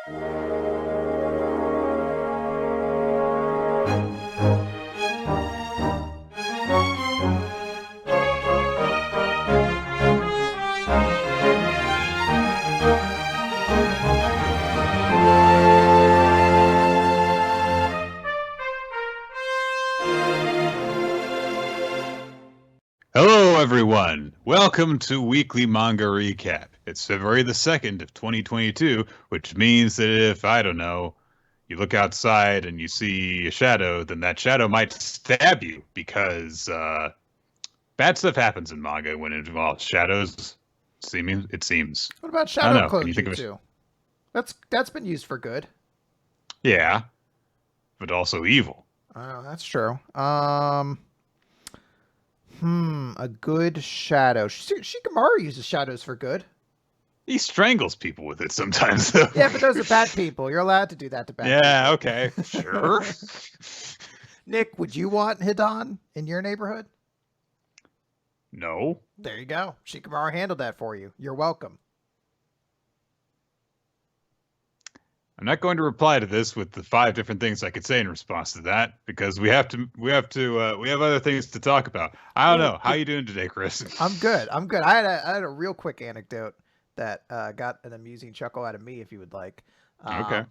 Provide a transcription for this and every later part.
Hello, everyone. Welcome to Weekly Manga Recap. It's February the 2nd of 2022, which means that if, I don't know, you look outside and you see a shadow, then that shadow might stab you because bad stuff happens in manga when it involves shadows. It seems. What about I don't shadow know. Can clone you think of jutsu? That's been used for good. Yeah, but also evil. Oh, that's true. A good shadow. Shikamaru uses shadows for good. He strangles people with it sometimes, though. Yeah, but those are bad people. You're allowed to do that to bad people. Yeah, okay. Sure. Nick, would you want Hidan in your neighborhood? No. There you go. Shikamaru handled that for you. You're welcome. I'm not going to reply to this with the 5 different things I could say in response to that because we have other things to talk about. I don't know. How you doing today, Chris? I'm good. I had a real quick anecdote that got an amusing chuckle out of me, if you would like. Okay.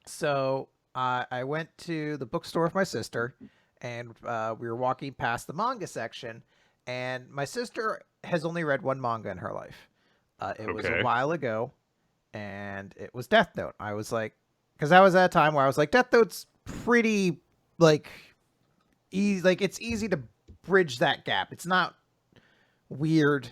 So I went to the bookstore with my sister, and we were walking past the manga section, and my sister has only read one manga in her life. It was a while ago. And it was Death Note. I was like, because I was at a time where I was like, Death Note's pretty easy. Like, it's easy to bridge that gap. It's not weird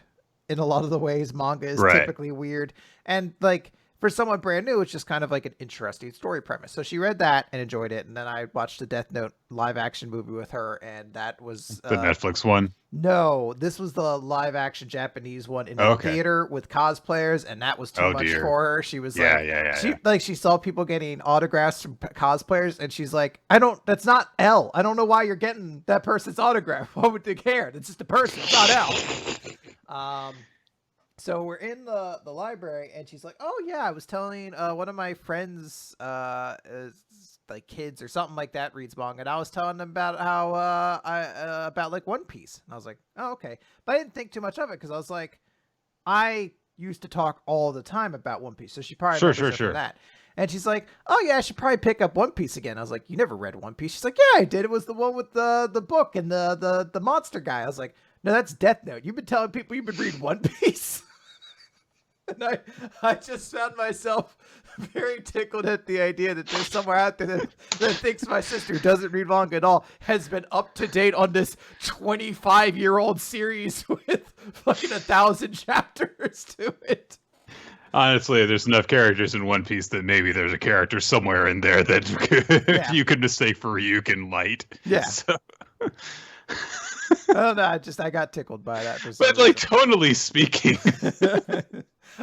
in a lot of the ways manga is typically weird. And like, for someone brand new, it's just kind of like an interesting story premise. So she read that and enjoyed it. And then I watched the Death Note live action movie with her. And that was the Netflix one. No, this was the live action Japanese one in the theater with cosplayers. And that was too much for her. She was she saw people getting autographs from cosplayers. And she's like, that's not L. I don't know why you're getting that person's autograph. Why would they care? It's just a person. It's not L. So we're in the library, and she's like, "Oh yeah, I was telling one of my friends, like kids or something like that, reads manga, and I was telling them about how about like One Piece." And I was like, "Oh okay," but I didn't think too much of it because I was like, I used to talk all the time about One Piece, so she probably sure that. And she's like, "Oh yeah, I should probably pick up One Piece again." I was like, "You never read One Piece?" She's like, "Yeah, I did. It was the one with the book and the monster guy." I was like, "No, that's Death Note. You've been telling people you've been reading One Piece." And I just found myself very tickled at the idea that there's somewhere out there that thinks my sister, who doesn't read manga at all, has been up to date on this 25-year-old series with fucking 1,000 chapters to it. Honestly, there's enough characters in One Piece that maybe there's a character somewhere in there that you could mistake for Ryukin Light. Yeah. So. I don't know. I got tickled by that. But like, tonally speaking.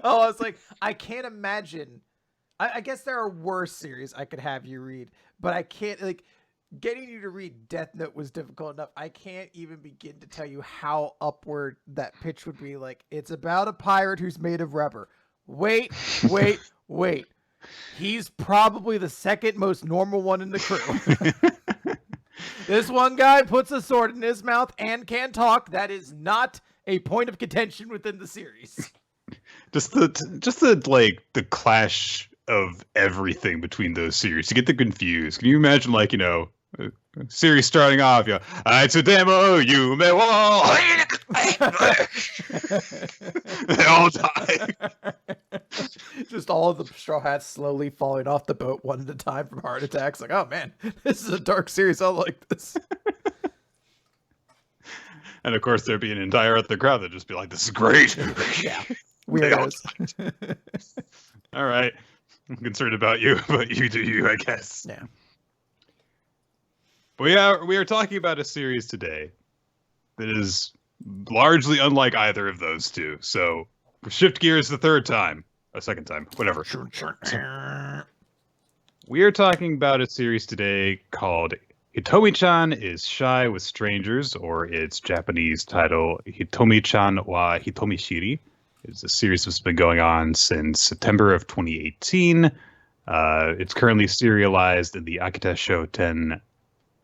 I was like, I can't imagine. I guess there are worse series I could have you read, but I can't, like, getting you to read Death Note was difficult enough. I can't even begin to tell you how upward that pitch would be. Like, it's about a pirate who's made of rubber. Wait. He's probably the second most normal one in the crew. This one guy puts a sword in his mouth and can talk. That is not a point of contention within the series. Just the clash of everything between those series. You get them confused. Can you imagine, like, series starting off, I to demo you may wall. They all die. Just all of the straw hats slowly falling off the boat one at a time from heart attacks. Like, oh man, this is a dark series. I like this. And of course, there'd be an entire other crowd that'd just be like, "This is great." Yeah, weirdos. All right, I'm concerned about you, but you do you, I guess. Yeah. We are talking about a series today that is largely unlike either of those two. So shift gears a second time, whatever. We are talking about a series today called Hitomi-chan is Shy with Strangers, or its Japanese title, Hitomi-chan wa Hitomishiri. It's a series that's been going on since September of 2018. It's currently serialized in the Akita Shoten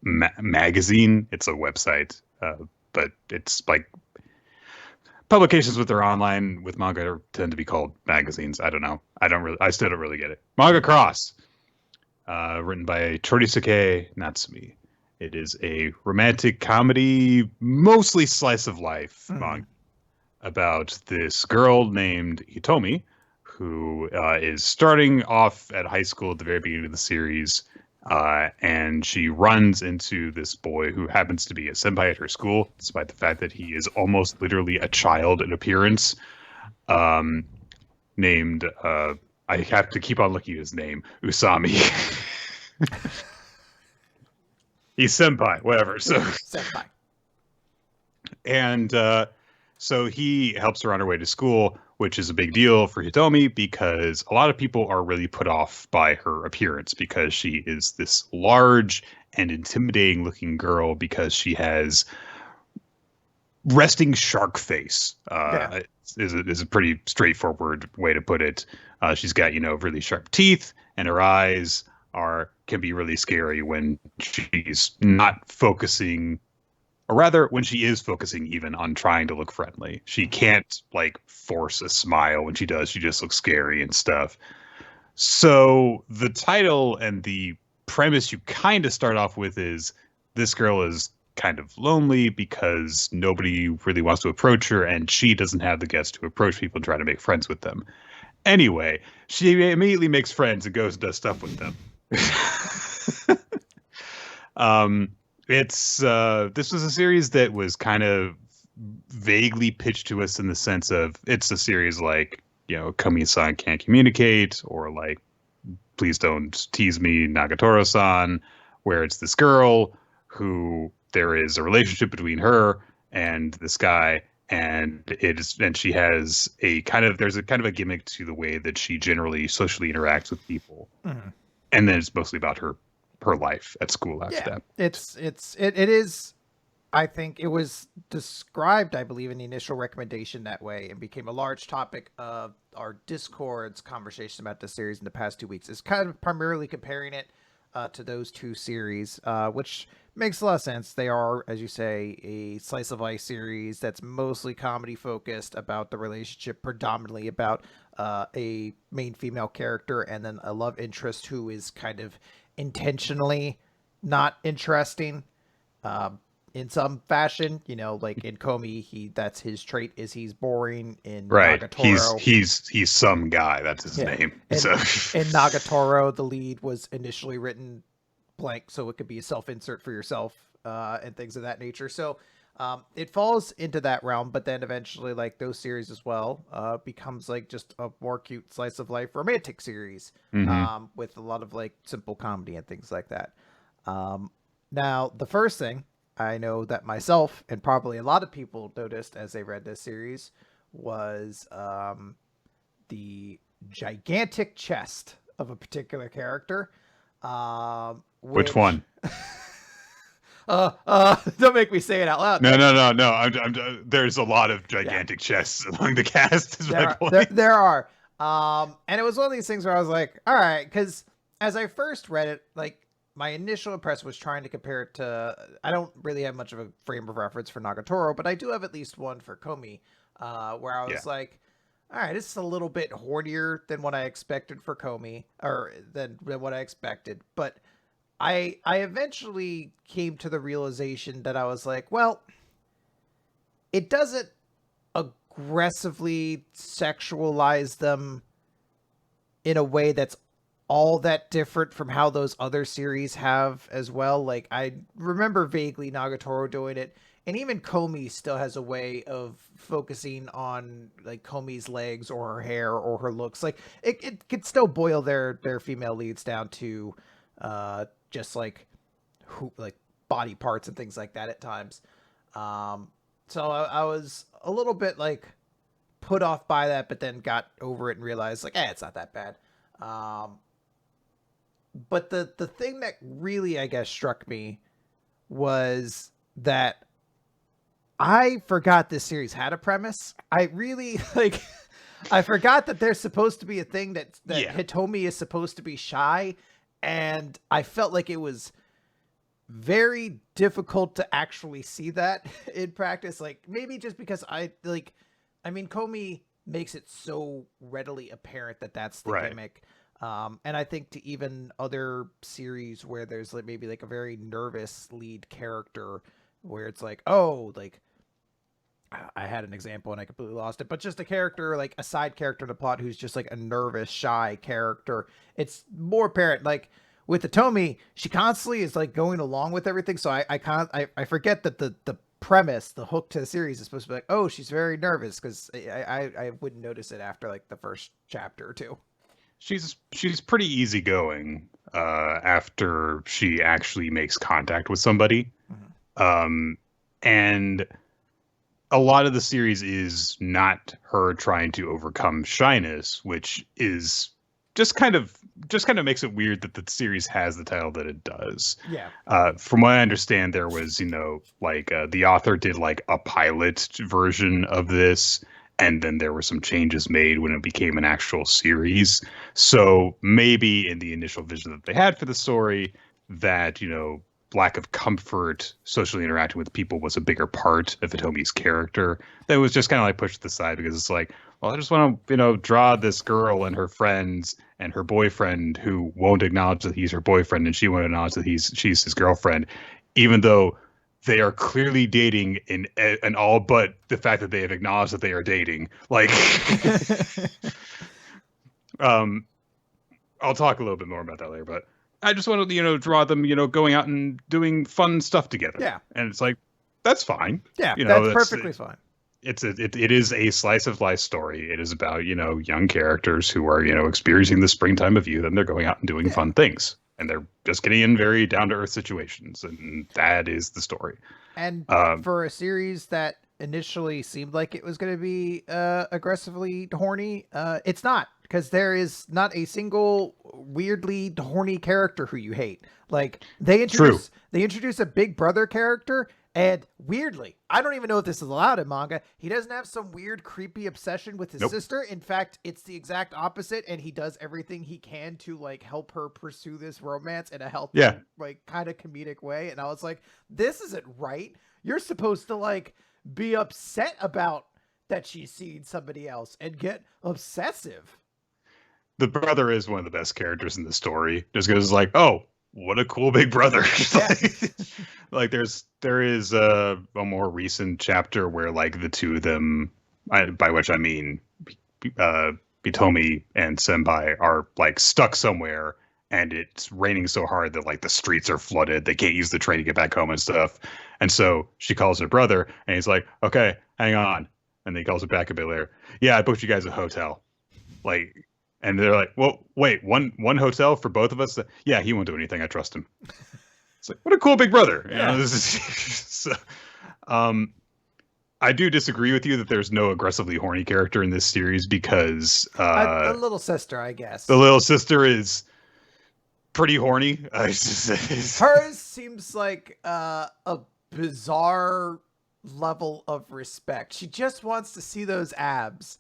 magazine. It's a website, but it's like publications with their online with manga tend to be called magazines. I don't know. I still don't really get it. Manga Cross, written by Torisuke Natsumi. It is a romantic comedy, mostly slice of life manga about this girl named Hitomi, who is starting off at high school at the very beginning of the series. And she runs into this boy who happens to be a senpai at her school, despite the fact that he is almost literally a child in appearance. Named, I have to keep on looking at his name, Usami. He's senpai, whatever. So senpai. And so he helps her on her way to school, which is a big deal for Hitomi because a lot of people are really put off by her appearance because she is this large and intimidating looking girl because she has resting shark face. Is a pretty straightforward way to put it. She's got, really sharp teeth, and her eyes can be really scary when she's not focusing, or rather when she is focusing even on trying to look friendly. She can't force a smile. When she does, she just looks scary and stuff. So the title and the premise you kind of start off with is this girl is kind of lonely because nobody really wants to approach her, and she doesn't have the guts to approach people and try to make friends with them. Anyway, she immediately makes friends and goes and does stuff with them. This was a series that was kind of vaguely pitched to us in the sense of it's a series like, Kami-san can't communicate, or like, please don't tease me, Nagatoro-san, where it's this girl who there is a relationship between her and this guy, and she has there's a kind of a gimmick to the way that she generally socially interacts with people. Mm-hmm. And then it's mostly about her life at school after that. It is. I think it was described, I believe, in the initial recommendation that way, and became a large topic of our Discord's conversation about the series in the past 2 weeks. It's kind of primarily comparing it to those two series, which makes a lot of sense. They are, as you say, a slice of life series that's mostly comedy focused, about the relationship, predominantly about a main female character and then a love interest who is kind of intentionally not interesting in some fashion. Like in Komi, that's his trait, is he's boring. In Nagatoro, he's some guy, that's his name. In Nagatoro, the lead was initially written blank so it could be a self-insert for yourself and things of that nature. So it falls into that realm, but then eventually, like those series as well, becomes like just a more cute slice of life romantic series, with a lot of like simple comedy and things like that. Now, the first thing I know that myself and probably a lot of people noticed as they read this series was the gigantic chest of a particular character. Which one? Don't make me say it out loud. No. There's a lot of gigantic chests among the cast. There are. And it was one of these things where I was like, all right, because as I first read it, like my initial impression was trying to compare it to, I don't really have much of a frame of reference for Nagatoro, but I do have at least one for Komi, where I was like, all right, this is a little bit hornier than what I expected for Komi, or than what I expected. But I eventually came to the realization that I was like, well, it doesn't aggressively sexualize them in a way that's all that different from how those other series have as well. Like, I remember vaguely Nagatoro doing it, and even Komi still has a way of focusing on like Komi's legs or her hair or her looks. Like it could still boil their female leads down to just like body parts and things like that at times. So I was a little bit like put off by that, but then got over it and realized like, it's not that bad. But the thing that really, I guess, struck me was that I forgot this series had a premise. I really I forgot that there's supposed to be a thing that Hitomi is supposed to be shy, and I felt like it was very difficult to actually see that in practice. Like, maybe just because Komi makes it so readily apparent that that's the gimmick. And I think to even other series where there's like maybe like a very nervous lead character where it's like, oh, like I had an example and I completely lost it, but just a character, like a side character in the plot who's just like a nervous, shy character. It's more apparent. Like with Hitomi, she constantly is like going along with everything. So I forget that the premise, the hook to the series is supposed to be like, oh, she's very nervous, because I wouldn't notice it after like the first chapter or two. She's pretty easygoing after she actually makes contact with somebody. Mm-hmm. And a lot of the series is not her trying to overcome shyness, which is just kind of makes it weird that the series has the title that it does. Yeah. From what I understand, there was, the author did like a pilot version of this, and then there were some changes made when it became an actual series. So maybe in the initial vision that they had for the story, that, lack of comfort socially interacting with people was a bigger part of Hitomi's character. That was just kind of like pushed to the side because it's like, well, I just want to, draw this girl and her friends and her boyfriend who won't acknowledge that he's her boyfriend, and she won't acknowledge that she's his girlfriend, even though they are clearly dating in all but the fact that they have acknowledged that they are dating. Like, I'll talk a little bit more about that later, but I just want to, draw them, going out and doing fun stuff together. Yeah. And it's like, that's fine. Yeah, that's perfectly fine. It is a slice of life story. It is about, young characters who are, experiencing the springtime of youth, and they're going out and doing fun things. And they're just getting in very down-to-earth situations. And that is the story. And for a series that initially seemed like it was going to be aggressively horny, it's not. Because there is not a single weirdly horny character who you hate. Like, they introduce a big brother character, and weirdly, I don't even know if this is allowed in manga, he doesn't have some weird creepy obsession with his sister. In fact, it's the exact opposite, and he does everything he can to like help her pursue this romance in a healthy, like kind of comedic way. And I was like, this isn't right. You're supposed to like be upset about that she's seeing somebody else and get obsessive. The brother is one of the best characters in the story, just because it's like, oh, what a cool big brother. Like there is a more recent chapter where like the two of them, by which I mean Hitomi and Senpai, are like stuck somewhere, and it's raining so hard that like the streets are flooded. They can't use the train to get back home and stuff. And so she calls her brother, and he's like, okay, hang on. And then he calls her back a bit later. Yeah, I booked you guys a hotel. Like, and they're like, well, wait, one hotel for both of us? Yeah, he won't do anything. I trust him. It's like, what a cool big brother. Yeah. This is, so, I do disagree with you that there's no aggressively horny character in this series, because a little sister, I guess. The little sister is pretty horny. Hers seems like a bizarre level of respect. She just wants to see those abs.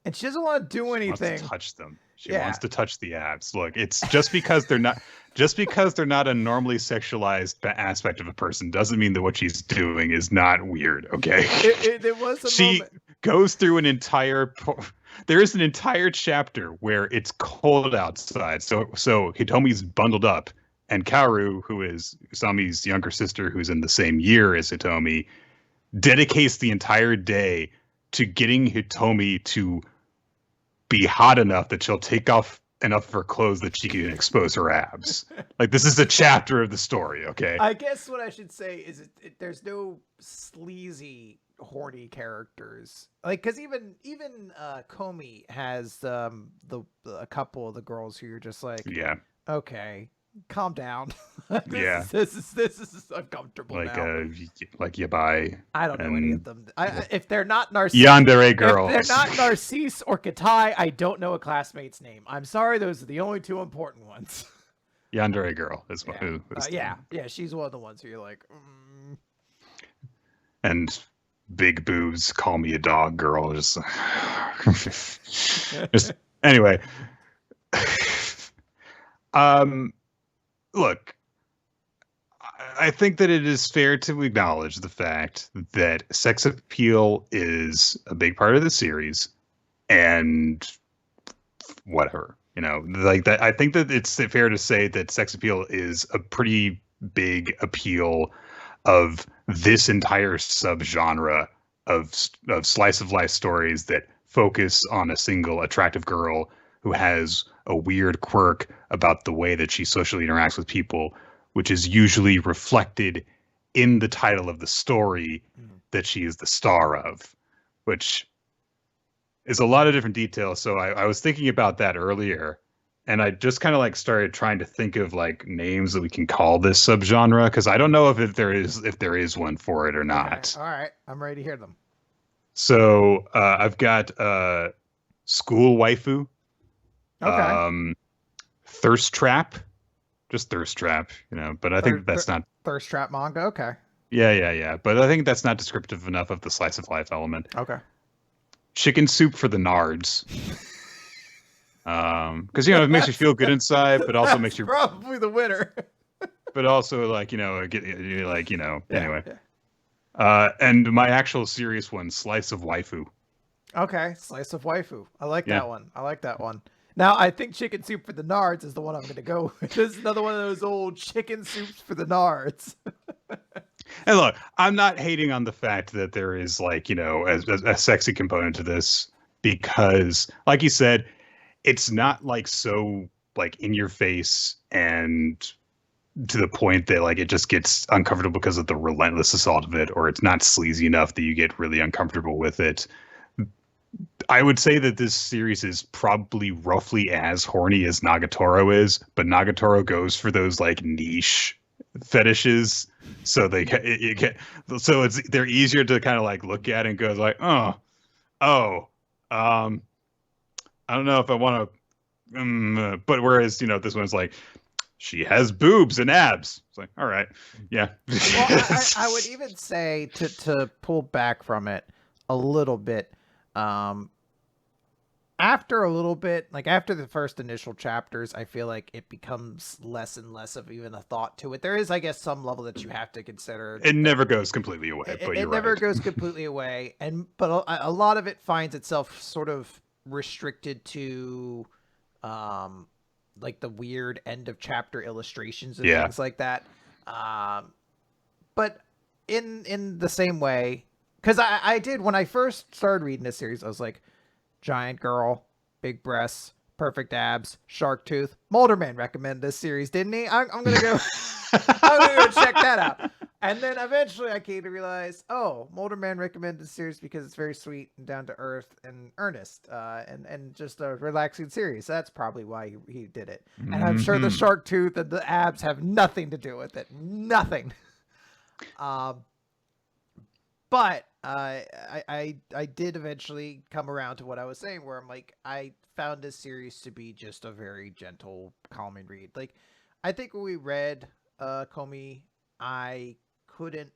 And she doesn't want to do anything. She wants to touch them. She wants to touch the abs. Look, it's just because they're not a normally sexualized aspect of a person doesn't mean that what she's doing is not weird. Okay. There was a she moment. Goes through an entire. There is an entire chapter where it's cold outside. So Hitomi's bundled up, and Kaoru, who is Usami's younger sister, who's in the same year as Hitomi, dedicates the entire day to getting Hitomi to be hot enough that she'll take off enough of her clothes that she can expose her abs. Like, this is a chapter of the story, okay? I guess what I should say is there's no sleazy, horny characters. Like, because even Komi has a couple of the girls who you're just like, okay, calm down. This is uncomfortable like, now. Like Yabai. I don't know any of them. If they're not Narcisse, Yandere girls. If they're not Narcisse or Katai, I don't know a classmate's name. I'm sorry, those are the only two important ones. Yandere girl is one. Yeah, she's one of the ones who you're like. And big boobs, call me a dog girl. Just anyway. Look, I think that it is fair to acknowledge the fact that sex appeal is a big part of the series, and whatever, like that. I think that it's fair to say that sex appeal is a pretty big appeal of this entire subgenre of slice of life stories that focus on a single attractive girl who has a weird quirk about the way that she socially interacts with people, which is usually reflected in the title of the story that she is the star of, which is a lot of different details. So I was thinking about that earlier, and I just kind of like started trying to think of like names that we can call this subgenre, because I don't know if there is one for it or not. Okay. All right, I'm ready to hear them. So I've got school waifu, thirst trap, just thirst trap, but I think that's not thirst trap manga. Okay. Yeah. But I think that's not descriptive enough of the slice of life element. Okay. Chicken soup for the nards. Because it makes you feel good inside, but also makes you probably the winner. But also anyway. Yeah. And my actual serious one, slice of waifu. Okay, slice of waifu. I like that one. Now, I think chicken soup for the nards is the one I'm going to go with. This is another one of those old chicken soups for the nards. And look, I'm not hating on the fact that there is a sexy component to this, because, like you said, it's not so in your face and to the point that it just gets uncomfortable because of the relentless assault of it, or it's not sleazy enough that you get really uncomfortable with it. I would say that this series is probably roughly as horny as Nagatoro is, but Nagatoro goes for those niche fetishes, so they're easier to kind of look at and go I don't know if I want to, but whereas this one's she has boobs and abs. It's all right, yeah. Well, I would even say to pull back from it a little bit. After a little bit, after the first initial chapters, I feel like it becomes less and less of even a thought to it. There is, I guess, some level that you have to consider. It never goes completely away, but it never goes completely away, but a lot of it finds itself sort of restricted to, the weird end of chapter illustrations and things like that. But in the same way, because I did, when I first started reading this series, I was like, giant girl, big breasts, perfect abs, shark tooth. Molderman recommended this series, didn't he? I'm gonna go. I'm gonna go check that out. And then eventually I came to realize, Molderman recommended this series because it's very sweet and down to earth and earnest, and just a relaxing series. That's probably why he did it. And I'm sure the shark tooth and the abs have nothing to do with it. Nothing. But I did eventually come around to what I was saying, where I'm I found this series to be just a very gentle, calming read. I think when we read Komi, I couldn't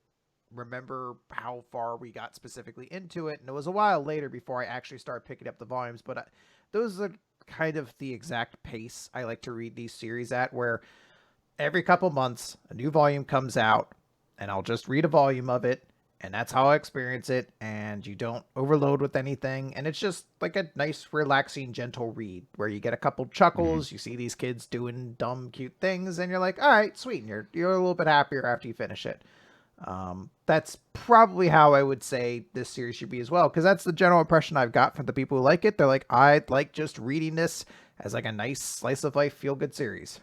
remember how far we got specifically into it, and it was a while later before I actually started picking up the volumes. But those are kind of the exact pace I like to read these series at, where every couple months a new volume comes out, and I'll just read a volume of it. And that's how I experience it, and you don't overload with anything, and it's just a nice, relaxing, gentle read where you get a couple chuckles, you see these kids doing dumb, cute things, and you're like, all right, sweet, and you're a little bit happier after you finish it. That's probably how I would say this series should be as well, because that's the general impression I've got from the people who like it. They're like, I like just reading this as a nice slice of life, feel-good series.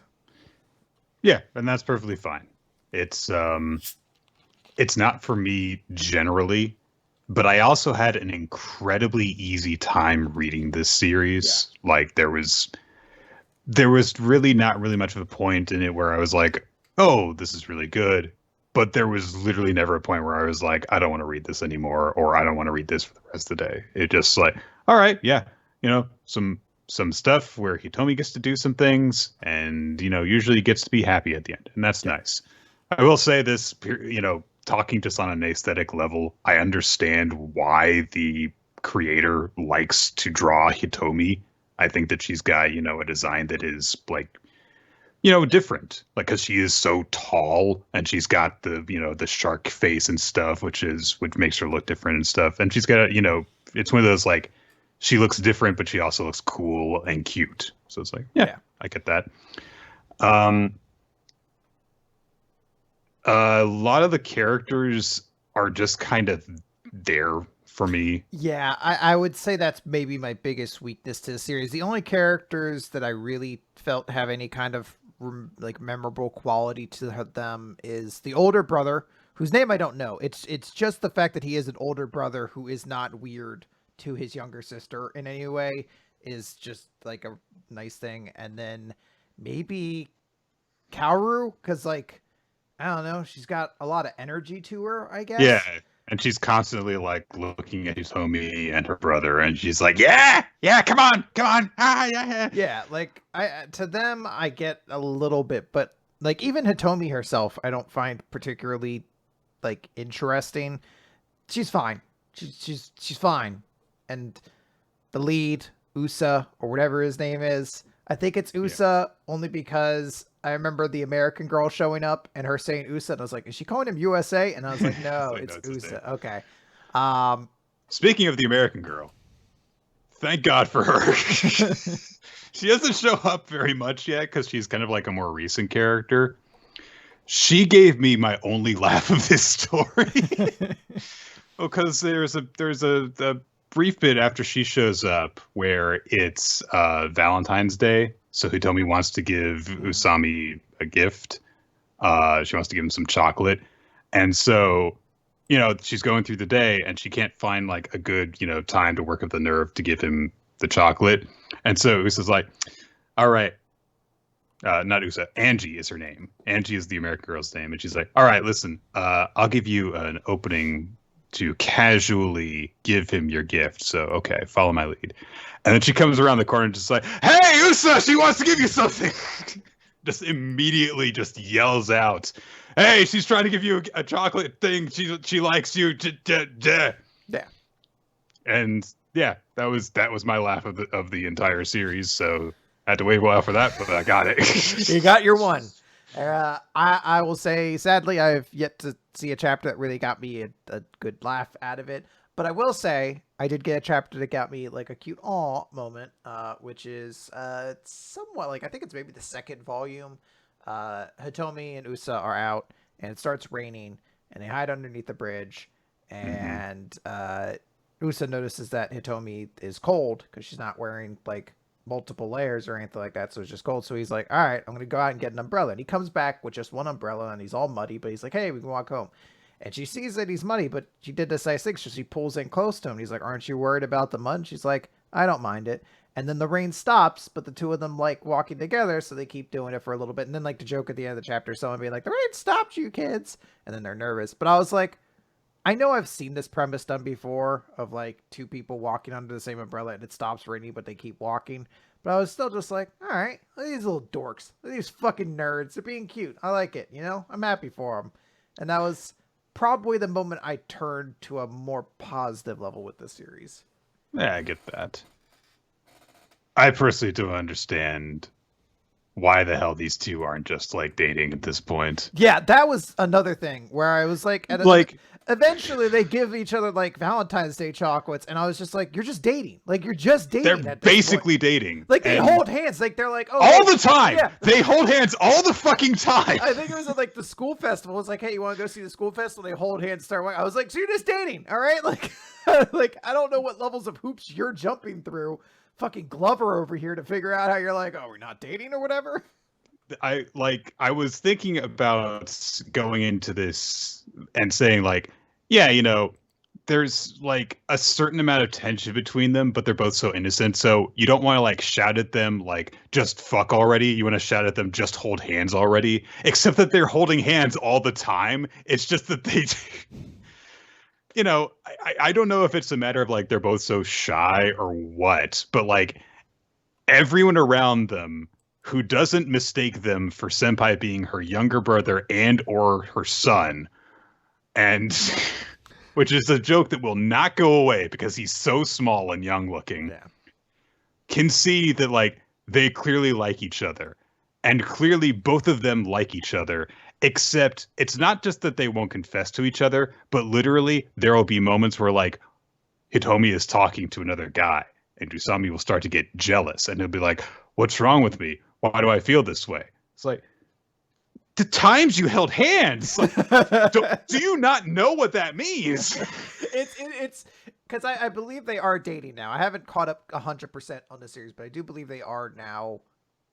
Yeah, and that's perfectly fine. It's not for me generally, but I also had an incredibly easy time reading this series. Yeah. There was really not really much of a point in it where I was like, oh, this is really good. But there was literally never a point where I was like, I don't want to read this anymore, or I don't want to read this for the rest of the day. It just all right, yeah, some stuff where Hitomi gets to do some things and, usually gets to be happy at the end. And that's nice. I will say this, talking just on an aesthetic level, I understand why the creator likes to draw Hitomi. I think that she's got, a design that is like, different, like, because she is so tall and she's got the shark face and stuff, which makes her look different and stuff. And she's got, it's one of those, like, she looks different, but she also looks cool and cute. So it's like, yeah. I get that. A lot of the characters are just kind of there for me. Yeah, I would say that's maybe my biggest weakness to the series. The only characters that I really felt have any kind of like memorable quality to them is the older brother, whose name I don't know. It's just the fact that he is an older brother who is not weird to his younger sister in any way is just like a nice thing. And then maybe Kaoru, because like, I don't know, she's got a lot of energy to her, I guess. Yeah. And she's constantly like looking at Hitomi and her brother, and she's like, "Yeah, come on, yeah." Yeah, like to them, I get a little bit, but like even Hitomi herself, I don't find particularly like interesting. She's fine. She's fine, and the lead Usa or whatever his name is, I think it's Usa only because I remember the American girl showing up and her saying USA, and I was like, is she calling him USA? And I was like, no, it's USA. Okay. Speaking of the American girl, thank God for her. She doesn't show up very much yet because she's kind of like a more recent character. She gave me my only laugh of this story. Because there's a brief bit after she shows up where it's Valentine's Day. So Hitomi wants to give Usami a gift. She wants to give him some chocolate. And so, she's going through the day and she can't find like a good, time to work up the nerve to give him the chocolate. And so Usa's like, all right. Not Usa. Angie is her name. Angie is the American girl's name. And she's like, all right, listen, I'll give you an opening to casually give him your gift. So, okay, follow my lead. And then she comes around the corner and just like, hey, Usa, she wants to give you something. Just immediately just yells out, hey, she's trying to give you a chocolate thing. She likes you. Yeah. And yeah, that was my laugh of the entire series. So I had to wait a while for that, but I got it. You got your one. I will say, sadly, I've yet to see a chapter that really got me a good laugh out of it. But I will say, I did get a chapter that got me like a cute aw moment, which is somewhat like, I think it's maybe the second volume. Hitomi and Usa are out, and it starts raining, and they hide underneath the bridge. And Usa notices that Hitomi is cold because she's not wearing like multiple layers or anything like that, so it's just cold. So he's like, all right, I'm gonna go out and get an umbrella. And he comes back with just one umbrella, and he's all muddy, but he's like, hey, we can walk home. And she sees that he's muddy, but she did this nice thing, so she pulls in close to him. He's like, aren't you worried about the mud? And she's like, I don't mind it. And then the rain stops, but the two of them like walking together, so they keep doing it for a little bit. And then like the joke at the end of the chapter, someone being like, the rain stopped, you kids. And then they're nervous. But I was like, I know I've seen this premise done before of like two people walking under the same umbrella and it stops raining, but they keep walking. But I was still just like, all right, these little dorks, these fucking nerds, they're being cute. I like it, I'm happy for them. And that was probably the moment I turned to a more positive level with the series. Yeah, I get that. I personally don't understand why the hell these two aren't just like dating at this point. Yeah, that was another thing where I was like, eventually they give each other like Valentine's Day chocolates, and I was just like, you're just dating. Like, you're just dating. They're basically dating. Like, they hold hands. Like, they're like, oh, all the time. Yeah. They hold hands all the fucking time. I think it was at like the school festival. It's like, hey, you want to go see the school festival? They hold hands, start walking. I was like, so you're just dating, all right? Like, like, I don't know what levels of hoops you're jumping through. Fucking Clover over here to figure out how you're like, oh, we're not dating or whatever. I was thinking about going into this and saying like, yeah, there's like a certain amount of tension between them, but they're both so innocent. So you don't want to like shout at them like, just fuck already. You want to shout at them, just hold hands already. Except that they're holding hands all the time. It's just that they, I don't know if it's a matter of like they're both so shy or what, but like everyone around them who doesn't mistake them for Senpai being her younger brother and or her son And which is a joke that will not go away because he's so small and young looking. Yeah. Can see that like they clearly like each other. And clearly both of them like each other, except it's not just that they won't confess to each other, but literally there will be moments where like Hitomi is talking to another guy and Usami will start to get jealous and he'll be like, "What's wrong with me? Why do I feel this way?" It's like, the times you held hands. Like, do you not know what that means? It's because I believe they are dating now. I haven't caught up 100% on the series, but I do believe they are now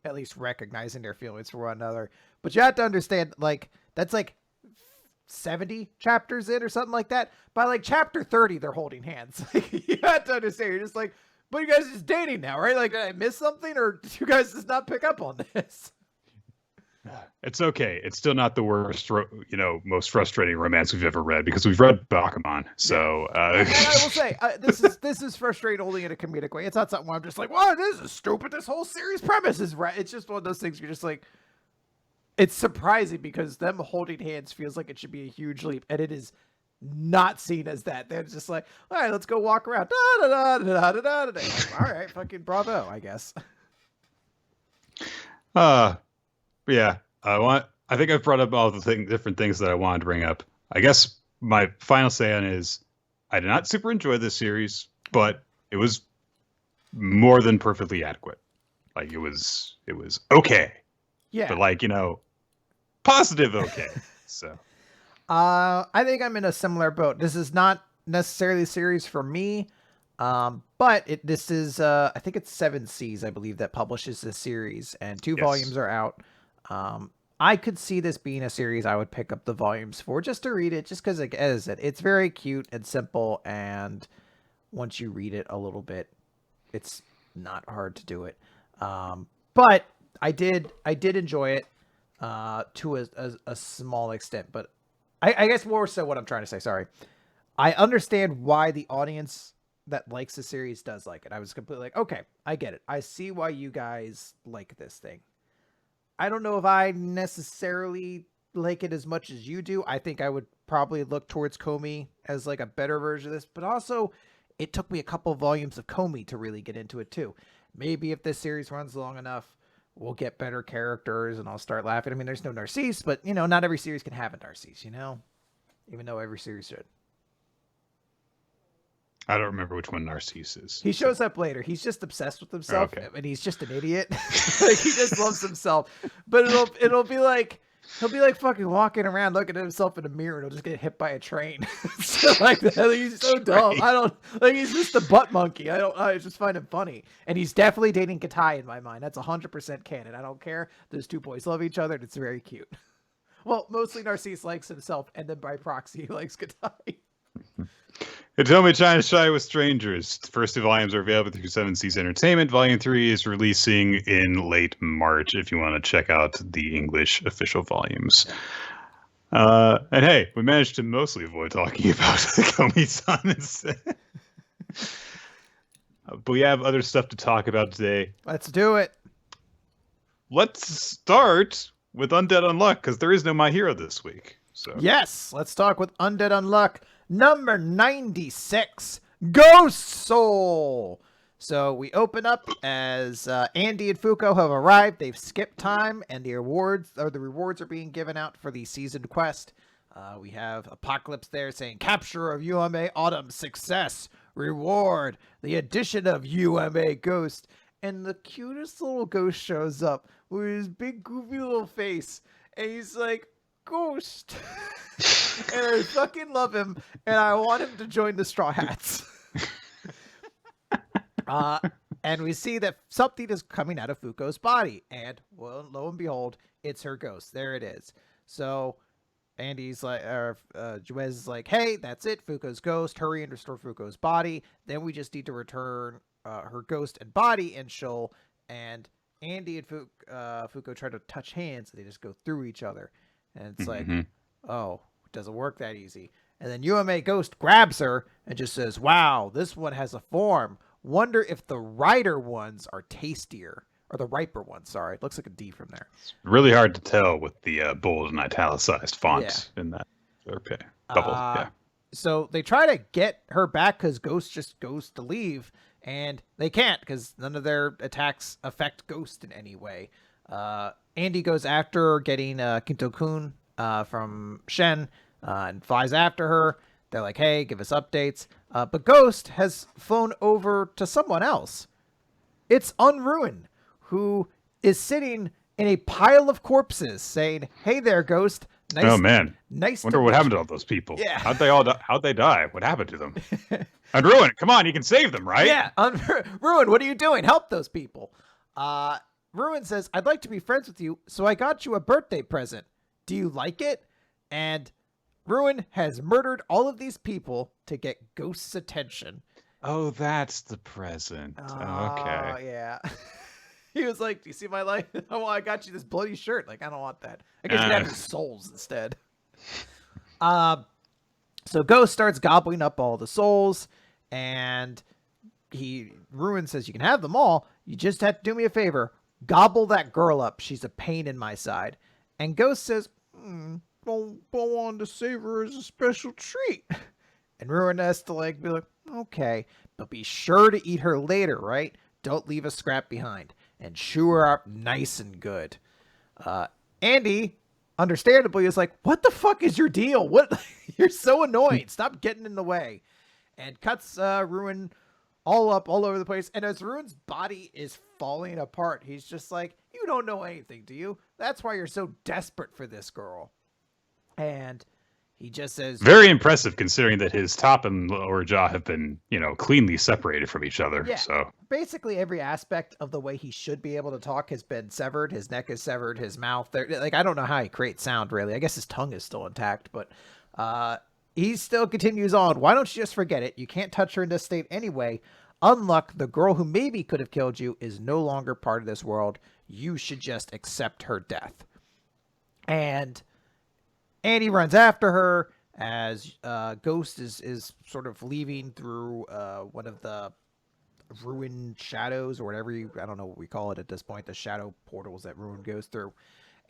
at least recognizing their feelings for one another. But you have to understand, like, that's like 70 chapters in or something like that. By like chapter 30, they're holding hands. Like, you have to understand. You're just like, but you guys are just dating now, right? Like, did I miss something, or did you guys just not pick up on this? It's okay. It's still not the worst, most frustrating romance we've ever read because we've read Bakuman. So, and I will say, this is frustrating only in a comedic way. It's not something where I'm just like, "Wow, this is stupid. This whole series premise is right." It's just one of those things you're just like, it's surprising because them holding hands feels like it should be a huge leap, and it is not seen as that. They're just like, "All right, let's go walk around." Da, da, da, da, da, da, da. All right, fucking bravo, I guess. Yeah, I think I've brought up all the different things that I wanted to bring up. I guess my final say on is I did not super enjoy this series, but it was more than perfectly adequate. Like it was okay. Yeah. But like, positive okay. So I think I'm in a similar boat. This is not necessarily a series for me. But this is I think it's 7 Seas, I believe, that publishes this series, and 2 volumes are out. I could see this being a series I would pick up the volumes for just to read it, just because, like, as I said, it's very cute and simple, and once you read it a little bit, it's not hard to do it. But I did enjoy it to a small extent, but I guess more so what I'm trying to say, sorry. I understand why the audience that likes the series does like it. I was completely like, okay, I get it. I see why you guys like this thing. I don't know if I necessarily like it as much as you do. I think I would probably look towards Komi as like a better version of this, but also it took me a couple volumes of Komi to really get into it too. Maybe if this series runs long enough, we'll get better characters and I'll start laughing. I mean, there's no Narcisse, but not every series can have a Narcisse, even though every series should. I don't remember which one Narcisse is. He shows up later. He's just obsessed with himself, and he's just an idiot. Like, he just loves himself. But it'll be like he'll be like fucking walking around looking at himself in a mirror, and he'll just get hit by a train. Shit like that. Like, he's so dumb. I don't like. He's just a butt monkey. I just find him funny, and he's definitely dating Katai in my mind. That's 100% canon. I don't care. Those 2 boys love each other, and it's very cute. Well, mostly Narcisse likes himself, and then by proxy, he likes Katai. Hitomi-chan Shy with Strangers. The first 2 volumes are available through 7 Seas Entertainment. Volume 3 is releasing in late March if you want to check out the English official volumes. And hey, we managed to mostly avoid talking about Hitomi-san instead. But we have other stuff to talk about today. Let's do it. Let's start with Undead Unluck, because there is no My Hero this week. So yes, let's talk with Undead Unluck. Number 96, Ghost Soul. So we open up as Andy and Fuko have arrived. They've skipped time, and the rewards are being given out for the season quest. We have Apocalypse there saying, "Capture of UMA Autumn success. Reward the addition of UMA Ghost." And the cutest little ghost shows up with his big goofy little face, and he's like, "Ghost." And I fucking love him, and I want him to join the Straw Hats. And we see that something is coming out of Fuko's body, and well, lo and behold, it's her ghost. There it is. So Andy's like, Juez is like, "Hey, that's it, Fuko's ghost. Hurry and restore Fuko's body. Then we just need to return her ghost and body in Shoal." And Andy and Fuko try to touch hands, and they just go through each other. And it's like, oh, it doesn't work that easy. And then UMA Ghost grabs her and just says, "Wow, this one has a form. Wonder if the rider ones are tastier." Or the riper ones, sorry. It looks like a D from there. It's really hard to tell with the bold and italicized font in that. Okay. Double, yeah. So they try to get her back because Ghost just goes to leave, and they can't because none of their attacks affect Ghost in any way. Andy goes after getting Kinto-kun from Shen and flies after her. They're like, hey, give us updates. But Ghost has flown over to someone else. It's Unruin, who is sitting in a pile of corpses saying, hey there, Ghost. Nice, oh, man. Nice. Wonder what happened to all those people. Yeah. How'd they die? What happened to them? Unruin, come on, you can save them, right? Yeah. Ruin, what are you doing? Help those people. Ruin says, I'd like to be friends with you, so I got you a birthday present. Do you like it? And Ruin has murdered all of these people to get Ghost's attention. Oh, that's the present. Okay. Yeah. He was like, do you see my life? Oh, I got you this bloody shirt. Like, I don't want that. I guess you have his souls instead. So Ghost starts gobbling up all the souls, and Ruin says, you can have them all. You just have to do me a favor. Gobble that girl up. She's a pain in my side. And Ghost says, don't want to save her as a special treat. And Ruin has to be like, okay, but be sure to eat her later, right? Don't leave a scrap behind. And chew her up nice and good. Andy, understandably, is like, what the fuck is your deal? What? You're so annoying. Stop getting in the way. And cuts Ruin all over the place. And as Ruin's body is falling apart, he's just like, you don't know anything, do you? That's why you're so desperate for this girl. And he just says... Very impressive, considering that his top and lower jaw have been, cleanly separated from each other. Yeah, so basically every aspect of the way he should be able to talk has been severed. His neck is severed, his mouth... I don't know how he creates sound, really. I guess his tongue is still intact, but he still continues on. Why don't you just forget it? You can't touch her in this state anyway. Unluck, the girl who maybe could have killed you, is no longer part of this world. You should just accept her death. And Andy runs after her as Ghost is sort of leaving through one of the ruined shadows or whatever I don't know what we call it at this point, the shadow portals that Ruin goes through.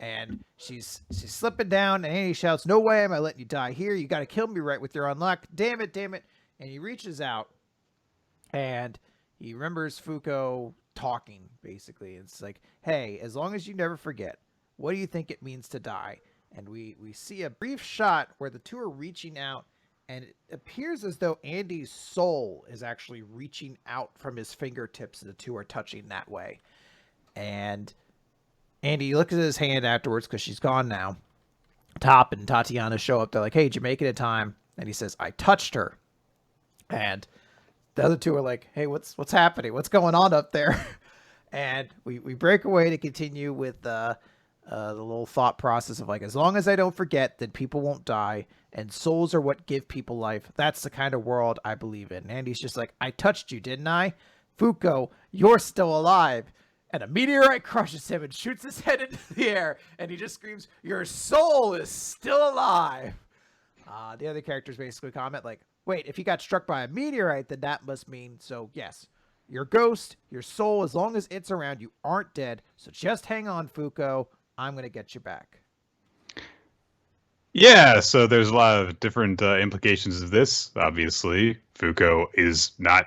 And she's slipping down, and Andy shouts, no way am I letting you die here. You got to kill me right with your unluck. Damn it. And he reaches out, and he remembers Fuko talking, basically. It's like, hey, as long as you never forget, what do you think it means to die? And we see a brief shot where the two are reaching out, and it appears as though Andy's soul is actually reaching out from his fingertips. The two are touching that way. And Andy looks at his hand afterwards because she's gone now. Top and Tatiana show up. They're like, hey, did you make it in time? And he says, I touched her. And the other two are like, hey, what's happening? What's going on up there? And we break away to continue with the little thought process of as long as I don't forget, then people won't die, and souls are what give people life. That's the kind of world I believe in. And Andy's just like, I touched you, didn't I? Fuko, you're still alive. And a meteorite crushes him and shoots his head into the air, and he just screams, your soul is still alive. The other characters basically comment wait, if you got struck by a meteorite, then that must mean, so yes, your ghost, your soul, as long as it's around, you aren't dead. So just hang on, Fuko. I'm going to get you back. Yeah, so there's a lot of different implications of this. Obviously, Fuko is not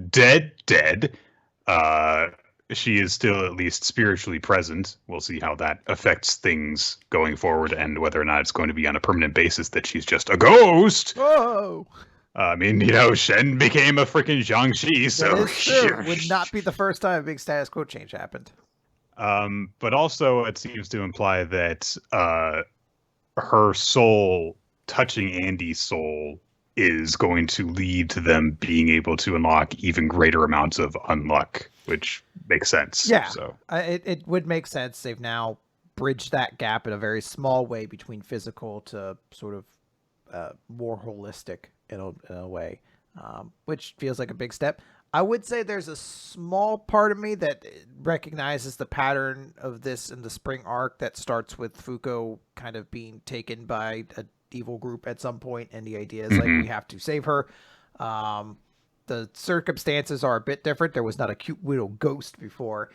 dead. She is still at least spiritually present. We'll see how that affects things going forward and whether or not it's going to be on a permanent basis that she's just a ghost. Whoa! I mean, Shen became a freaking Jiangxi, so... That is true. Would not be the first time a big status quo change happened. But also it seems to imply that her soul touching Andy's soul is going to lead to them being able to unlock even greater amounts of unluck, which makes sense. Yeah, so it would make sense. They've now bridged that gap in a very small way between physical to sort of more holistic in a way, which feels like a big step. I would say there's a small part of me that recognizes the pattern of this in the spring arc that starts with Fuko kind of being taken by a evil group at some point, and the idea is we have to save her. The circumstances are a bit different. There was not a cute little ghost before.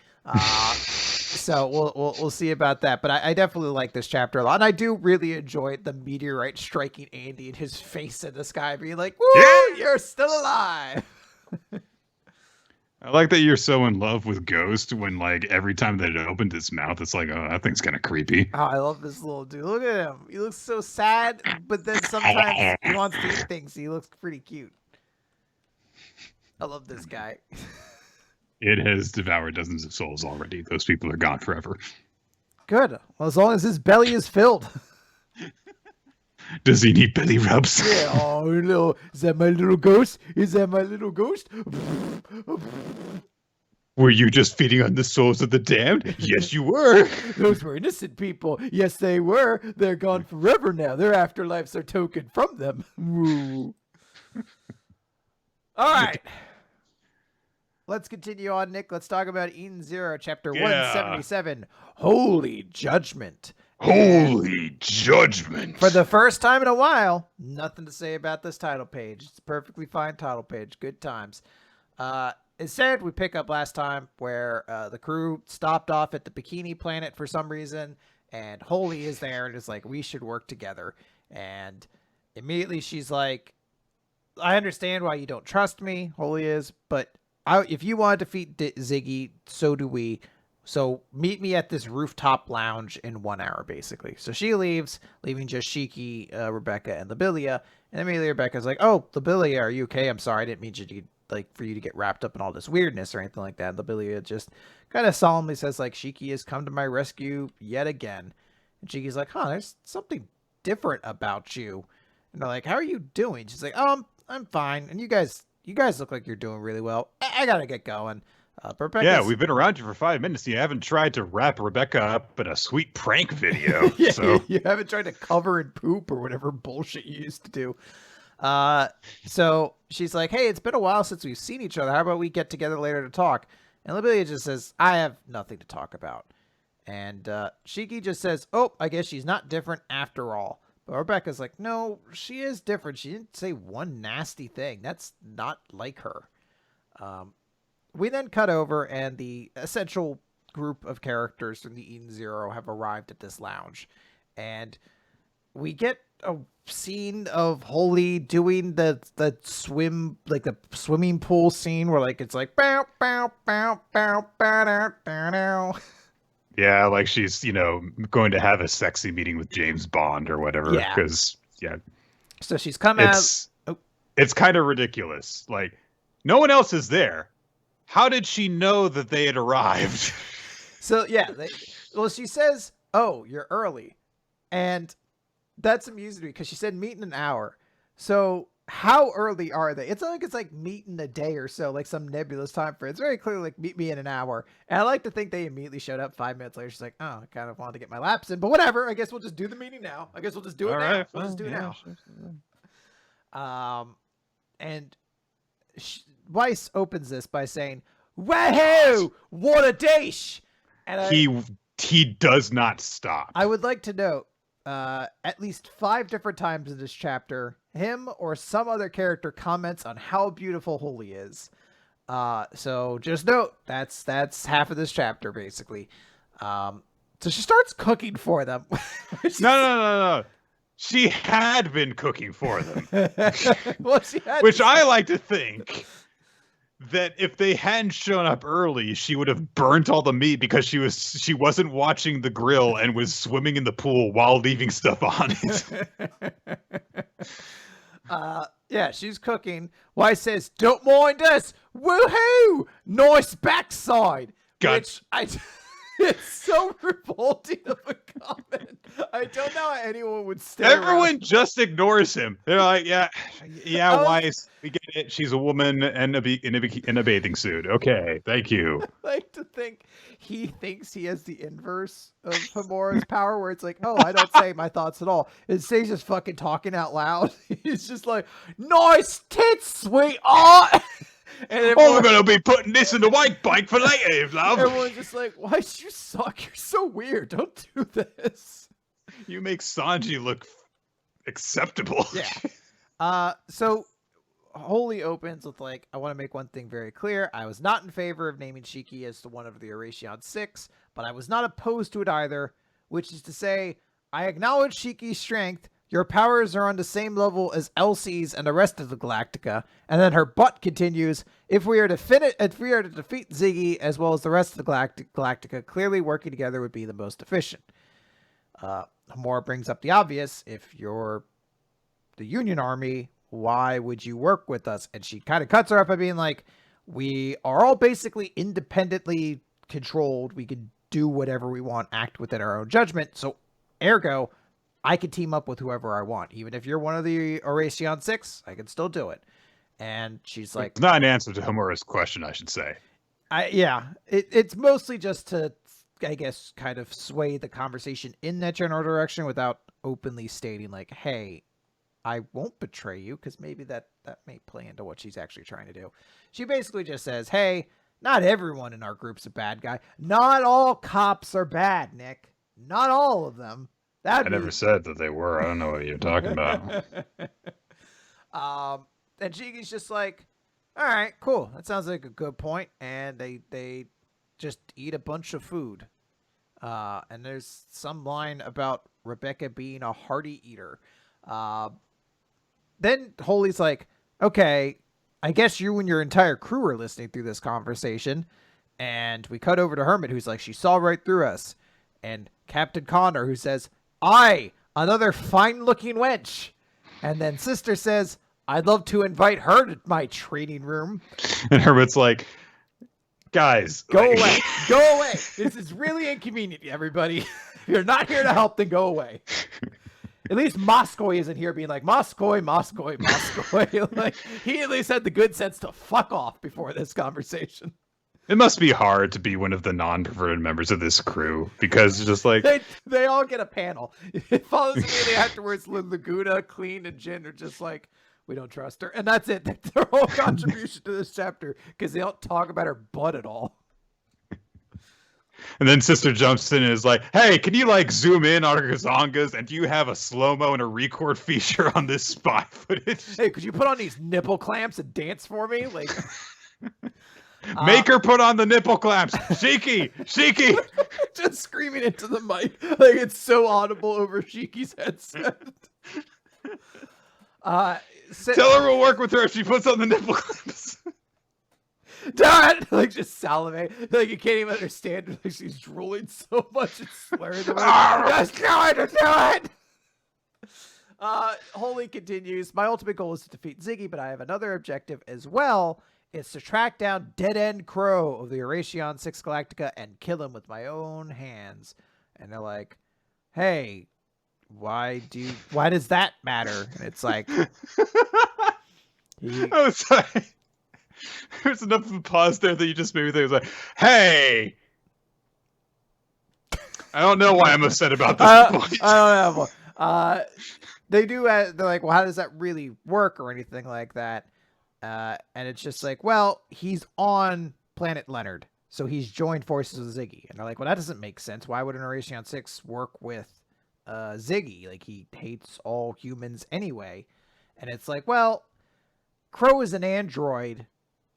So we'll see about that. But I definitely like this chapter a lot. And I do really enjoy the meteorite striking Andy and his face in the sky being like, woo, yeah! You're still alive. I like that you're so in love with Ghost when, like, every time that it opened its mouth, it's like, oh, that thing's kind of creepy. Oh, I love this little dude. Look at him. He looks so sad, but then sometimes he wants to eat things. So he looks pretty cute. I love this guy. It has devoured dozens of souls already. Those people are gone forever. Good. Well, as long as his belly is filled. Does he need belly rubs? Yeah. Oh, no. Is that my little ghost? Is that my little ghost? Were you just feeding on the souls of the damned? Yes, you were. Those were innocent people. Yes, they were. They're gone forever now. Their afterlives are taken from them. Woo. All right. Let's continue on, Nick. Let's talk about Eden Zero, chapter 177, Holy Judgment. Holy Judgment. For the first time in a while, nothing to say about this title page. It's a perfectly fine title page. Good times. Instead, we pick up last time where the crew stopped off at the Bikini Planet for some reason, and Holy is there and is like, we should work together. And immediately she's like, I understand why you don't trust me, Holy is, but if you want to defeat Ziggy, so do we. So meet me at this rooftop lounge in 1 hour, basically. So she leaves, leaving just Shiki, Rebecca, and Labilia. And immediately Rebecca's like, oh, Labilia, are you okay? I'm sorry, I didn't mean for you to get wrapped up in all this weirdness or anything like that. Labilia just kind of solemnly says, like, Shiki has come to my rescue yet again. And Shiki's like, there's something different about you. And they're like, how are you doing? She's like, I'm fine. And you guys look like you're doing really well. I gotta get going. Yeah, we've been around you for 5 minutes. You haven't tried to wrap Rebecca up in a sweet prank video. Yeah, so you haven't tried to cover and poop or whatever bullshit you used to do. So she's like, hey, it's been a while since we've seen each other. How about we get together later to talk? And Labilia just says, I have nothing to talk about. And Shiki just says, oh, I guess she's not different after all. But Rebecca's like, no, she is different. She didn't say one nasty thing. That's not like her. We then cut over, and the essential group of characters from the Eden Zero have arrived at this lounge. And we get a scene of Holy doing the swim, like the swimming pool scene where, like, it's like, bow, bow, bow, bow, bow, bow, bow, bow. Yeah, like she's, going to have a sexy meeting with James Bond or whatever. Yeah. Because, So she's come out. It's kind of ridiculous. Like, no one else is there. How did she know that they had arrived? So, yeah. She says, oh, you're early. And that's amusing me because she said meet in an hour. So how early are they? It's not like it's like meet in a day or so, like some nebulous time frame. It's very clearly like meet me in an hour. And I like to think they immediately showed up 5 minutes later. She's like, oh, I kind of wanted to get my laps in, but whatever. I guess we'll just do the meeting now. I guess we'll just do it now. We'll just do it now. Sure. And Weiss opens this by saying, wahoo, what a dish. And he does not stop. I would like to note, at least 5 different times in this chapter, him or some other character comments on how beautiful Holy is. So just note that's half of this chapter basically. So she starts cooking for them. No. She had been cooking for them. Well, she had which I like to think that if they hadn't shown up early, she would have burnt all the meat because she wasn't watching the grill and was swimming in the pool while leaving stuff on it. Yeah, she's cooking. Weiss says, don't mind us. Woohoo! Nice backside. Which it's so revolting of a comment. I don't know how anyone would stare. Everyone just ignores him. They're like, yeah, Weiss, we get it. She's a woman and in a bathing suit. Okay, thank you. I like to think he thinks he has the inverse of Homura's power, where it's like, oh, I don't say my thoughts at all. Instead, he's just fucking talking out loud. He's just like, nice tits, sweetheart. And we're going to be putting this in the white bike for later, love. Everyone's just like, why do you suck? You're so weird. Don't do this. You make Sanji look acceptable. Yeah. So Holy opens with like, I want to make one thing very clear. I was not in favor of naming Shiki as the one of the Eurasion 6, but I was not opposed to it either, which is to say, I acknowledge Shiki's strength. Your powers are on the same level as Elsie's and the rest of the Galactica. And then her butt continues, if we are to defeat Ziggy as well as the rest of the Galactica, clearly working together would be the most efficient. Hamura brings up the obvious. If you're the Union Army, why would you work with us? And she kind of cuts her up by being like, we are all basically independently controlled. We can do whatever we want, act within our own judgment. So, ergo, I could team up with whoever I want. Even if you're one of the Eurasion 6, I can still do it. And she's like... It's not an answer to Hamura's question, I should say. It's mostly just to, I guess, kind of sway the conversation in that general direction without openly stating like, hey, I won't betray you, because maybe that may play into what she's actually trying to do. She basically just says, hey, not everyone in our group's a bad guy. Not all cops are bad, Nick. Not all of them. I never said that they were. I don't know what you're talking about. And Shiki's just like, all right, cool. That sounds like a good point. And they just eat a bunch of food. And there's some line about Rebecca being a hearty eater. Then Holy's like, okay, I guess you and your entire crew are listening through this conversation. And we cut over to Hermit, who's like, she saw right through us. And Captain Connor, who says, another fine-looking wench. And then Sister says, I'd love to invite her to my training room. And Hermit's like, guys. Go away. Go away. This is really inconvenient, everybody. If you're not here to help, then go away. At least Moskoy isn't here being like, Moskoy. Like, he at least had the good sense to fuck off before this conversation. It must be hard to be one of the non-preferred members of this crew, because it's just like... They all get a panel. It follows immediately afterwards. Laguna, Clean, and Jin are just like, we don't trust her. And that's it. That's their whole contribution to this chapter, because they don't talk about her butt at all. And then Sister jumps in and is like, hey, can you like zoom in on our Gazongas, and do you have a slow-mo and a record feature on this spy footage? Hey, could you put on these nipple clamps and dance for me? Like, make her put on the nipple clamps. Shiki! Just screaming into the mic. Like, it's so audible over Shiki's headset. Tell her we'll work with her if she puts on the nipple clamps. Dad! Like, just salivate. Like, you can't even understand her. Like, she's drooling so much and slurring the word. Just do it! Holy continues. My ultimate goal is to defeat Ziggy, but I have another objective as well. It's to track down Dead End Crow of the Eurasion 6 Galactica and kill him with my own hands. And they're like, hey, why does that matter? And it's like... Oh, sorry. There's enough of a pause there that you just made me think, like, hey! I don't know why I'm upset about this point. I don't know. They're like, well, how does that really work or anything like that? And it's just like, well, he's on planet Leonard, so he's joined forces with Ziggy. And they're like, well, that doesn't make sense. Why would an Eurasion 6 work with Ziggy? Like, he hates all humans anyway. And it's like, well, Crow is an android,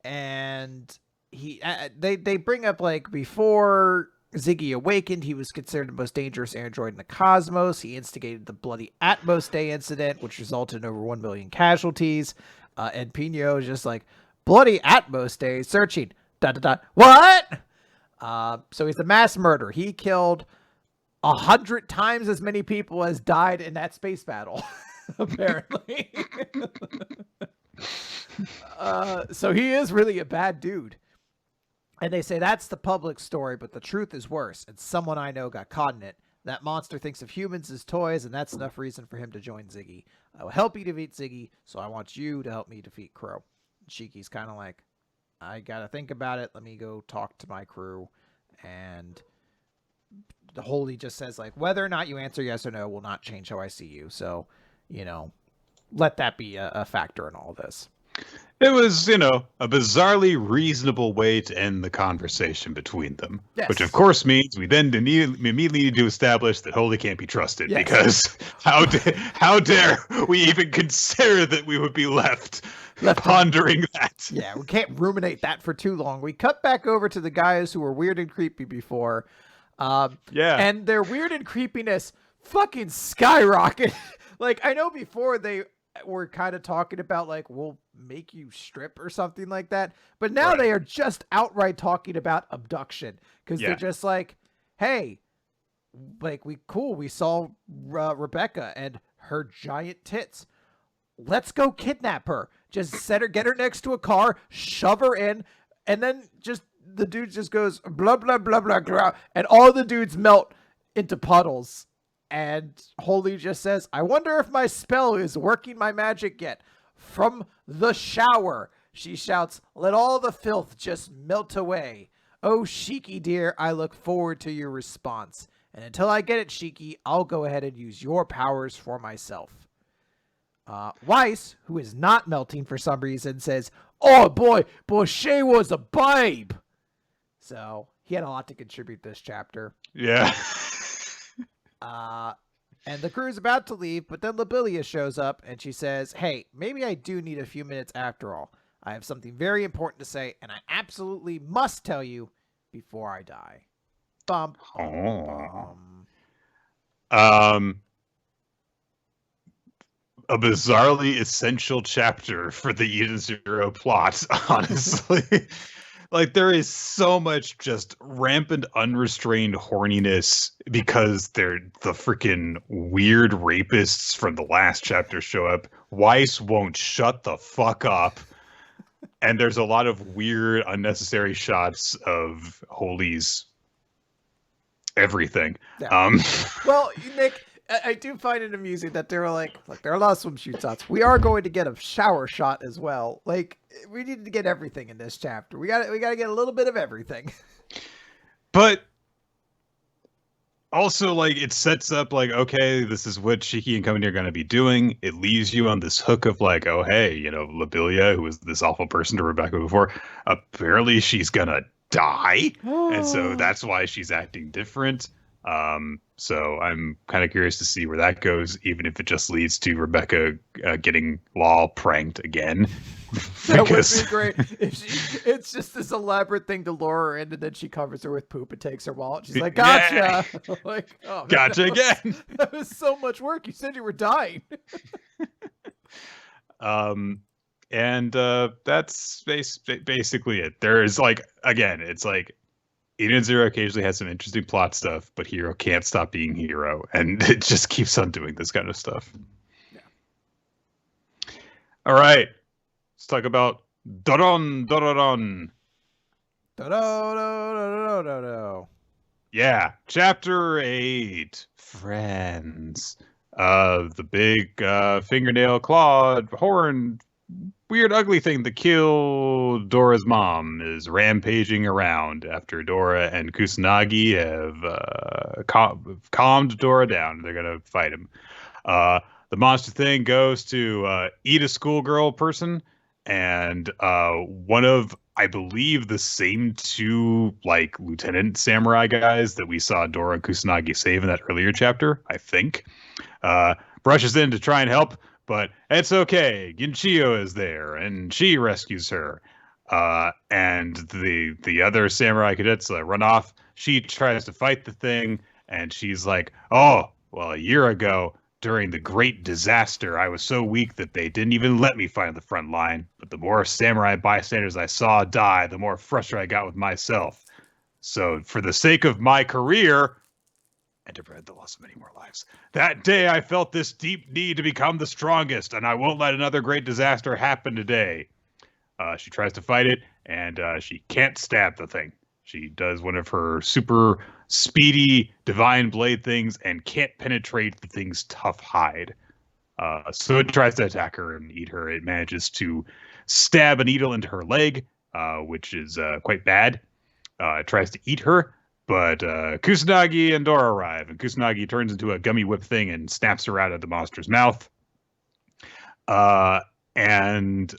and they bring up, like, before Ziggy awakened, he was considered the most dangerous android in the cosmos. He instigated the Bloody Atmos Day incident, which resulted in over 1 million casualties. And Pino is just like, Bloody Atmos Day, searching, ... What? So he's a mass murderer. He killed 100 times as many people as died in that space battle, apparently. So he is really a bad dude. And they say that's the public story, but the truth is worse. And someone I know got caught in it. That monster thinks of humans as toys, and that's enough reason for him to join Ziggy. I will help you defeat Ziggy, so I want you to help me defeat Crow. Shiki's kind of like, I gotta think about it. Let me go talk to my crew. And the Holy just says, like, whether or not you answer yes or no will not change how I see you. So, you know, let that be a factor in all this. It was, you know, a bizarrely reasonable way to end the conversation between them. Yes. Which, of course, means we then immediately need to establish that Holy can't be trusted. Yes. Because how dare we even consider that we would be left pondering that. Yeah, we can't ruminate that for too long. We cut back over to the guys who were weird and creepy before. And their weird and creepiness fucking skyrocket. Like, I know before they were kind of talking about, like, we'll make you strip or something like that. But now they are just outright talking about abduction. Because they're just like, hey, like, we saw Rebecca and her giant tits. Let's go kidnap her. Just get her next to a car, shove her in, and then just the dude just goes blah blah blah blah blah, and all the dudes melt into puddles. And Holy just says, "I wonder if my spell is working my magic yet." From the shower, she shouts, "Let all the filth just melt away. Oh, Shiki dear, I look forward to your response. And until I get it, Shiki, I'll go ahead and use your powers for myself." Weiss, who is not melting for some reason, says, "Oh boy, Boucher was a babe." So he had a lot to contribute this chapter. Yeah. And the crew's about to leave, but then Lobelia shows up and she says, "Hey, maybe I do need a few minutes after all. I have something very important to say, and I absolutely must tell you before I die." A bizarrely essential chapter for the Eden Zero plot, honestly. Like, there is so much just rampant, unrestrained horniness because they're the freaking weird rapists from the last chapter show up. Weiss won't shut the fuck up. And there's a lot of weird, unnecessary shots of Holy's everything. Yeah. Well, Nick, I do find it amusing that they were like, look, there are a lot of swimsuit shots. We are going to get a shower shot as well. Like, we need to get everything in this chapter. We got to get a little bit of everything. But also, like, it sets up, like, okay, this is what Shiki and company are going to be doing. It leaves you on this hook of, like, oh, hey, you know, Lobelia, who was this awful person to Rebecca before, apparently she's going to die. And so that's why she's acting different. So I'm kind of curious to see where that goes, even if it just leads to Rebecca getting Law pranked again. That would be great. It's just this elaborate thing to lure her in, and then she covers her with poop and takes her wallet. She's like, "Gotcha!" Like, oh, man, gotcha again. That was so much work. You said you were dying. And that's basically it. There is, like, again, it's like Eden Zero occasionally has some interesting plot stuff, but Hero can't stop being Hero, and it just keeps on doing this kind of stuff. Yeah. All right, let's talk about Doron Dororon. Yeah, Chapter 8, Friends. The big fingernail clawed horned weird ugly thing that killed Dora's mom is rampaging around after Dora and Kusanagi have calmed Dora down. They're gonna fight him. The monster thing goes to eat a schoolgirl person, and one of, I believe, the same two, like, Lieutenant Samurai guys that we saw Dora and Kusanagi save in that earlier chapter, I think, brushes in to try and help. But it's okay. Ginchio is there, and she rescues her. And the other samurai cadets run off. She tries to fight the thing, and she's like, "Oh, well, a year ago, during the great disaster, I was so weak that they didn't even let me fight on the front line. But the more samurai bystanders I saw die, the more frustrated I got with myself. So for the sake of my career, and to prevent the loss of many more lives, that day I felt this deep need to become the strongest, and I won't let another great disaster happen today." She tries to fight it, and she can't stab the thing. She does one of her super speedy divine blade things and can't penetrate the thing's tough hide. So it tries to attack her and eat her. It manages to stab a needle into her leg, which is quite bad. It tries to eat her, but Kusanagi and Dora arrive, and Kusanagi turns into a gummy whip thing and snaps her out of the monster's mouth. And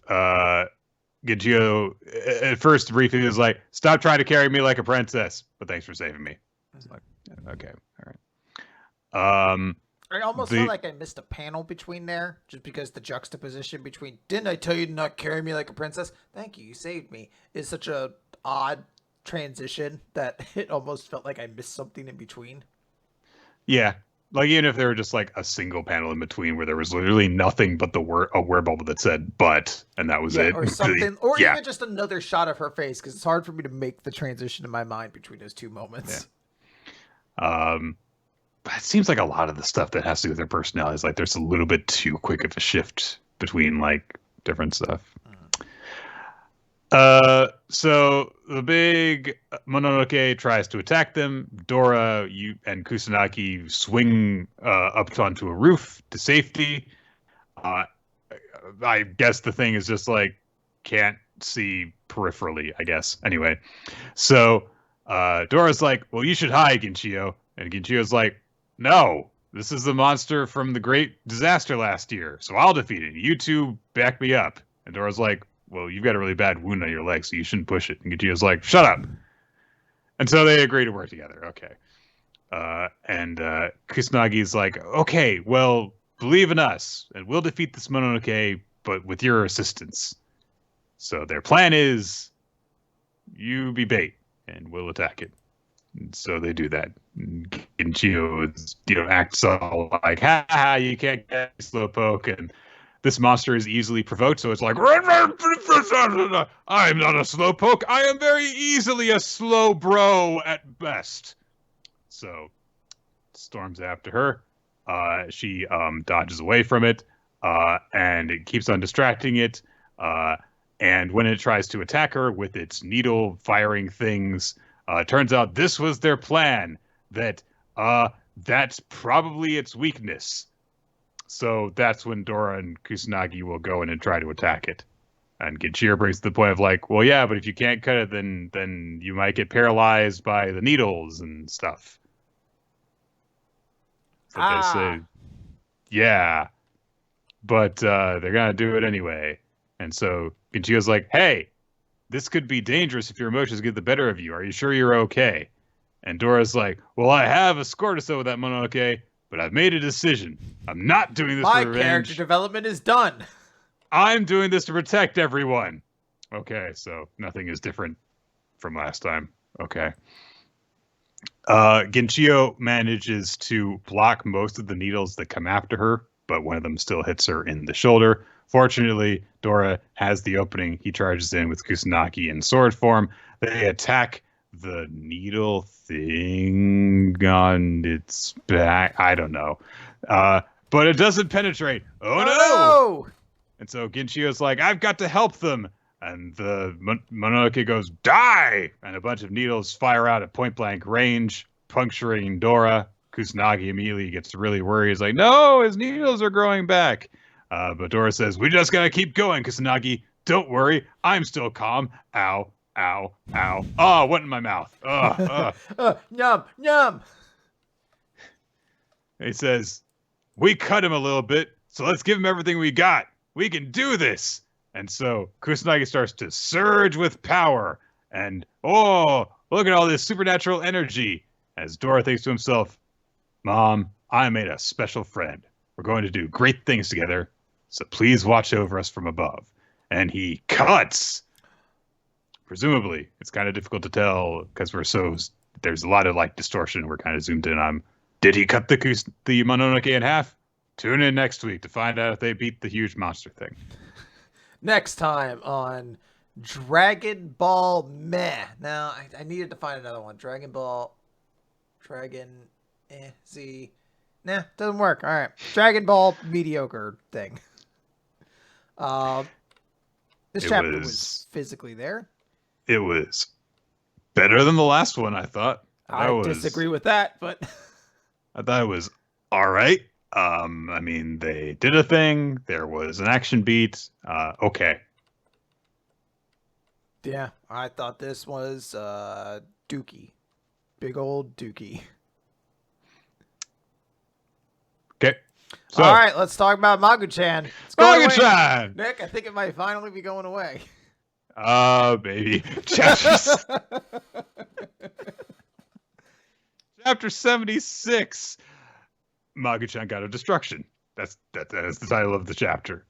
Gijio, at first, briefly was like, "Stop trying to carry me like a princess, but thanks for saving me." I was like, okay, all right. I almost felt like I missed a panel between there, just because the juxtaposition between "Didn't I tell you to not carry me like a princess? Thank you, you saved me" is such a odd transition that it almost felt like I missed something in between. Yeah, like even if there were just like a single panel in between where there was literally nothing but a word bubble that said "but" and that was it, or something, or even just another shot of her face, because it's hard for me to make the transition in my mind between those two moments. Yeah. It seems like a lot of the stuff that has to do with their personalities, like there's a little bit too quick of a shift between like different stuff. So the big Mononoke tries to attack them. Dora, and Kusanagi swing up onto a roof to safety. I guess the thing is just like can't see peripherally, I guess. Anyway, so Dora's like, well, you should hide, Ginchio. And Ginchio's like, no, this is the monster from the great disaster last year, so I'll defeat it. You two back me up. And Dora's like, well, you've got a really bad wound on your leg, so you shouldn't push it. And Ginchio's like, shut up. And so they agree to work together. Okay. And Kusanagi's like, okay, well, believe in us, and we'll defeat this Mononoke, but with your assistance. So their plan is, you be bait, and we'll attack it. And so they do that. Ginchio, acts all like, ha ha, you can't get me, Slowpoke, and this monster is easily provoked, so it's like, I'm not a Slowpoke, I am very easily a slow bro at best. So storms after her. She dodges away from it, and it keeps on distracting it. And when it tries to attack her with its needle firing things, turns out this was their plan, that that's probably its weakness. So that's when Dora and Kusanagi will go in and try to attack it. And Ginchio brings to the point of like, well, yeah, but if you can't cut it, then you might get paralyzed by the needles and stuff. So they say, yeah, but they're going to do it anyway. And so Ginchio's like, hey, this could be dangerous if your emotions get the better of you. Are you sure you're okay? And Dora's like, well, I have a score to settle with that Mononoke, but I've made a decision. I'm not doing this for revenge. My character development is done. I'm doing this to protect everyone. Okay, so nothing is different from last time. Okay. Ginchio manages to block most of the needles that come after her, but one of them still hits her in the shoulder. Fortunately, Dora has the opening. He charges in with Kusanagi in sword form. They attack the needle thing on its back. I don't know. But it doesn't penetrate. Oh, no! And so Ginchio's like, I've got to help them. And the Mononoke goes, die! And a bunch of needles fire out at point-blank range, puncturing Dora. Kusanagi immediately gets really worried. He's like, no, his needles are growing back. But Dora says, we just gotta keep going, Kusanagi. Don't worry, I'm still calm. Ow, ow, ow. Oh, what in my mouth? Yum, yum. He says, we cut him a little bit, so let's give him everything we got. We can do this. And so Kusanagi starts to surge with power. And, oh, look at all this supernatural energy. As Dora thinks to himself, Mom, I made a special friend. We're going to do great things together, so please watch over us from above. And he cuts. Presumably, it's kind of difficult to tell because there's a lot of like distortion. We're kind of zoomed in on. Did he cut the Mononoke in half? Tune in next week to find out if they beat the huge monster thing. Next time on Dragon Ball Meh. Now, I needed to find another one. Dragon Z. Nah, doesn't work. All right. Dragon Ball mediocre thing. This chapter was physically there. It was better than the last one, I thought. I disagree with that, but I thought it was all right. I mean, they did a thing. There was an action beat. Okay. Yeah, I thought this was Dookie. Big old Dookie. Okay. So, all right, let's talk about Magu-chan. Magu-chan! Nick, I think it might finally be going away. Baby. Chapter 76. Magu-chan God of Destruction. That is the title of the chapter.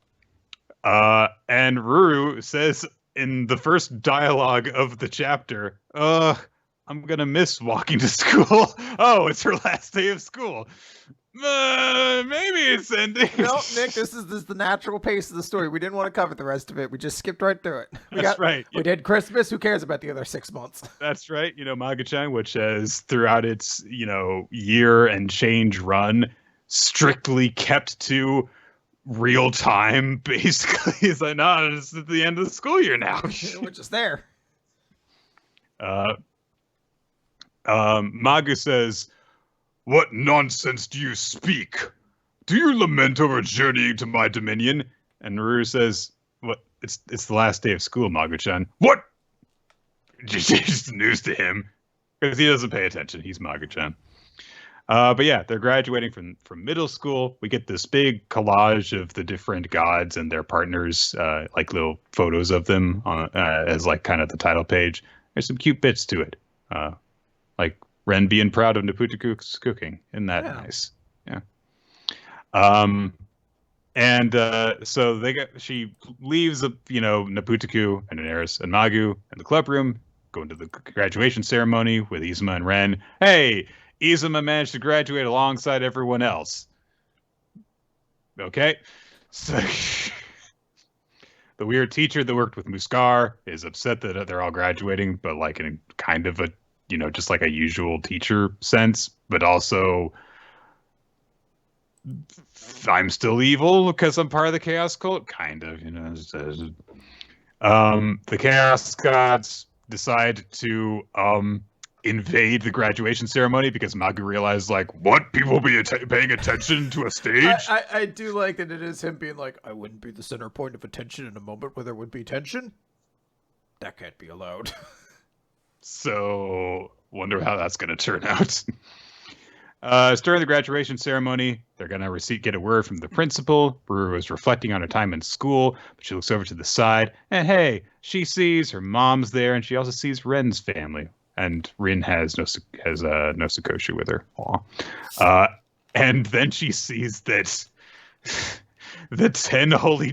And Ruru says in the first dialogue of the chapter, I'm gonna miss walking to school. Oh, it's her last day of school. Maybe it's ending. No, Nick, this is the natural pace of the story. We didn't want to cover the rest of it. We just skipped right through it. That's right. We did Christmas. Who cares about the other 6 months? That's right. Magu-chan, which has throughout its, year and change run, strictly kept to real time, basically. It's like, no, it's at the end of the school year now. We're just there. Magu says, "What nonsense do you speak? Do you lament over journeying to my dominion?" And Ruru says, "What? It's the last day of school, Magu-chan." What? Just news to him, because he doesn't pay attention. He's Magu-chan. But yeah, they're graduating from middle school. We get this big collage of the different gods and their partners, like little photos of them as like kind of the title page. There's some cute bits to it, like Ren being proud of Naputuku's cooking. Isn't that nice? Yeah. So she leaves, Naputuku and Uneris and Magu in the club room, going to the graduation ceremony with Izuma and Ren. Hey, Izuma managed to graduate alongside everyone else. Okay. So the weird teacher that worked with Muskar is upset that they're all graduating, but like in kind of a, just like a usual teacher sense, but also I'm still evil because I'm part of the Chaos Cult. Kind of, the Chaos Gods decide to invade the graduation ceremony because Magu realized, like, what? People will be paying attention to a stage? I do like that it is him being like, I wouldn't be the center point of attention in a moment where there would be tension. That can't be allowed. So, wonder how that's going to turn out. During the graduation ceremony, they're going to get a word from the principal. Ruru is reflecting on her time in school, but she looks over to the side, and hey, she sees her mom's there, and she also sees Ren's family. And Rin has no Sakoshu with her. And then she sees that the 10 holy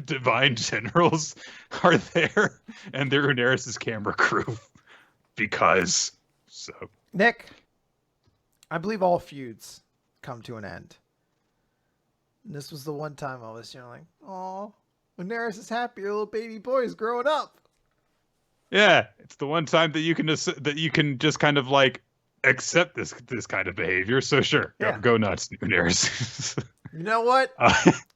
divine generals are there, and they're Uneris' camera crew. Because so. Nick, I believe all feuds come to an end. And this was the one time I was, like, oh, Uneris is happy, your little baby boy is growing up. Yeah, it's the one time that you can just kind of like accept this kind of behavior. So sure, go nuts, Uneris. You know what?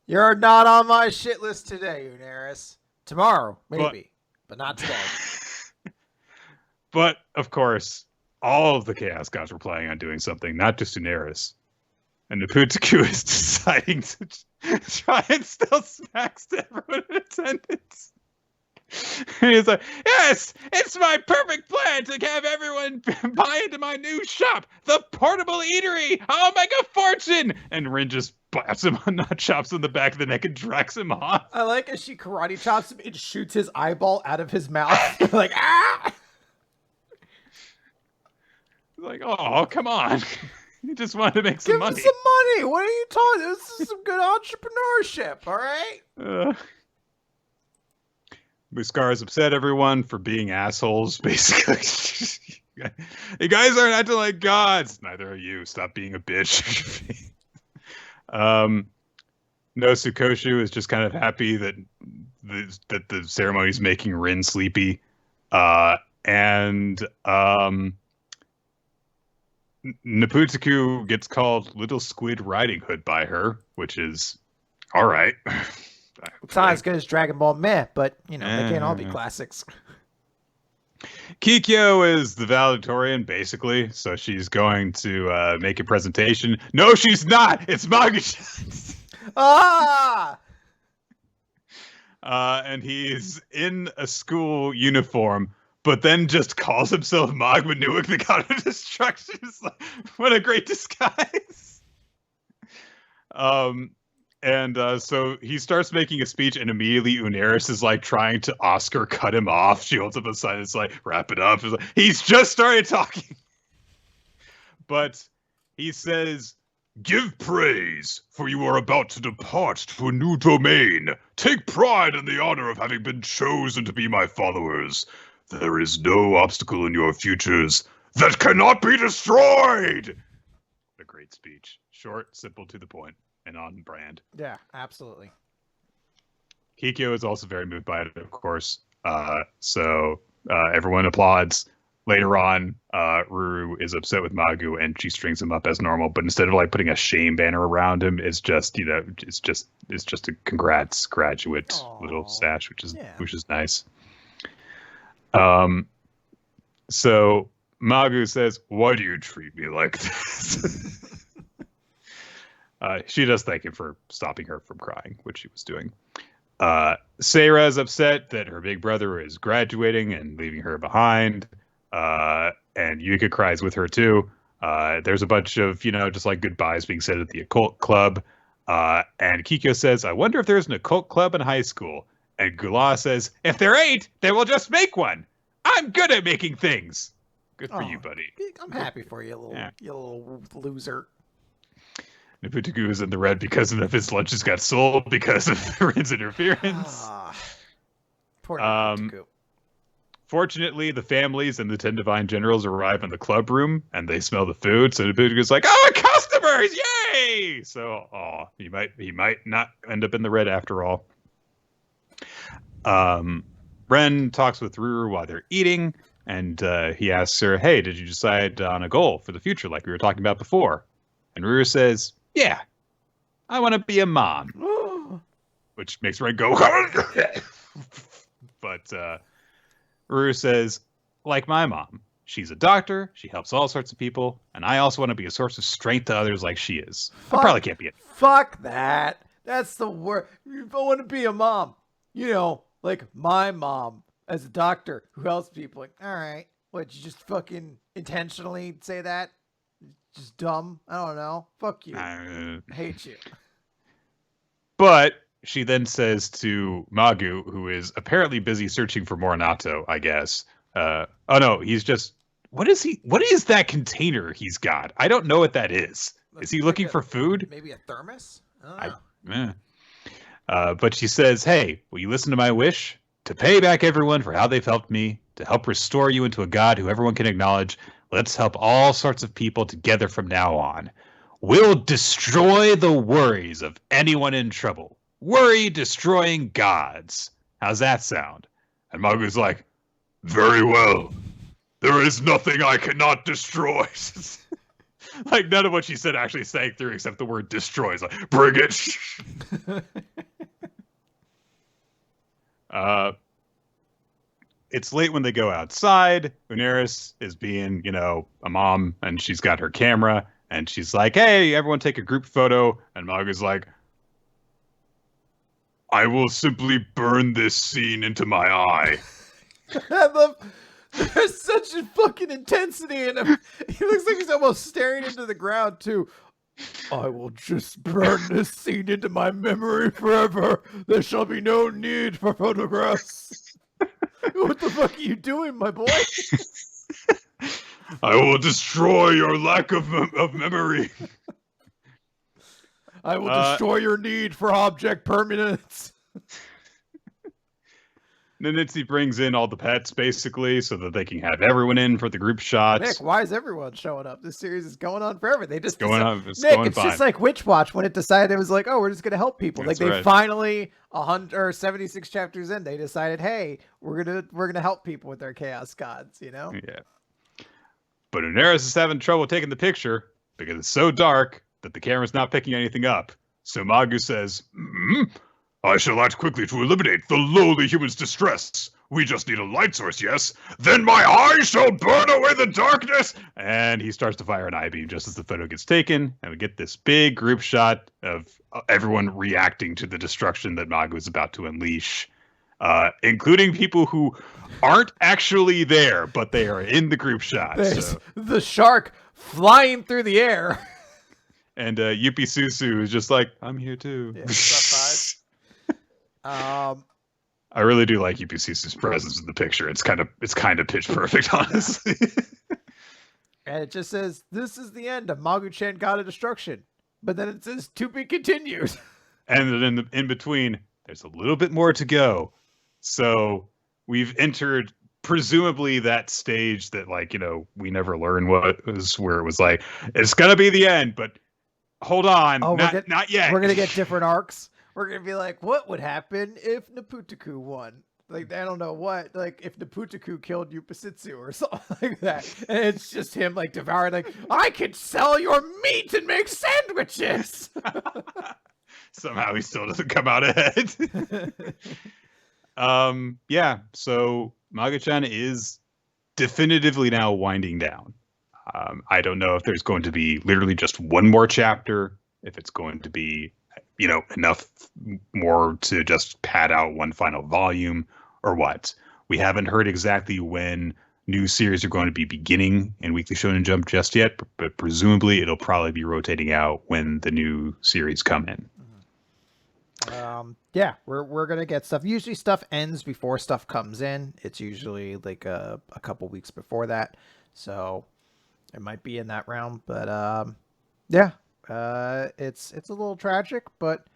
You're not on my shit list today, Uneris. Tomorrow, maybe, but not today. But of course, all of the Chaos Gods were planning on doing something, not just Uneris. And Naputuku is deciding to try and steal smacks to everyone in attendance. And he's like, yes, it's my perfect plan to have everyone buy into my new shop, the portable eatery. I'll make a fortune. And Rin just blasts him on nut chops in the back of the neck and drags him off. I like as she karate chops him and shoots his eyeball out of his mouth. Like, ah! Like, oh, come on. You just wanted to make some money. Give him some money. What are you talking? This is some good entrepreneurship, all right? Muskar has upset everyone for being assholes, basically. You guys aren't acting like gods. Neither are you. Stop being a bitch. No Sakoshu is just kind of happy that the ceremony's making Rin sleepy. And Naputuku gets called Little Squid Riding Hood by her, which is all right. It's not as good as Dragon Ball Meh, but, they can't all be classics. Kikyo is the valedictorian, basically, so she's going to make a presentation. No, she's not! It's Magu-chan! And he's in a school uniform, but then just calls himself Magmanuik, the god of destruction. Like, what a great disguise! So he starts making a speech, and immediately Uneris is like trying to Oscar cut him off. She holds up a sign. It's like, wrap it up. It's like, he's just started talking. But he says, Give praise, for you are about to depart to a new domain. Take pride in the honor of having been chosen to be my followers. There is no obstacle in your futures that cannot be destroyed. A great speech. Short, simple, to the point, and on brand. Yeah, absolutely. Kikyo is also very moved by it, of course. So everyone applauds. Later on, Ruru is upset with Magu, and she strings him up as normal. But instead of like putting a shame banner around him, it's just it's just a congrats graduate little sash, which is nice. So Magu says, "Why do you treat me like this?" She does thank him for stopping her from crying, which she was doing. Seira is upset that her big brother is graduating and leaving her behind. And Yuka cries with her too. There's a bunch of, just like goodbyes being said at the occult club. And Kikyo says, I wonder if there's an occult club in high school. And Gula says, if there ain't, then we'll just make one. I'm good at making things. Good for you, buddy. I'm happy for you, you little loser. Naputugu is in the red because of his lunches got sold because of Rin's interference. Poor Naputugu. Fortunately, the families and the 10 Divine Generals arrive in the club room, and they smell the food, so Naputugu's like, oh, customers! Yay! So, he might not end up in the red after all. Ren talks with Ruru while they're eating, and he asks her, hey, did you decide on a goal for the future like we were talking about before? And Ruru says, yeah, I want to be a mom. Which makes Ren go, but Ruru says, like my mom, she's a doctor, she helps all sorts of people, and I also want to be a source of strength to others like she is. I probably can't be it. Fuck that. That's the word. I want to be a mom. Like my mom as a doctor who helps people. Like, all right. What, you just fucking intentionally say that? Just dumb? I don't know. Fuck you. I hate you. But she then says to Magu, who is apparently busy searching for Morinato, I guess. Oh no, he's just... What is that container he's got? I don't know what that is. Is he looking for food? Maybe a thermos? I don't know. But she says, hey, will you listen to my wish? To pay back everyone for how they've helped me, to help restore you into a god who everyone can acknowledge. Let's help all sorts of people together from now on. We'll destroy the worries of anyone in trouble. Worry destroying gods. How's that sound? And Magu's like, very well. There is nothing I cannot destroy. Like, none of what she said actually sang through except the word destroys. Like, bring it. It's late when they go outside. Uneris is being, a mom, and she's got her camera, and she's like, hey, everyone take a group photo. And Magu's like, I will simply burn this scene into my eye. There's such a fucking intensity in him. He looks like he's almost staring into the ground, too. I will just burn this scene into my memory forever. There shall be no need for photographs. What the fuck are you doing, my boy? I will destroy your lack of memory. I will destroy your need for object permanence. Nanitsu brings in all the pets, basically, so that they can have everyone in for the group shots. Nick, why is everyone showing up? This series is going on forever. They just it's just like Witch Watch when it decided it was like, oh, we're just gonna help people. That's like they finally 176 chapters in, they decided, hey, we're gonna help people with their chaos gods, Yeah. But Uneris is having trouble taking the picture because it's so dark that the camera's not picking anything up. So Magu says, I shall act quickly to eliminate the lowly human's distress. We just need a light source, yes? Then my eye shall burn away the darkness! And he starts to fire an eye beam just as the photo gets taken, and we get this big group shot of everyone reacting to the destruction that Magu is about to unleash, including people who aren't actually there, but they are in the group shot. There's the shark flying through the air. And Yuppie Susu is just like, I'm here too. Yeah, what's up, guys? I really do like Yuppie Susu's presence in the picture. It's kind of pitch perfect, honestly. And it just says, this is the end of Magu-chan God of Destruction. But then it says to be continued. And then in between, there's a little bit more to go. So we've entered presumably that stage that, like, you know, we never learn what was, where it was like, it's going to be the end, but hold on, not yet. We're going to get different arcs. We're going to be like, what would happen if Neputaku won? Like, I don't know what, like, if Neputaku killed Yupasitsu or something like that. And it's just him, like, devouring, like, I could sell your meat and make sandwiches! Somehow he still doesn't come out ahead. Yeah, so Magu-chan is definitively now winding down. I don't know if there's going to be literally just one more chapter, if it's going to be, you know, enough more to just pad out one final volume, or what. We haven't heard exactly when new series are going to be beginning in Weekly Shonen Jump just yet, but presumably it'll probably be rotating out when the new series come in. Yeah, we're gonna get stuff. Usually stuff ends before stuff comes in. It's usually like a couple weeks before that, so it might be in that realm. But yeah, it's a little tragic, but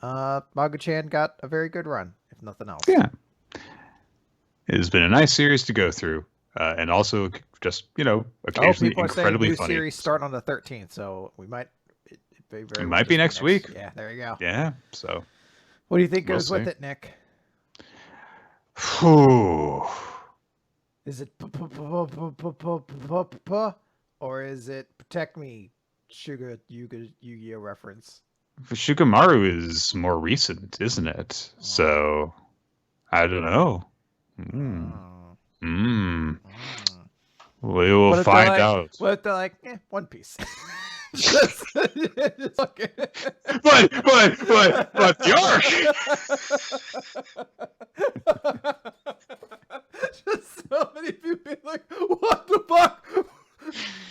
Magu-chan got a very good run, if nothing else. Yeah, it has been a nice series to go through, and also just, you know, occasionally incredibly funny. New series start on the 13th, so we might. It might be next week. Yeah, there you go. Yeah, so. What do you think goes with it, Nick? Is it or is it Protect Me, Yu-Gi-Oh reference? Shikamaru is more recent, isn't it? Oh. So, I don't know. We will find out. What if they're like, One Piece. But the arc. Just so many people being like, what the fuck?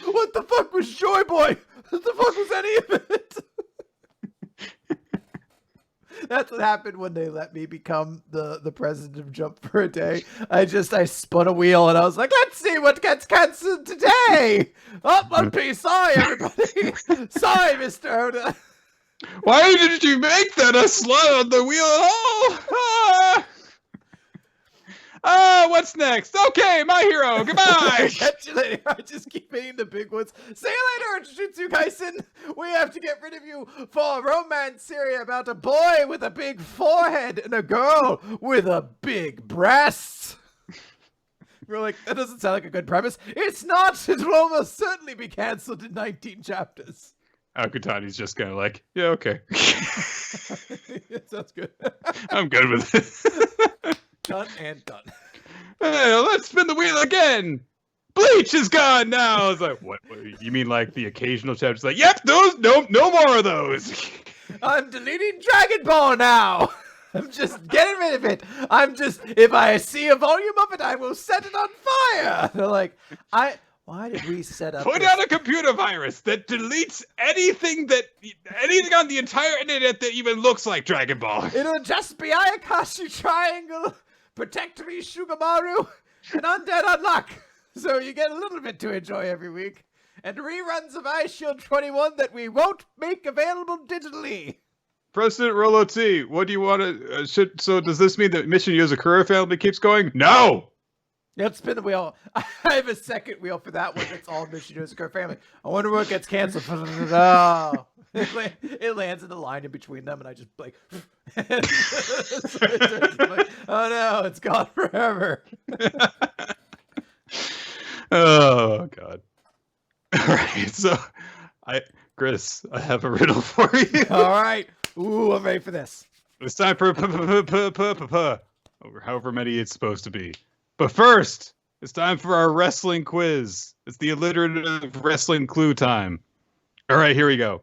What the fuck was Joy Boy? What the fuck was any of it? That's what happened when they let me become the president of Jump for a day. I spun a wheel and I was like, let's see what gets canceled today. Oh, One Piece. Sorry, everybody. Sorry, Mr. Oda. Why did you make that a slot on the wheel at all? What's next? Okay, my hero. Goodbye. Catch you later. I just keep hitting the big ones. See you later, Jujutsu Kaisen. We have to get rid of you for a romance series about a boy with a big forehead and a girl with a big breast. We're like, that doesn't sound like a good premise. It's not. It will almost certainly be canceled in 19 chapters. Akutani's just kind of like, yeah, okay. It sounds good. I'm good with it. Done and done. Hey, let's spin the wheel again. Bleach is gone now. I was like, what? You mean like the occasional chapters? Like, yep, those. No more of those. I'm deleting Dragon Ball now. I'm just getting rid of it. If I see a volume of it, I will set it on fire. They're like, why did we set up? Put out a computer virus that deletes anything on the entire internet that even looks like Dragon Ball. It'll just be Ayakashi Triangle, Protect Me, Shugamaru, and Undead Unluck. So you get a little bit to enjoy every week. And reruns of Ice Shield 21 that we won't make available digitally. President Rolo T, what do you want to... so does this mean that Mission Yozakura family keeps going? No! Let's spin the wheel. I have a second wheel for that one. That's all Mission Yozakura family. I wonder what gets canceled. Oh. It lands in the line in between them, and I just like... oh no, it's gone forever. Oh, God. All right, so... Chris, I have a riddle for you. All right. Ooh, I'm ready for this. It's time for however many it's supposed to be. But first, it's time for our wrestling quiz. It's the alliterative wrestling clue time. All right, here we go.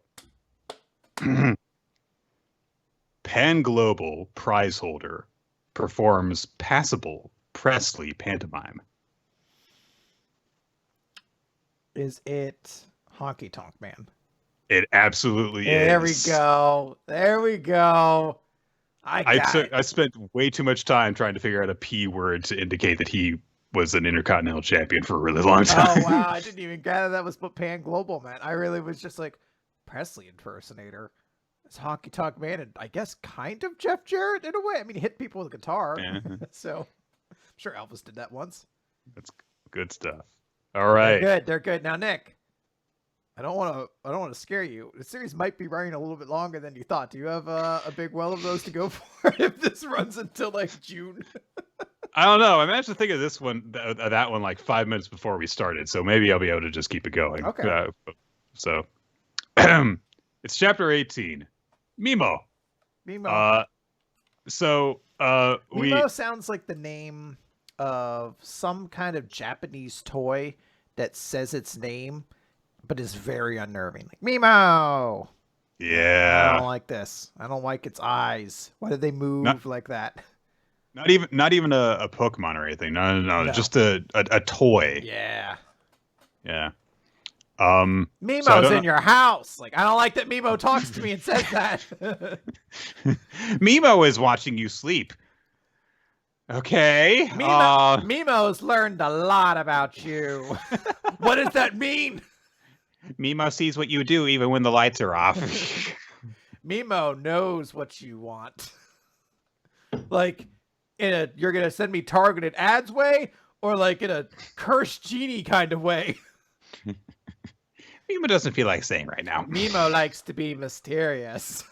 Pan-global prize holder performs passable Presley pantomime. Is it Honky Tonk Man? It absolutely is. There we go. I spent way too much time trying to figure out a P word to indicate that he was an Intercontinental Champion for a really long time. Oh, wow. I didn't even gather that was what Pan Global meant. I really was just like, Presley impersonator. It's Honky Tonk Man and I guess kind of Jeff Jarrett in a way. I mean, he hit people with a guitar. Yeah. So I'm sure Elvis did that once. That's good stuff. All right. They're good. Now, Nick, I don't want to scare you. The series might be running a little bit longer than you thought. Do you have a big well of those to go for if this runs until like June? I don't know. I managed to think of this one, that one, like 5 minutes before we started. So maybe I'll be able to just keep it going. Okay. So it's chapter 18. Mimo. Mimo Mimo sounds like the name of some kind of Japanese toy that says its name, but is very unnerving. Like Mimo. Yeah. I don't like this. I don't like its eyes. Why did they move like that? Not even a Pokemon or anything. No. Just a toy. Yeah. Yeah. Mimo's in your house. Like, I don't like that Mimo talks to me and says that. Mimo is watching you sleep. Okay. Mimo's learned a lot about you. What does that mean? Mimo sees what you do even when the lights are off. Mimo knows what you want. Like, you're going to send me targeted ads way, or like in a cursed genie kind of way? Mimo doesn't feel like saying right now. Mimo likes to be mysterious.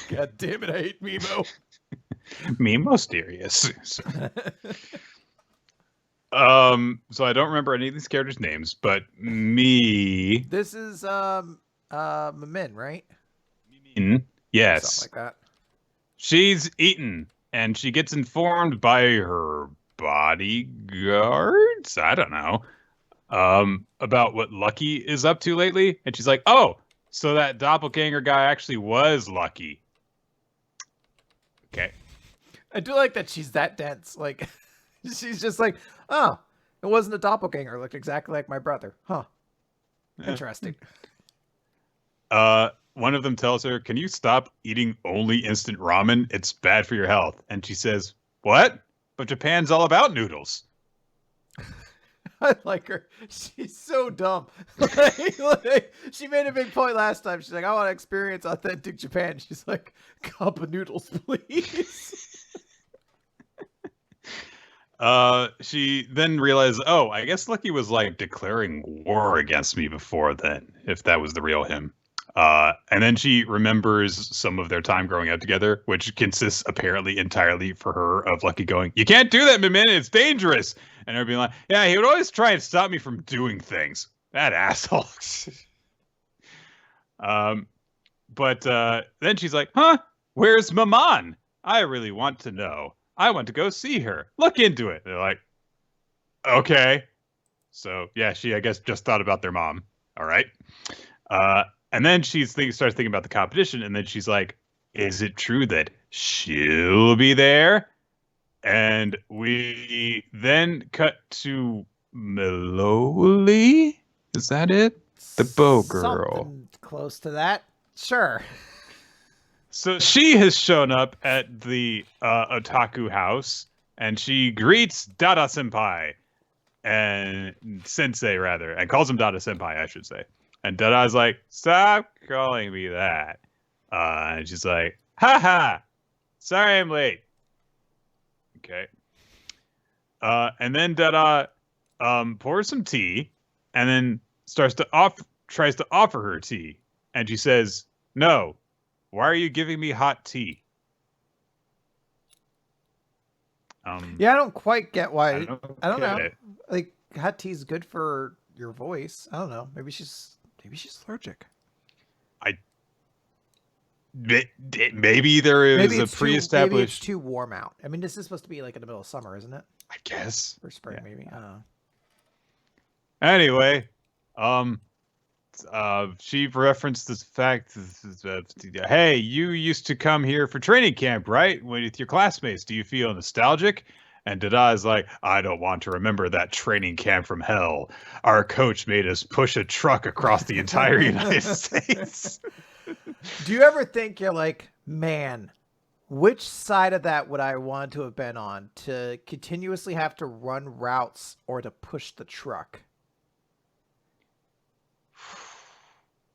God damn it, I hate Mimo. Mimo-sterious. So I don't remember any of these characters' names, but This is Min, right? Yes. Something like that. She's eaten, and she gets informed by her bodyguards. I don't know. About what Lucky is up to lately, and she's like, "Oh, so that doppelganger guy actually was Lucky." Okay. I do like that she's that dense. Like, she's just like, "Oh, it wasn't a doppelganger. It looked exactly like my brother." Huh. Interesting. One of them tells her, "Can you stop eating only instant ramen? It's bad for your health." And she says, "What? But Japan's all about noodles." I like her. She's so dumb. Like, she made a big point last time. She's like, "I want to experience authentic Japan." She's like, "Cup of noodles, please." She then realized, oh, I guess Lucky was like declaring war against me before then, if that was the real him. And then she remembers some of their time growing up together, which consists apparently entirely for her of Lucky going, "You can't do that, Min, it's dangerous." And her being like, "Yeah, he would always try and stop me from doing things. That asshole." But then she's like, "Huh? Where's Maman? I really want to know. I want to go see her. Look into it." They're like, "Okay." So yeah, she, I guess, just thought about their mom. All right. And then she starts thinking about the competition, and then she's like, "Is it true that she'll be there?" And we then cut to Maloli. Is that it? The bow girl. Something close to that. Sure. So she has shown up at the otaku house, and she greets Dada Senpai, and Sensei rather, and calls him Dada Senpai, I should say. And Dada's like, "Stop calling me that." And she's like, "Ha! Sorry I'm late." Okay. And then Dada pours some tea, and then tries to offer her tea. And she says, "No. Why are you giving me hot tea?" Yeah, I don't quite get why. I don't know. It. Like, hot tea is good for your voice. I don't know. Maybe she's allergic. Maybe there is a pre-established. Maybe it's too warm out. I mean, this is supposed to be like in the middle of summer, isn't it? I guess. Or spring, maybe. I don't know. Anyway, she referenced this fact that, "Hey, you used to come here for training camp, right? With your classmates. Do you feel nostalgic?" And Dada is like, "I don't want to remember that training camp from hell. Our coach made us push a truck across the entire United States." Do you ever think you're like, man, which side of that would I want to have been on? To continuously have to run routes or to push the truck?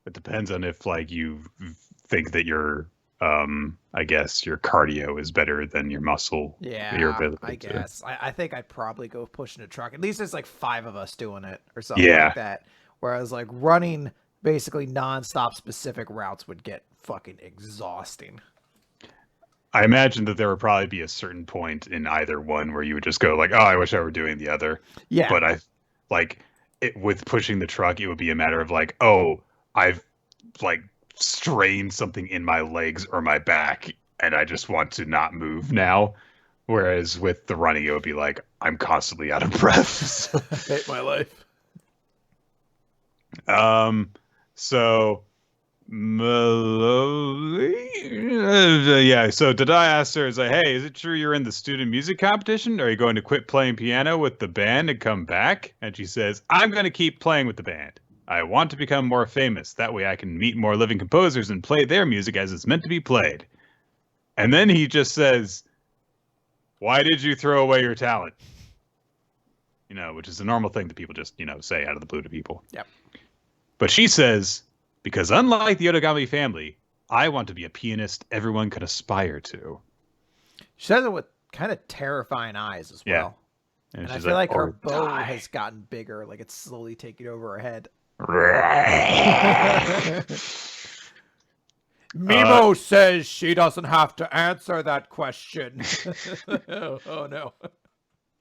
it depends on if like you think that your I guess your cardio is better than your muscle. Yeah, I guess. I think I'd probably go pushing a truck. At least there's like 5 of us doing it or something like that. Whereas like running basically nonstop specific routes would get fucking exhausting. I imagine that there would probably be a certain point in either one where you would just go like, oh, I wish I were doing the other. Yeah. But I like it with pushing the truck, it would be a matter of like, oh, I've like strained something in my legs or my back and I just want to not move now. Whereas with the running, it would be like, I'm constantly out of breath. I hate my life. So yeah, so Dada asked her, is like, hey, is it true you're in the student music competition? Are you going to quit playing piano with the band and come back? And she says, I'm going to keep playing with the band. I want to become more famous. That way I can meet more living composers and play their music as it's meant to be played. And then he just says, why did you throw away your talent? You know, which is a normal thing that people just, you know, say out of the blue to people. Yep. But she says, because unlike the Otogami family, I want to be a pianist everyone can aspire to. She says it with kind of terrifying eyes as well. And I feel like her bow has gotten bigger, like it's slowly taking over her head. Mimo says she doesn't have to answer that question. Oh no.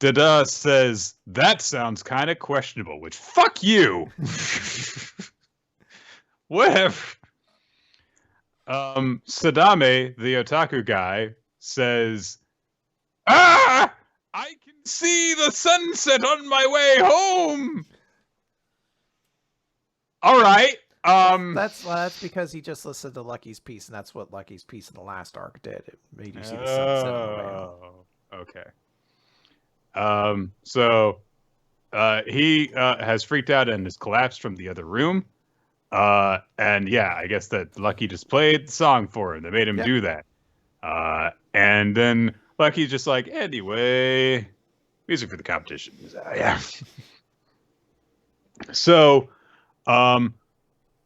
Dada says, that sounds kind of questionable, which fuck you. Whatever. Sadame, the otaku guy, says, I can see the sunset on my way home. All right. That's because he just listened to Lucky's piece, and that's what Lucky's piece in the last arc did. It made you see the sunset on the way home. Okay. So he has freaked out and has collapsed from the other room. And yeah, I guess that Lucky just played the song for him. They made him do that. And then Lucky's just like, anyway, music for the competition. Yeah. So,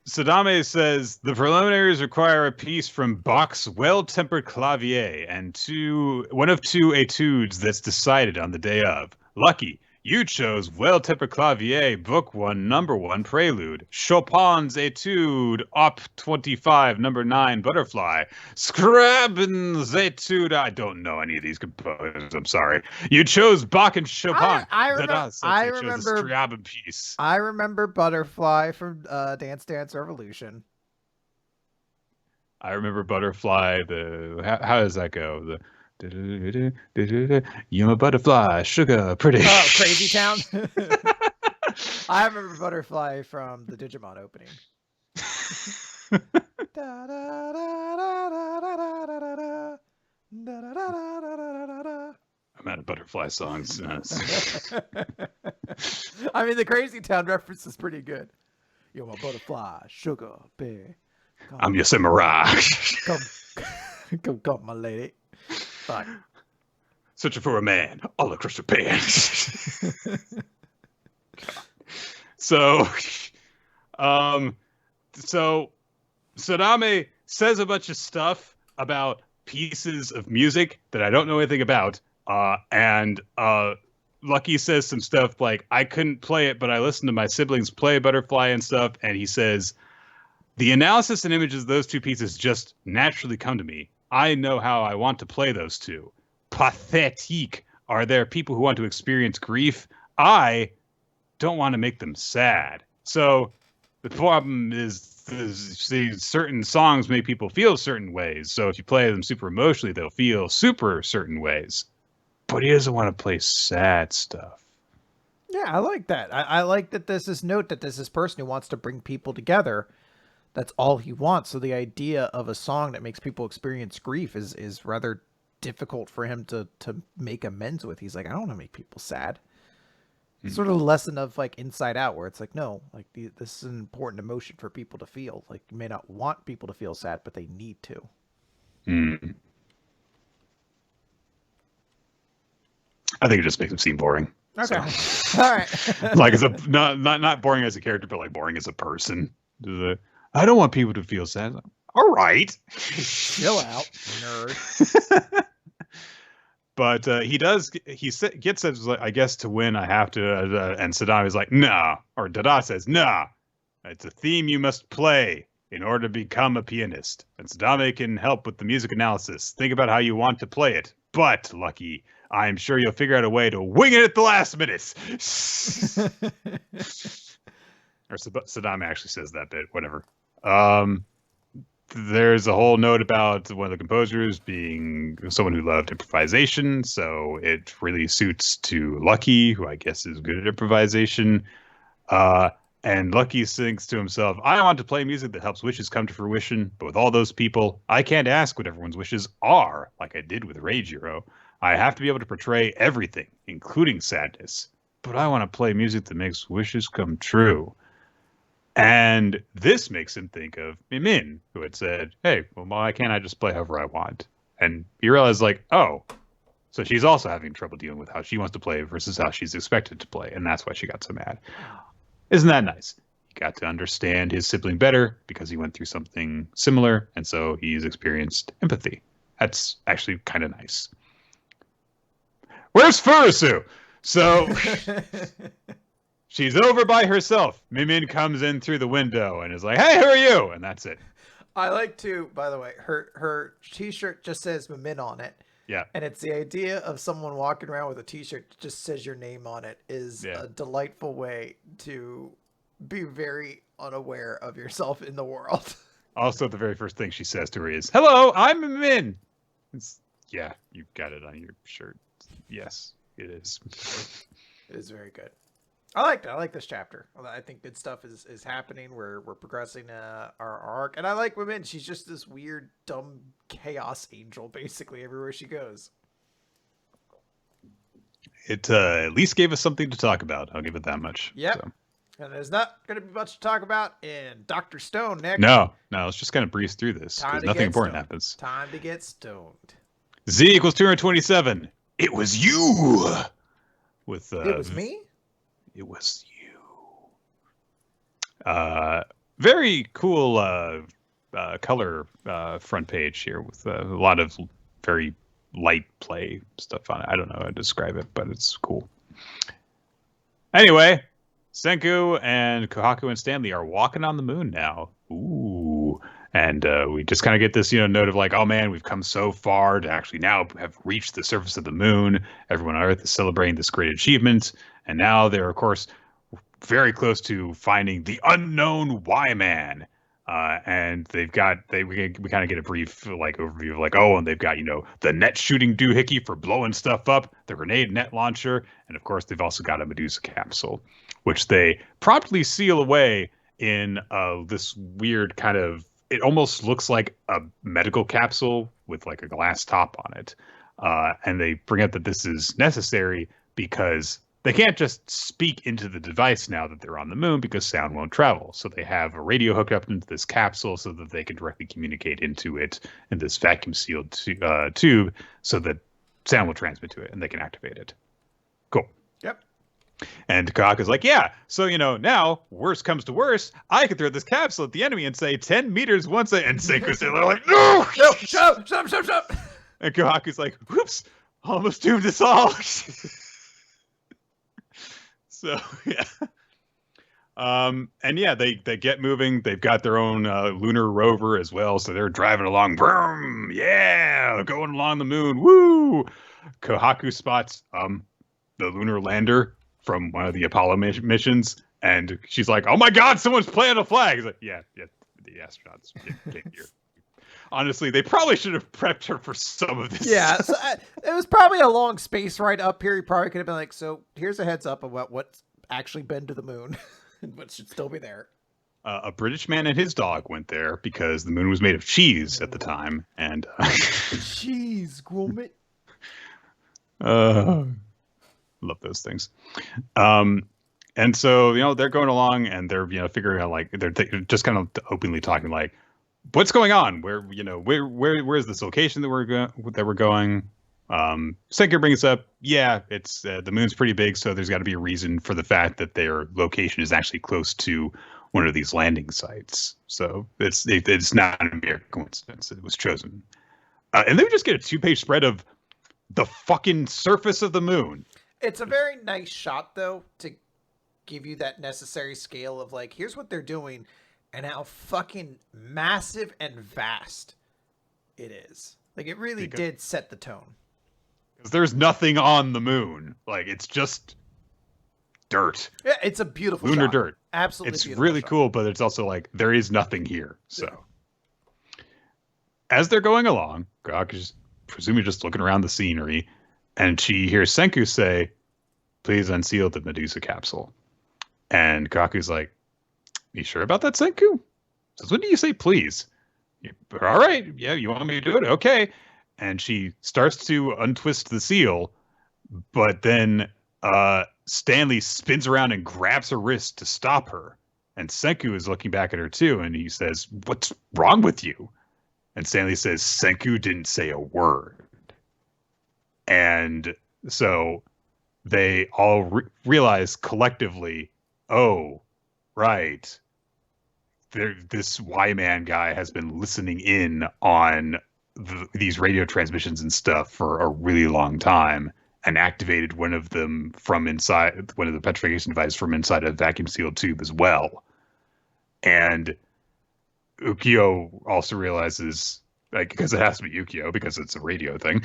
Sadame says the preliminaries require a piece from Bach's Well-Tempered Clavier and one of 2 etudes that's decided on the day of. Lucky, you chose Well-Tempered Clavier, Book 1, Number 1, Prelude. Chopin's Etude, Op. 25, Number 9, Butterfly. Scriabin's Etude. I don't know any of these composers. I'm sorry. You chose Bach and Chopin. I remember the Scriabin piece. I remember Butterfly from Dance Dance Revolution. I remember Butterfly. How does that go? You're a butterfly, sugar, pretty. Oh, Crazy Town. I remember Butterfly from the Digimon opening. I'm out of Butterfly songs. I mean, the Crazy Town reference is pretty good. You're my butterfly, sugar, bear. I'm your samurai. Come, my lady. Fuck. Searching for a man all across Japan. So Sadame says a bunch of stuff about pieces of music that I don't know anything about. And Lucky says some stuff like, I couldn't play it, but I listened to my siblings play Butterfly and stuff. And he says, the analysis and images of those 2 pieces just naturally come to me. I know how I want to play those 2. Pathetique. Are there people who want to experience grief? I don't want to make them sad. So the problem is certain songs make people feel certain ways. So if you play them super emotionally, they'll feel super certain ways. But he doesn't want to play sad stuff. Yeah, I like that. I like that there's this note that there's this person who wants to bring people together. That's all he wants. So the idea of a song that makes people experience grief is rather difficult for him to make amends with. He's like, I don't want to make people sad. It's sort of a lesson of like Inside Out, where it's like, no, like this is an important emotion for people to feel. Like you may not want people to feel sad, but they need to. I think it just makes him seem boring. Okay. So. All right. Like not boring as a character, but like boring as a person. I don't want people to feel sad. All right. Chill out, nerd. But he gets, I guess, to win, I have to. And Sadami's like, nah. Or Dada says, nah. It's a theme you must play in order to become a pianist. And Sadame can help with the music analysis. Think about how you want to play it. But, Lucky, I'm sure you'll figure out a way to wing it at the last minute. Or Sadame actually says that bit. Whatever. There's a whole note about one of the composers being someone who loved improvisation, so it really suits to Lucky, who I guess is good at improvisation. And Lucky thinks to himself, I want to play music that helps wishes come to fruition, but with all those people, I can't ask what everyone's wishes are, like I did with Reijiro. I have to be able to portray everything, including sadness. But I want to play music that makes wishes come true. And this makes him think of Min, who had said, hey, well, why can't I just play however I want? And he realized, like, oh, so she's also having trouble dealing with how she wants to play versus how she's expected to play. And that's why she got so mad. Isn't that nice? He got to understand his sibling better because he went through something similar. And so he's experienced empathy. That's actually kind of nice. Where's Furusu? So... She's over by herself. Min comes in through the window and is like, hey, who are you? And that's it. I like to, by the way, her t-shirt just says Min on it. Yeah. And it's the idea of someone walking around with a t-shirt that just says your name on it is a delightful way to be very unaware of yourself in the world. Also, the very first thing she says to her is, hello, I'm Min. Yeah, you've got it on your shirt. Yes, it is. It is very good. I like this chapter. I think good stuff is happening. We're progressing our arc, and I like Min. She's just this weird, dumb chaos angel, basically everywhere she goes. It at least gave us something to talk about. I'll give it that much. Yep. So. And there's not going to be much to talk about in Dr. Stone next. No. Let's just kind of breeze through this because nothing important happens. Time to get stoned. Z equals 227. It was you. With it was me. It was you. Very cool color front page here with a lot of very light play stuff on it. I don't know how to describe it, but it's cool. Anyway, Senku and Kohaku and Stanley are walking on the moon now. Ooh. And we just kind of get this, note of like, oh man, we've come so far to actually now have reached the surface of the moon. Everyone on Earth is celebrating this great achievement. And now they're, of course, very close to finding the unknown Y-Man. And we kind of get a brief overview of and they've got, the net shooting doohickey for blowing stuff up, the grenade net launcher, and of course they've also got a Medusa capsule, which they promptly seal away in this weird kind of, it almost looks like a medical capsule with like a glass top on it. And they bring up that this is necessary because they can't just speak into the device now that they're on the moon because sound won't travel. So they have a radio hooked up into this capsule so that they can directly communicate into it in this vacuum sealed tube so that sound will transmit to it and they can activate it. Cool. Yep. And Kaku's like, yeah, so, now, worst comes to worst, I could throw this capsule at the enemy and say 10 meters once and Senku's like, no! Shut up! And Kaku's like, whoops, almost doomed us all. So, yeah. And yeah, they get moving. They've got their own lunar rover as well. So they're driving along. Vroom, yeah, going along the moon. Woo! Kohaku spots the lunar lander from one of the Apollo missions. And she's like, oh my God, someone's planting a flag. He's like, yeah, the astronauts came here. Honestly, they probably should have prepped her for some of this. Yeah, so it was probably a long space ride up here. He probably could have been like, so here's a heads up about what's actually been to the moon and what should still be there. A British man and his dog went there because the moon was made of cheese at the time. And cheese, grommet. Love those things. And so, they're going along and they're, figuring out they're just kind of openly talking what's going on? Where is this location that we're going? Senku brings up, yeah, it's the moon's pretty big, so there's got to be a reason for the fact that their location is actually close to one of these landing sites. So it's not a mere coincidence that it was chosen. And then we just get a 2-page spread of the fucking surface of the moon. It's a very nice shot, though, to give you that necessary scale of, like, here's what they're doing and how fucking massive and vast it is. Like, it really did set the tone. Because there's nothing on the moon. Like, it's just dirt. Yeah, it's a beautiful lunar shot. Dirt. Absolutely it's beautiful really shot. Cool, but it's also like, there is nothing here. So, as they're going along, Kahaku's presumably just looking around the scenery, and she hears Senku say, "Please unseal the Medusa capsule." And Kahaku's like, "You sure about that, Senku?" Says, "When do you say please?" "All right, yeah, you want me to do it? Okay." And she starts to untwist the seal, but then Stanley spins around and grabs her wrist to stop her. And Senku is looking back at her too, and he says, "What's wrong with you?" And Stanley says, "Senku didn't say a word." And so they all realize collectively, oh, right, this Y-Man guy has been listening in on these radio transmissions and stuff for a really long time, and activated one of them from inside, one of the petrification devices from inside a vacuum sealed tube as well. And Ukyo also realizes, like, because it has to be Ukyo because it's a radio thing,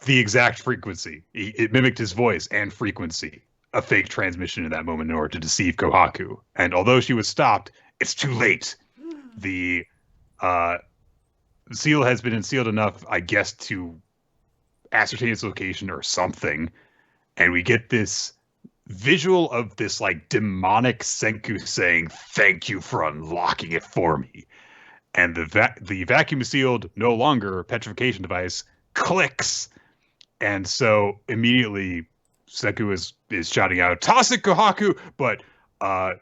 the exact frequency. It mimicked his voice and frequency, a fake transmission in that moment in order to deceive Kohaku. And although she was stopped, it's too late. The seal has been unsealed enough, I guess, to ascertain its location or something. And we get this visual of this like demonic Senku saying, "Thank you for unlocking it for me." And the vacuum sealed, no longer petrification device clicks. And so immediately Senku is shouting out, "Toss it, Kohaku!" But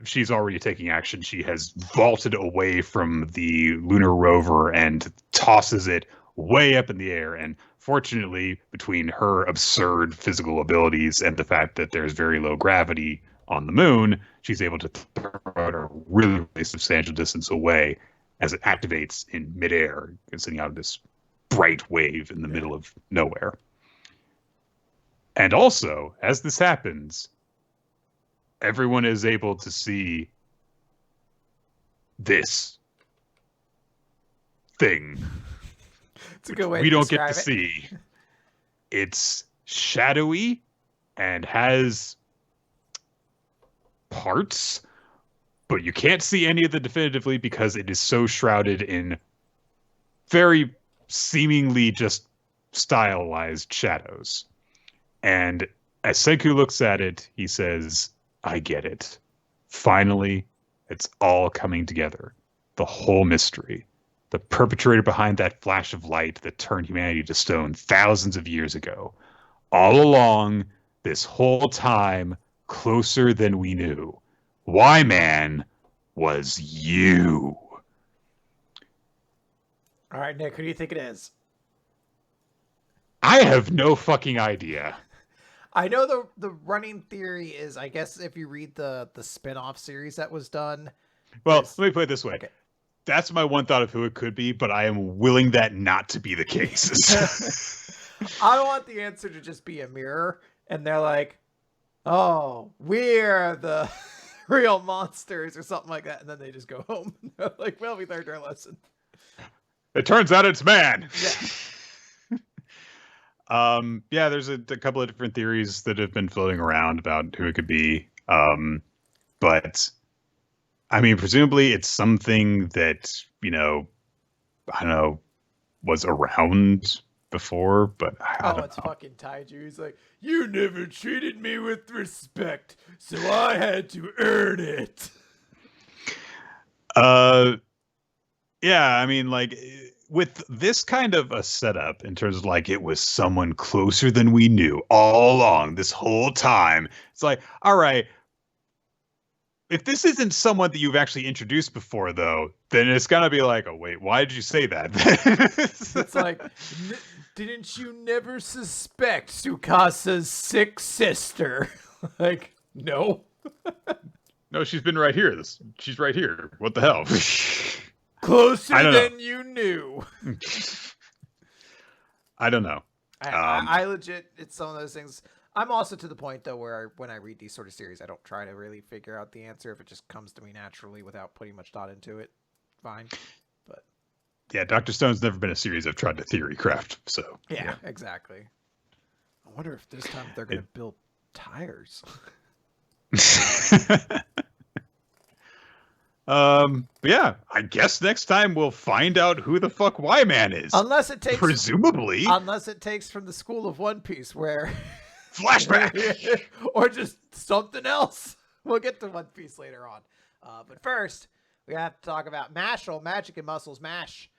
she's already taking action. She has vaulted away from the lunar rover and tosses it way up in the air. And fortunately, between her absurd physical abilities and the fact that there's very low gravity on the moon, she's able to throw it a really, really substantial distance away as it activates in midair, sending out this bright wave in the middle of nowhere. And also, as this happens, everyone is able to see this thing. It's a good way we to don't get to describe it. See. It's shadowy and has parts, but you can't see any of it definitively because it is so shrouded in very seemingly just stylized shadows. And as Senku looks at it, he says, "I get it. Finally, it's all coming together. The whole mystery. The perpetrator behind that flash of light that turned humanity to stone thousands of years ago. All along, this whole time, closer than we knew. Y-Man was you." All right, Nick, who do you think it is? I have no fucking idea. I know the running theory is, I guess, if you read the spin-off series that was done. Well, let me put it this way. Okay. That's my one thought of who it could be, but I am willing that not to be the case. I want the answer to just be a mirror, and they're like, "Oh, we're the real monsters," or something like that, and then they just go home. They're like, "Well, we learned our lesson." It turns out it's man. Yeah. Yeah, there's a couple of different theories that have been floating around about who it could be. But I mean, presumably it's something that, I don't know, was around before, but I don't it's know. fucking Taiju. He's like, "You never treated me with respect, so I had to earn it." Yeah, I mean, like, with this kind of a setup in terms of like, it was someone closer than we knew all along this whole time. It's like, all right, if this isn't someone that you've actually introduced before, though, then it's gonna be like, oh wait, why did you say that? It's like, didn't you never suspect Tsukasa's sick sister? Like, no. No, she's been right here. She's right here. What the hell? Closer than you knew. I don't know. I legit, it's some of those things. I'm also to the point, though, where when I read these sort of series, I don't try to really figure out the answer. If it just comes to me naturally without putting much thought into it, fine. But yeah, Dr. Stone's never been a series I've tried to theory craft. So yeah. Exactly. I wonder if this time they're going to build tires. But yeah, I guess next time we'll find out who the fuck Y-Man is. Unless it takes, presumably, unless it takes from the School of One Piece, where flashback, or just something else. We'll get to One Piece later on. But first, we have to talk about Mashle, Magic and Muscles, Mash,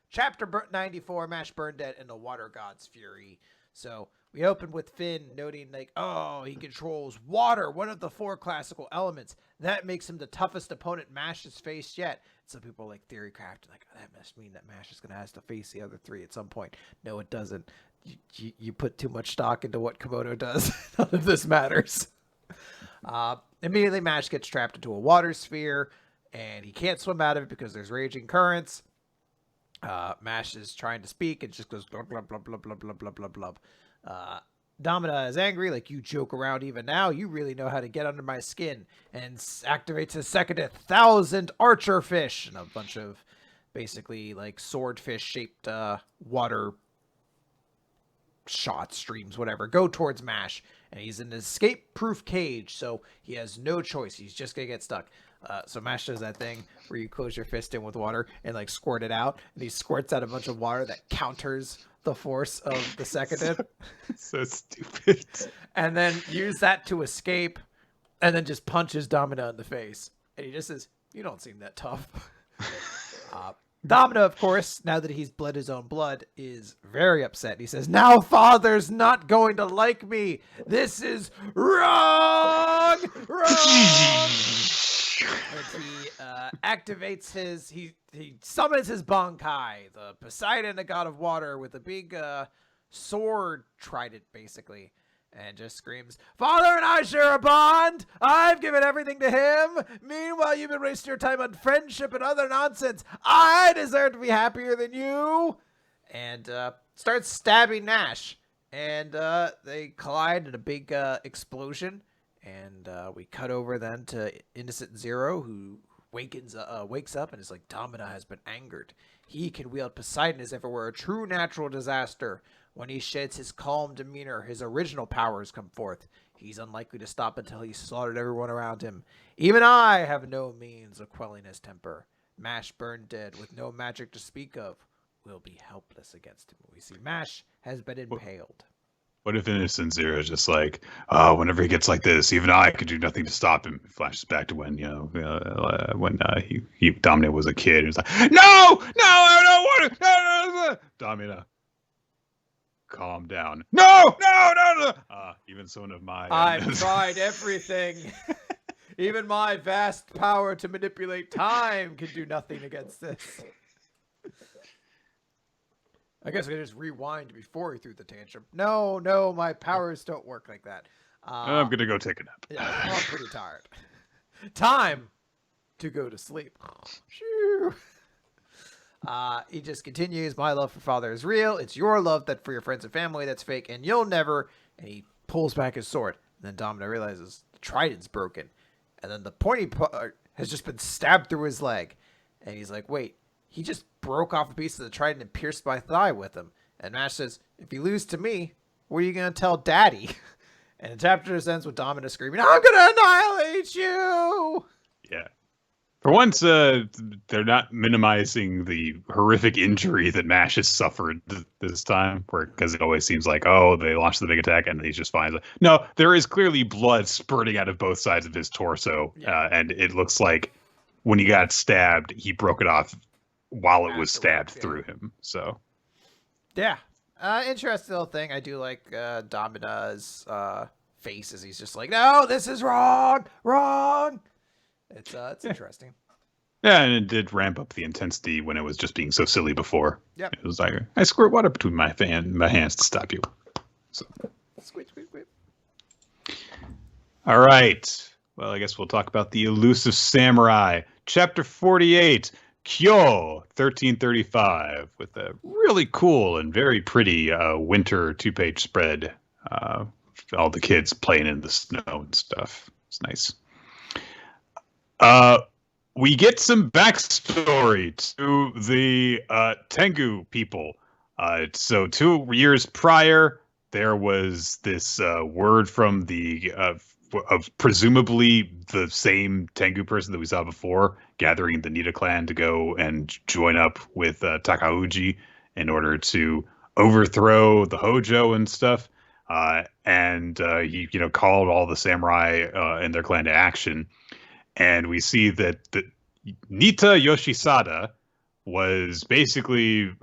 Chapter 94, Mash Burn Dead, and the Water God's Fury. So we open with Finn noting, like, oh, he controls water, one of the 4 classical elements. That makes him the toughest opponent Mash has faced yet. Some people like theory craft, like, oh, that must mean that Mash is going to have to face the other 3 at some point. No, it doesn't. You put too much stock into what Komodo does. None of this matters. Immediately, Mash gets trapped into a water sphere, and he can't swim out of it because there's raging currents. Mash is trying to speak and just goes blah, blah, blah, blah, blah, blah, blah, blah, blah. Domina is angry, like, you joke around even now. You really know how to get under my skin. And activates his second 1,000 archer fish and a bunch of basically like swordfish-shaped water shot streams, whatever, go towards Mash. And he's in an escape-proof cage, so he has no choice. He's just going to get stuck. So Mash does that thing where you close your fist in with water and like squirt it out, and he squirts out a bunch of water that counters the force of the second. So stupid. And then use that to escape, and then just punches Domina in the face. And he just says, "You don't seem that tough." Domina, of course, now that he's bled his own blood, is very upset. He says, "Now Father's not going to like me. This is wrong! Wrong!" And he activates he summons his Bankai, the Poseidon, the god of water, with a big sword trident, basically, and just screams, "Father and I share a bond! I've given everything to him! Meanwhile, you've been wasting your time on friendship and other nonsense! I deserve to be happier than you!" And starts stabbing Nash. And they collide in a big explosion. And we cut over then to Innocent Zero, who wakes up and is like, "Domina has been angered. He can wield Poseidon as if it were a true natural disaster. When he sheds his calm demeanor, his original powers come forth. He's unlikely to stop until he's slaughtered everyone around him. Even I have no means of quelling his temper. Mash Burn Dead, with no magic to speak of, will be helpless against him." We see Mash has been impaled. What if Innocent Zero is just like, "Oh, whenever he gets like this, even I could do nothing to stop him." It flashes back to when, when Domina was a kid. He's like, "No, I don't want to. No. Domina, calm down. No. Even some of my... I've tried everything. Even my vast power to manipulate time can do nothing against this." I guess we could just rewind before he threw the tantrum. No, my powers don't work like that. I'm going to go take a nap. Yeah, I'm pretty tired. Time to go to sleep. Shoo. He just continues, "My love for Father is real. It's your love that for your friends and family that's fake, and you'll never..." And he pulls back his sword. And then Domino realizes the trident's broken. And then the pointy part has just been stabbed through his leg. And he's like, "Wait. He just broke off a piece of the trident and pierced my thigh with him." And Mash says, "If you lose to me, what are you going to tell Daddy?" And the chapter ends with Domina screaming, "I'm going to annihilate you!" Yeah. For once, they're not minimizing the horrific injury that Mash has suffered this time, because it always seems like, oh, they launched the big attack and he's just fine. No, there is clearly blood spurting out of both sides of his torso, and it looks like when he got stabbed, he broke it off while it was stabbed through him. So, yeah, interesting little thing. I do like Domina's face as he's just like, "No, this is wrong. It's interesting. Yeah, and it did ramp up the intensity when it was just being so silly before. Yep. It was like, I squirt water between my hands to stop you. So. Squid. All right. well, I guess we'll talk about the Elusive Samurai, Chapter 48, Kyo, 1335, with a really cool and very pretty winter 2-page spread. All the kids playing in the snow and stuff. It's nice. We get some backstory to the Tengu people. So 2 years prior, there was this word from the of presumably the same Tengu person that we saw before, gathering the Nita clan to go and join up with Takauji in order to overthrow the Hojo and stuff. And he, called all the samurai in their clan to action. And we see that Nita Yoshisada was basically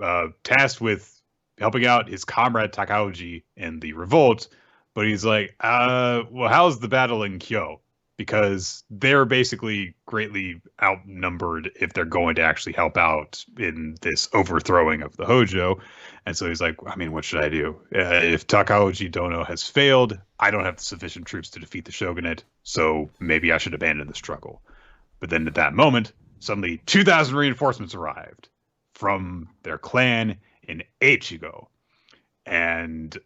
tasked with helping out his comrade Takauji in the revolt. But he's like, well, how's the battle in Kyo? Because they're basically greatly outnumbered if they're going to actually help out in this overthrowing of the Hojo. And so he's like, I mean, what should I do? If Takauji Dono has failed, I don't have sufficient troops to defeat the shogunate, so maybe I should abandon the struggle. But then at that moment, suddenly 2,000 reinforcements arrived from their clan in Echigo. And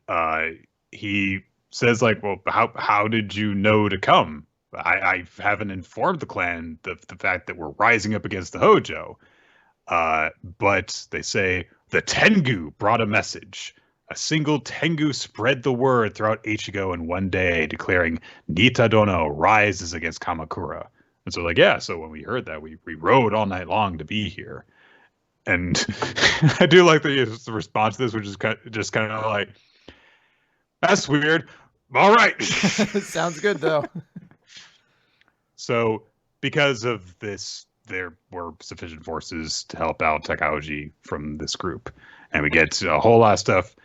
he says, like, well, how did you know to come? I haven't informed the clan the fact that we're rising up against the Hojo. But they say the Tengu brought a message. A single Tengu spread the word throughout Echigo in one day, declaring Nita Dono rises against Kamakura. And so, like, yeah, so when we heard that, we rode all night long to be here. And I do like the response to this, which is just kind of like, that's weird. All right. Sounds good, though. So because of this, there were sufficient forces to help out Takauji from this group. And we get a whole lot of stuff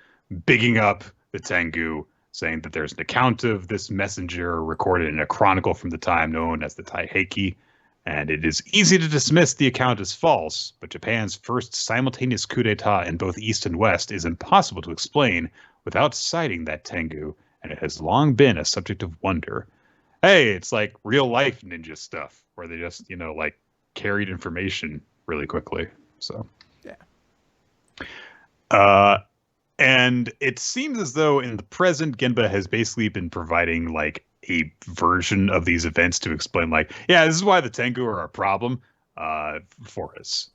bigging up the Tengu, saying that there's an account of this messenger recorded in a chronicle from the time known as the Taiheki. And it is easy to dismiss the account as false, but Japan's first simultaneous coup d'etat in both East and West is impossible to explain without citing that Tengu, and it has long been a subject of wonder. Hey, it's like real life ninja stuff, where they just, like carried information really quickly. So, yeah. And it seems as though in the present, Genba has basically been providing like a version of these events to explain, like, yeah, this is why the Tengu are a problem for us.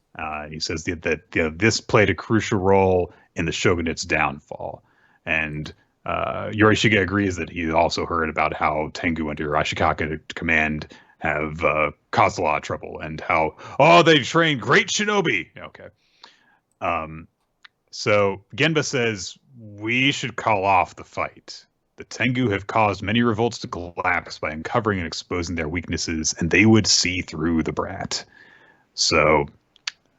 He says that this played a crucial role in the shogunate's downfall. And Yorishige agrees that he also heard about how Tengu under Ashikaga command have caused a lot of trouble, and how, they train great shinobi. Okay. So Genba says, we should call off the fight. The Tengu have caused many revolts to collapse by uncovering and exposing their weaknesses, and they would see through the brat. So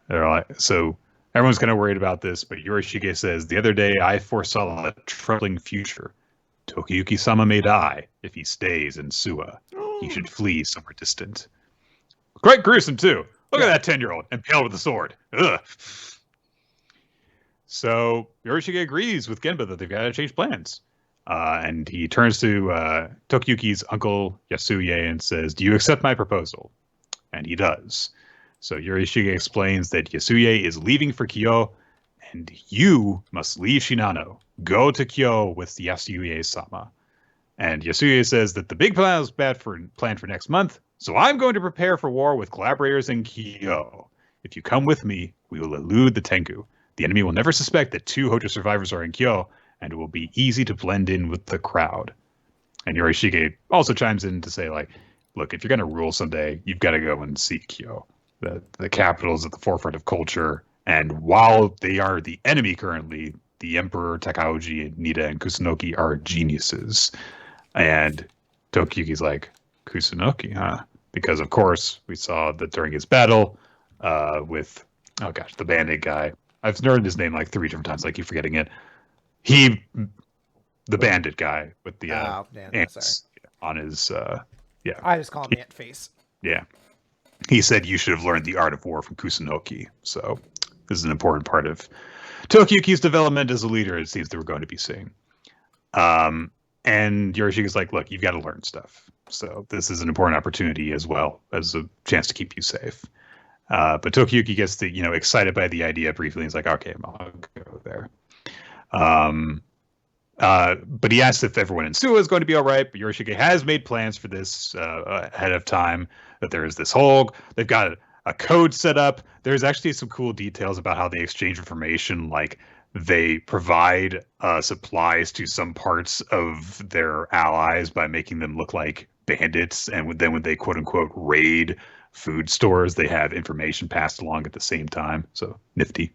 everyone's kind of worried about this, but Yorishige says, the other day I foresaw a troubling future. Tokiyuki-sama may die if he stays in Suwa. He should flee somewhere distant. Quite gruesome, too. Look at that 10-year-old, impaled with a sword. Ugh. So Yorishige agrees with Genba that they've got to change plans. And he turns to Tokiyuki's uncle Yasuye and says, do you accept my proposal? And he does. So Yorishige explains that Yasuye is leaving for Kyo, and you must leave Shinano. Go to Kyo with Yasuye-sama. And Yasuye says that the big plan is planned for next month, so I'm going to prepare for war with collaborators in Kyo. If you come with me, we will elude the Tengu. The enemy will never suspect that 2 Hojo survivors are in Kyo, and it will be easy to blend in with the crowd. And Yorishige also chimes in to say, like, look, if you're going to rule someday, you've got to go and see Kyo. The capital is at the forefront of culture, and while they are the enemy currently, the Emperor, Takauji, Nida, and Kusunoki are geniuses. And Tokiyuki's like, Kusunoki, huh? Because, of course, we saw that during his battle with, the bandit guy. I've learned his name like 3 different times. I keep forgetting it. The bandit guy with the ants on his, I just call him Ant Face. Yeah. He said you should have learned the art of war from Kusunoki. So this is an important part of Tokiyuki's development as a leader, it seems that we're going to be seeing. And Yoroshige's like, look, you've got to learn stuff. So this is an important opportunity as well as a chance to keep you safe. But Tokiyuki gets excited by the idea briefly. He's like, okay, I'll go there. But he asks if everyone in Suwa is going to be all right. But Yorishige has made plans for this ahead of time, that there is this hole. They've got a code set up. There's actually some cool details about how they exchange information, like they provide supplies to some parts of their allies by making them look like bandits. And then when they quote unquote raid food stores, they have information passed along at the same time. So nifty.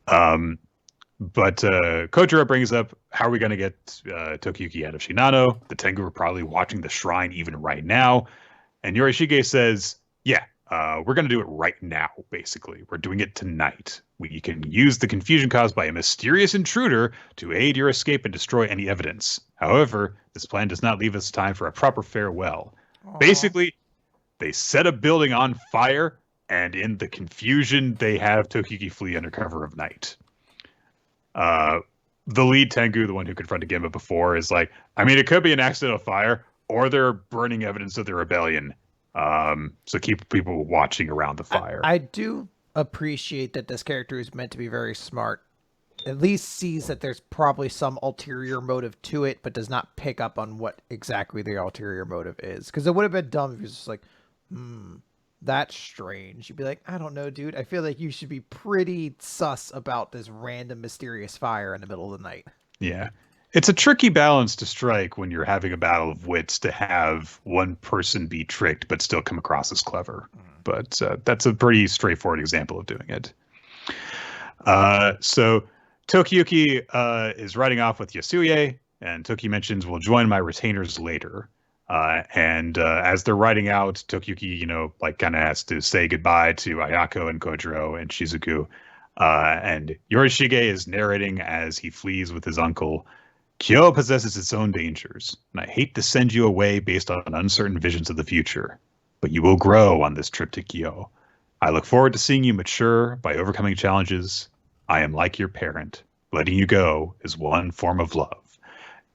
But Kojiro brings up, how are we going to get Tokiyuki out of Shinano? The Tengu are probably watching the shrine even right now. And Yorishige says, yeah, we're going to do it right now, basically. We're doing it tonight. We can use the confusion caused by a mysterious intruder to aid your escape and destroy any evidence. However, this plan does not leave us time for a proper farewell. Aww. Basically, they set a building on fire, and in the confusion, they have Tokiyuki flee under cover of night. The lead Tengu, the one who confronted Gemba before, is like, I mean, it could be an accidental fire, or they're burning evidence of the rebellion. So keep people watching around the fire. I do appreciate that this character is meant to be very smart. At least sees that there's probably some ulterior motive to it, but does not pick up on what exactly the ulterior motive is. Because it would have been dumb if he was just like, that's strange. You'd be like, I don't know, dude. I feel like you should be pretty sus about this random mysterious fire in the middle of the night. Yeah. It's a tricky balance to strike when you're having a battle of wits, to have one person be tricked but still come across as clever. But that's a pretty straightforward example of doing it. So Tokiyuki is riding off with Yasuye, and Toki mentions, we'll join my retainers later. And as they're riding out, Tokiyuki, kind of has to say goodbye to Ayako and Kojiro and Shizuku. And Yorishige is narrating as he flees with his uncle. Kyo possesses its own dangers, and I hate to send you away based on uncertain visions of the future, but you will grow on this trip to Kyo. I look forward to seeing you mature by overcoming challenges. I am like your parent. Letting you go is one form of love.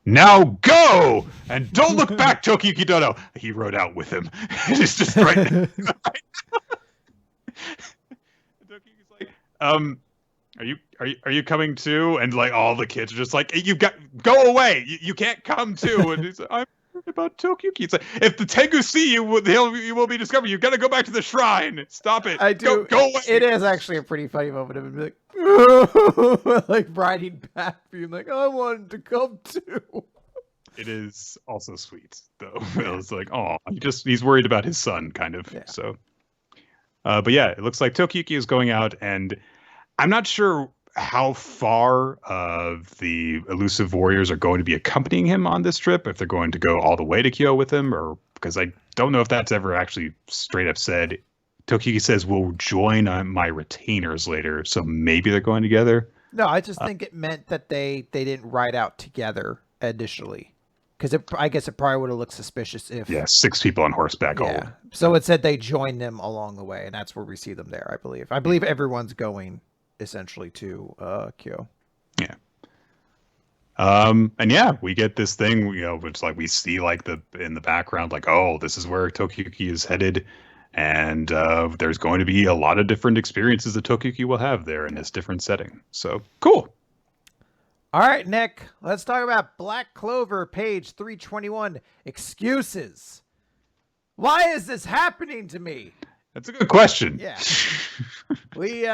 Now go! And don't look back, Tokiyuki Dono! He rode out with him. It's just right now. Tokiyuki's like, are you coming too? And like all the kids are just like, go away! You can't come too. And he's like, I'm worried about Tokiyuki. It's like, if the Tengu see you, you will be discovered. You've got to go back to the shrine. Stop it. I do. Go away. It is actually a pretty funny moment of him like, like riding back, being like, I wanted to come too. It is also sweet, though. It's like, oh, he's worried about his son, kind of. Yeah. So, but yeah, it looks like Tokiyuki is going out, and I'm not sure how far the elusive warriors are going to be accompanying him on this trip, if they're going to go all the way to Kyo with him, or because I don't know if that's ever actually straight up said. Tokiyuki says, we'll join my retainers later, so maybe they're going together. No, I just think it meant that they didn't ride out together initially. Because I guess it probably would have looked suspicious if... Yeah, 6 people on horseback. Yeah. So it said they joined them along the way, and that's where we see them there, I believe. I believe everyone's going, essentially, to Kyo. Yeah. And yeah, we get this thing, which like we see like in the background, like, oh, this is where Tokiyuki is headed. And there's going to be a lot of different experiences that Tokiyuki will have there in this different setting. So, cool. All right, Nick, let's talk about Black Clover, page 321, excuses. Why is this happening to me? That's a good question. Yeah. We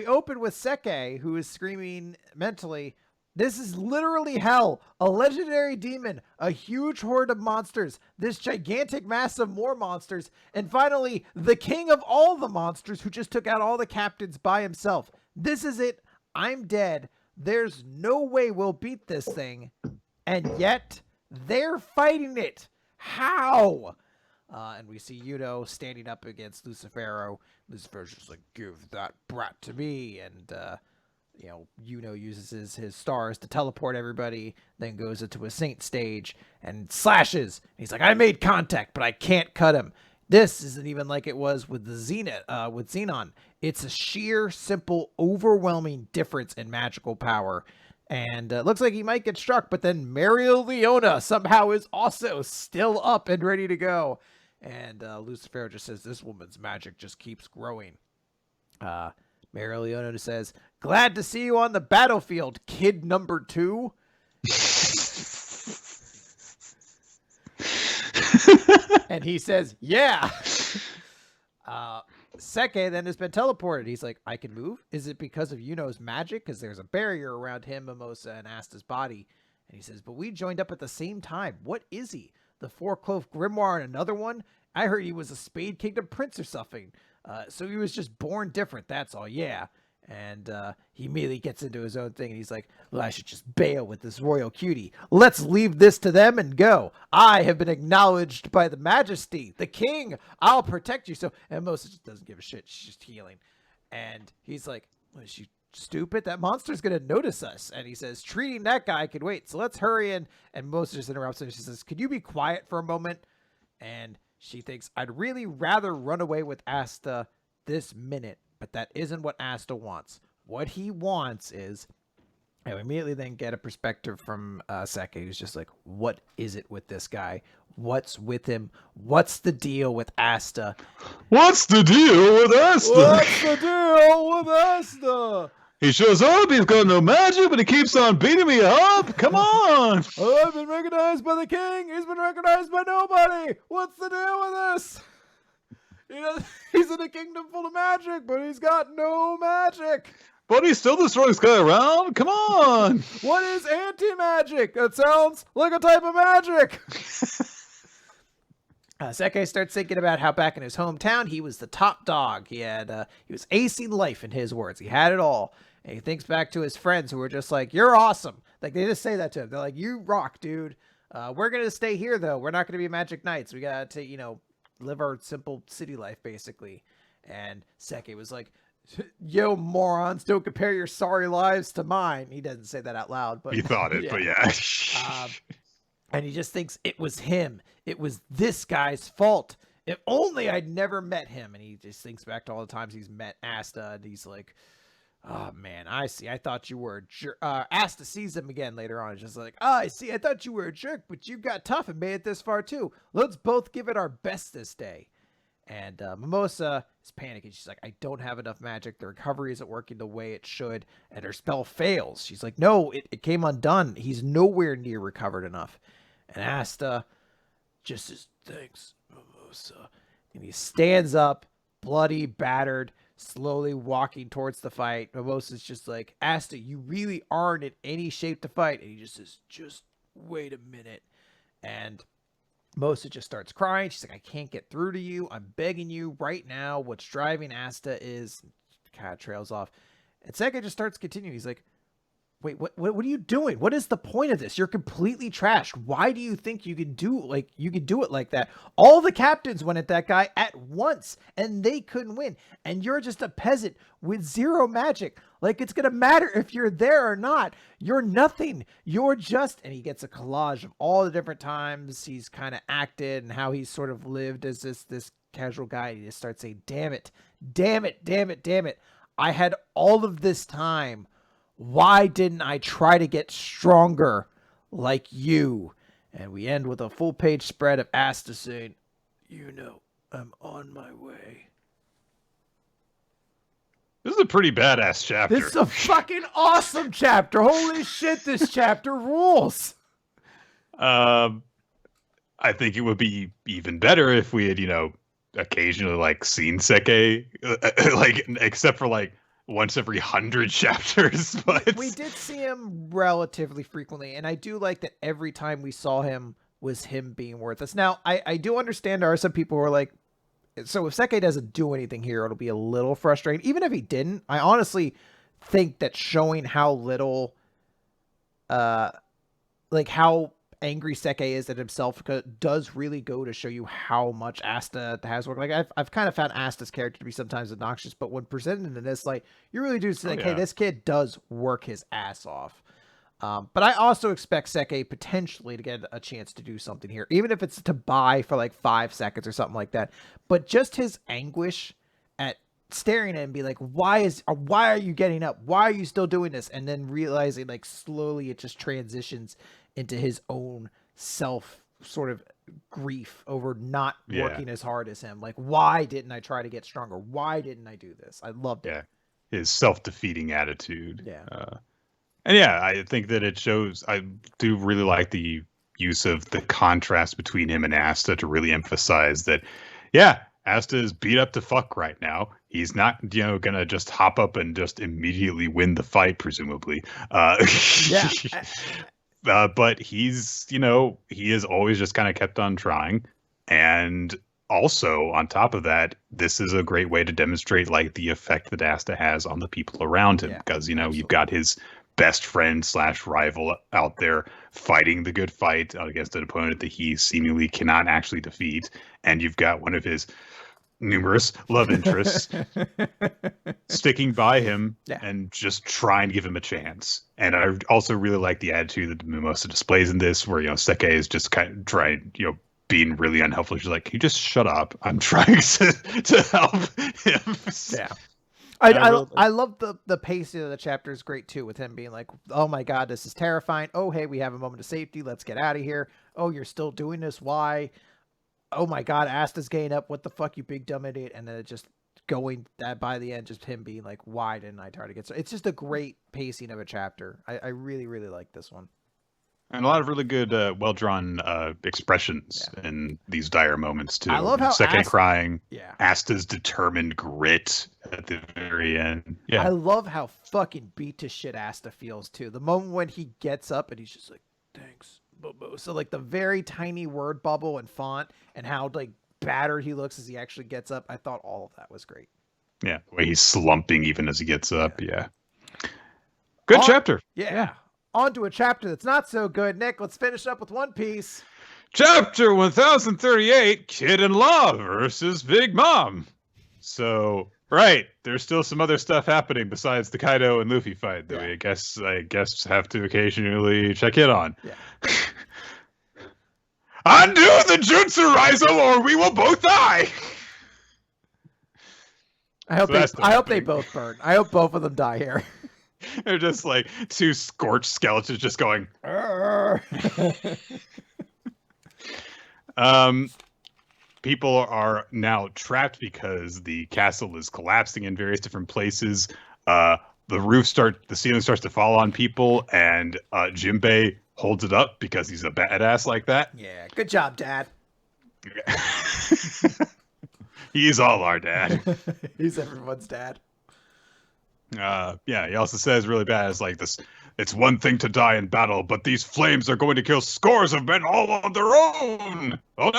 open with Seke, who is screaming mentally, this is literally hell. A legendary demon, a huge horde of monsters, this gigantic mass of more monsters, and finally, the king of all the monsters who just took out all the captains by himself. This is it. I'm dead. There's no way we'll beat this thing. And yet, they're fighting it. How? And we see Yuno standing up against Lucifero. Lucifero's just like, give that brat to me. And, Yuno uses his stars to teleport everybody, then goes into a saint stage and slashes. He's like, I made contact, but I can't cut him. This isn't even like it was with the Xenon. It's a sheer, simple, overwhelming difference in magical power. And looks like he might get struck, but then Leona somehow is also still up and ready to go. And Lucifer just says, this woman's magic just keeps growing. Leona says, glad to see you on the battlefield, kid number 2. And he says, yeah. Seke then has been teleported. He's like, I can move? Is it because of Yuno's magic? Because there's a barrier around him, Mimosa, and Asta's body. And he says, but we joined up at the same time. What is he? The Four-Cloak Grimoire and another one? I heard he was a Spade Kingdom prince or something. So he was just born different, that's all, yeah. And he immediately gets into his own thing, and he's like, well, I should just bail with this royal cutie. Let's leave this to them and go. I have been acknowledged by the majesty, the king. I'll protect you. So, and Moses just doesn't give a shit. She's just healing. And he's like, well, is she stupid? That monster's going to notice us. And he says, treating that guy could wait. So let's hurry in. And Moses just interrupts him. She says, could you be quiet for a moment? And she thinks, I'd really rather run away with Asta this minute. But that isn't what Asta wants. What he wants is, and we immediately then get a perspective from Seke, who's just like, what is it with this guy? What's with him? What's the deal with Asta? What's the deal with Asta? What's the deal with Asta? He shows up, he's got no magic, but he keeps on beating me up. Come on. I've been recognized by the king. He's been recognized by nobody. What's the deal with this? You know, he's in a kingdom full of magic, but he's got no magic. But he's still the strongest guy around. Come on. What is anti-magic? That sounds like a type of magic. Seke starts thinking about how back in his hometown, he was the top dog. He was acing life, in his words. He had it all. And he thinks back to his friends who were just like, you're awesome. Like, they just say that to him. They're like, you rock, dude. We're going to stay here, though. We're not going to be magic knights. We got to, live our simple city life, basically. And Seke was like, yo, morons, don't compare your sorry lives to mine. He doesn't say that out loud, but he thought it, but yeah. And he just thinks it was him. It was this guy's fault. If only I'd never met him. And he just thinks back to all the times he's met Asta, and he's like, oh, man, I see. I thought you were a jerk. Asta sees him again later on. It's just like, oh, I see. I thought you were a jerk, but you got tough and made it this far, too. Let's both give it our best this day. And Mimosa is panicking. She's like, I don't have enough magic. The recovery isn't working the way it should. And her spell fails. She's like, no, it came undone. He's nowhere near recovered enough. And Asta just says, thanks, Mimosa. And he stands up, bloody, battered, slowly walking towards the fight. Mimosa's just like, Asta, you really aren't in any shape to fight. And he just says, just wait a minute. And Mimosa just starts crying. She's like, I can't get through to you. I'm begging you right now. What's driving Asta is kind of trails off. And Seke just starts continuing. He's like, wait, what are you doing? What is the point of this? You're completely trashed. Why do you think you can do it like that? All the captains went at that guy at once and they couldn't win. And you're just a peasant with zero magic. Like, it's going to matter if you're there or not. You're nothing. You're just, and he gets a collage of all the different times he's kind of acted and how he's sort of lived as this casual guy. He just starts saying, damn it. I had all of this time. Why didn't I try to get stronger like you? And we end with a full page spread of Asta saying, I'm on my way. This is a pretty badass chapter. This is a fucking awesome chapter. Holy shit, this chapter rules. I think it would be even better if we had, occasionally seen Seke, except for once every 100 chapters. But we did see him relatively frequently, and I do like that every time we saw him was him being worthless. Now, I do understand there are some people who are like, so if Seke doesn't do anything here, it'll be a little frustrating. Even if he didn't, I honestly think that showing how little, how angry Seke is at himself does really go to show you how much Asta has worked. I've kind of found Asta's character to be sometimes obnoxious, but when presented in this light, you really do think, hey, this kid does work his ass off. But I also expect Seke potentially to get a chance to do something here, even if it's to buy for 5 seconds or something like that. But just his anguish at staring at him and be like, why are you getting up? Why are you still doing this? And then realizing like slowly it just transitions into his own self sort of grief over not working as hard as him. Like, why didn't I try to get stronger? Why didn't I do this? I loved it. Yeah. His self-defeating attitude. Yeah. And yeah, I think that it shows, I do really like the use of the contrast between him and Asta to really emphasize that, yeah, Asta is beat up to fuck right now. He's not, gonna just hop up and just immediately win the fight, presumably. Yeah. But he's, he has always just kind of kept on trying. And also, on top of that, this is a great way to demonstrate like the effect that Asta has on the people around him. Because, you've got his best friend / rival out there fighting the good fight against an opponent that he seemingly cannot actually defeat. And you've got one of his numerous love interests sticking by him and just trying to give him a chance. And I also really like the attitude that Mimosa displays in this, where Seke is just kind of trying, being really unhelpful. She's like, "Can you just shut up? I'm trying to help him." Yeah. I love the pacing of the chapter is great too, with him being like, "Oh my god, this is terrifying. Oh hey, we have a moment of safety. Let's get out of here. Oh, you're still doing this? Why? Oh my god, Asta's getting up. What the fuck, you big dumb idiot?" And then it just going that by the end, just him being like, "Why didn't I try to get?" So it's just a great pacing of a chapter. I really, really like this one. And a lot of really good, well-drawn expressions in these dire moments, too. I love how Seke crying, Yeah. Asta's determined grit at the very end. Yeah. I love how fucking beat to shit Asta feels, too. The moment when he gets up and he's just like, "Thanks, Bobo." So, like, the very tiny word bubble and font and how, like, battered he looks as he actually gets up, I thought all of that was great. Yeah, the way he's slumping even as he gets up, Good chapter. Yeah. On to a chapter that's not so good. Nick, let's finish up with One Piece. Chapter 1038, Kid in Law versus Big Mom. So, right, there's still some other stuff happening besides the Kaido and Luffy fight that I guess have to occasionally check in on. Yeah. Undo the Jutsu Raizo or we will both die! I hope they both burn. I hope both of them die here. They're just like two scorched skeletons just going. People are now trapped because the castle is collapsing in various different places. The ceiling starts to fall on people, and Jinbei holds it up because he's a badass like that. Yeah, good job, Dad. He's all our dad. He's everyone's dad. He also says really bad. It's like this. It's one thing to die in battle, but these flames are going to kill scores of men all on their own. Oh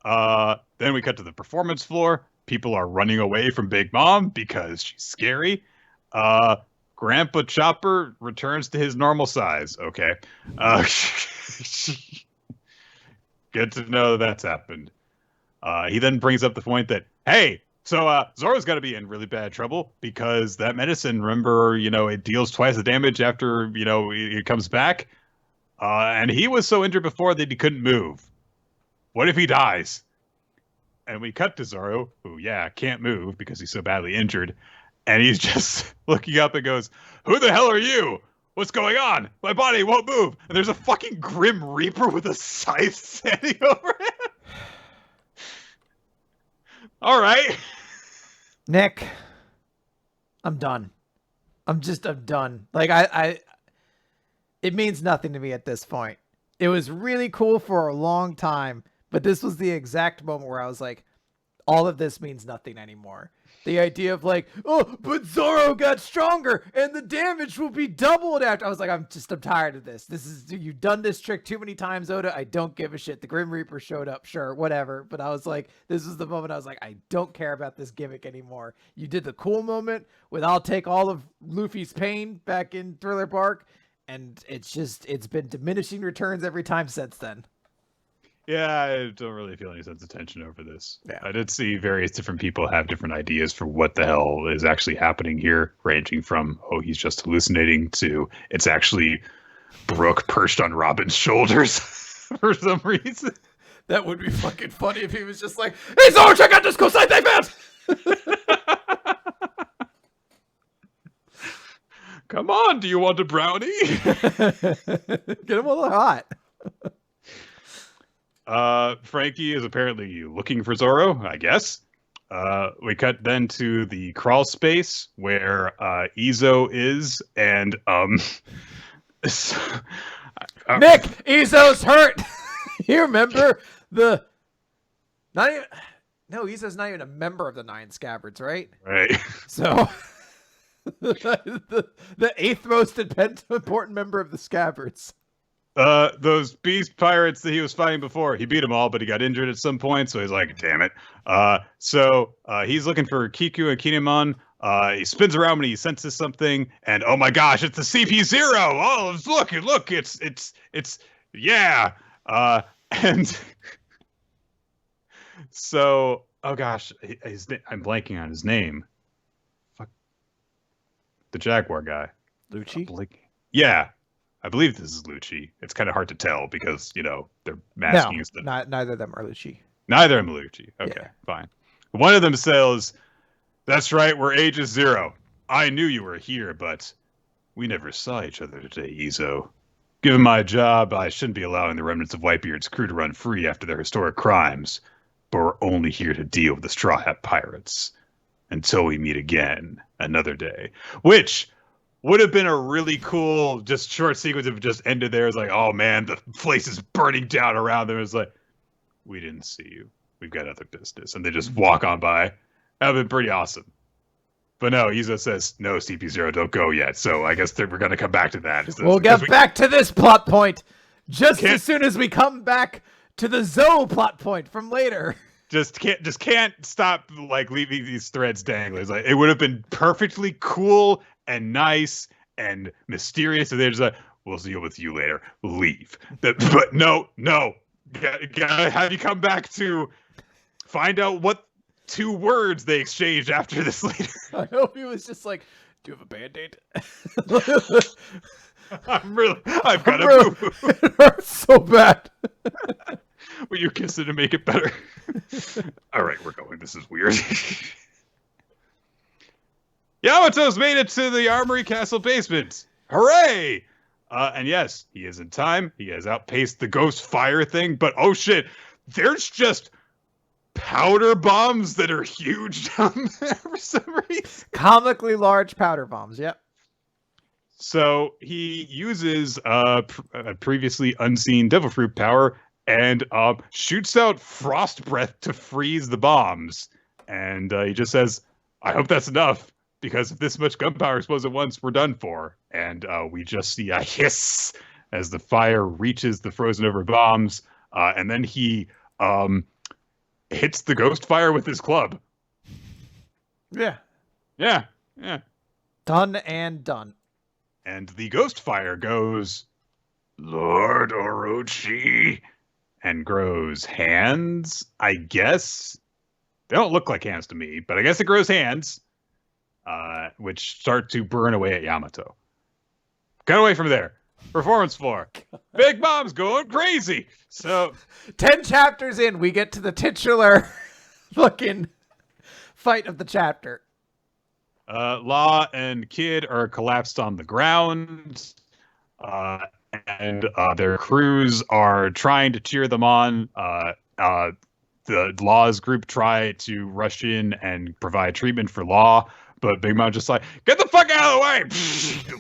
no! Then we cut to the performance floor. People are running away from Big Mom because she's scary. Grandpa Chopper returns to his normal size. Okay. Good to know that's happened. He then brings up the point that, hey, so Zoro's got to be in really bad trouble because that medicine, remember, it deals twice the damage after, it comes back. And he was so injured before that he couldn't move. What if he dies? And we cut to Zoro, who, can't move because he's so badly injured. And he's just looking up and goes, "Who the hell are you? What's going on? My body won't move." And there's a fucking Grim Reaper with a scythe standing over him. All right. Nick, I'm done. I'm done. Like, it means nothing to me at this point. It was really cool for a long time, but this was the exact moment where I was like, all of this means nothing anymore. The idea of like, oh, but Zoro got stronger and the damage will be doubled after. I was like, I'm tired of this. You've done this trick too many times, Oda. I don't give a shit. The Grim Reaper showed up, sure, whatever. But I was like, this was the moment I was like, I don't care about this gimmick anymore. You did the cool moment with I'll take all of Luffy's pain back in Thriller Bark. And it's been diminishing returns every time since then. Yeah, I don't really feel any sense of tension over this. Yeah. I did see various different people have different ideas for what the hell is actually happening here, ranging from, oh, he's just hallucinating, to it's actually Brooke perched on Robin's shoulders for some reason. That would be fucking funny if he was just like, "Hey, Zoro, check out this cool side they found!" Come on, do you want a brownie? Get him a little hot. Frankie is apparently looking for Zoro, I guess. We cut then to the crawl space where Izo is, and Nick, Izo's hurt. You remember the not even no, Izo's not even a member of the Nine Scabbards, right? Right. So the eighth most important member of the Scabbards. Those beast pirates that he was fighting before, he beat them all, but he got injured at some point, so he's like, damn it. So he's looking for Kiku and Kinemon. He spins around when he senses something, and oh my gosh, it's the CP0! Oh, look, it's yeah. And so, oh gosh, I'm blanking on his name. Fuck. The Jaguar guy. Lucci? Yeah. I believe this is Lucci. It's kind of hard to tell because, they're masking. No, neither of them are Lucci. Neither of them are Lucci. Okay, fine. One of them says, "That's right, we're ages 0. I knew you were here, but we never saw each other today, Izo. Given my job, I shouldn't be allowing the remnants of Whitebeard's crew to run free after their historic crimes. But we're only here to deal with the Straw Hat Pirates. Until we meet again, another day." Which would have been a really cool, just short sequence if it just ended there. It's like, oh man, the place is burning down around them. It's like, we didn't see you. We've got other business. And they just walk on by. That would have been pretty awesome. But no, Izo says, no, CP0, don't go yet. So I guess we're going to come back to that. We'll get back to this plot point just as soon as we come back to the Zoe plot point from later. Just can't stop leaving these threads dangling. It's like, it would have been perfectly cool and nice and mysterious, and they're just like, we'll deal with you later. Leave. But no. Gotta have you come back to find out what 2 words they exchanged after this later. I hope he was just like, do you have a Band-Aid? I've got a boo. It hurts so bad. Will you kiss it to make it better? All right, we're going. This is weird. Yamato's made it to the Armory Castle basement. Hooray! And yes, he is in time. He has outpaced the ghost fire thing, but oh shit, there's just powder bombs that are huge down there for some reason. Comically large powder bombs, yep. So he uses a previously unseen devil fruit power and shoots out frost breath to freeze the bombs. And he just says, I hope that's enough. Because if this much gunpowder explodes at once, we're done for. And we just see a hiss as the fire reaches the frozen over bombs. And then he hits the ghost fire with his club. Yeah. Done and done. And the ghost fire goes, Lord Orochi, and grows hands, I guess. They don't look like hands to me, but I guess it grows hands. Which start to burn away at Yamato. Cut away from there. Performance floor. Big Mom's going crazy. So 10 chapters in, we get to the titular fucking fight of the chapter. Law and Kid are collapsed on the ground. And their crews are trying to cheer them on. The Law's group try to rush in and provide treatment for Law. But Big Mom just like, get the fuck out of the way!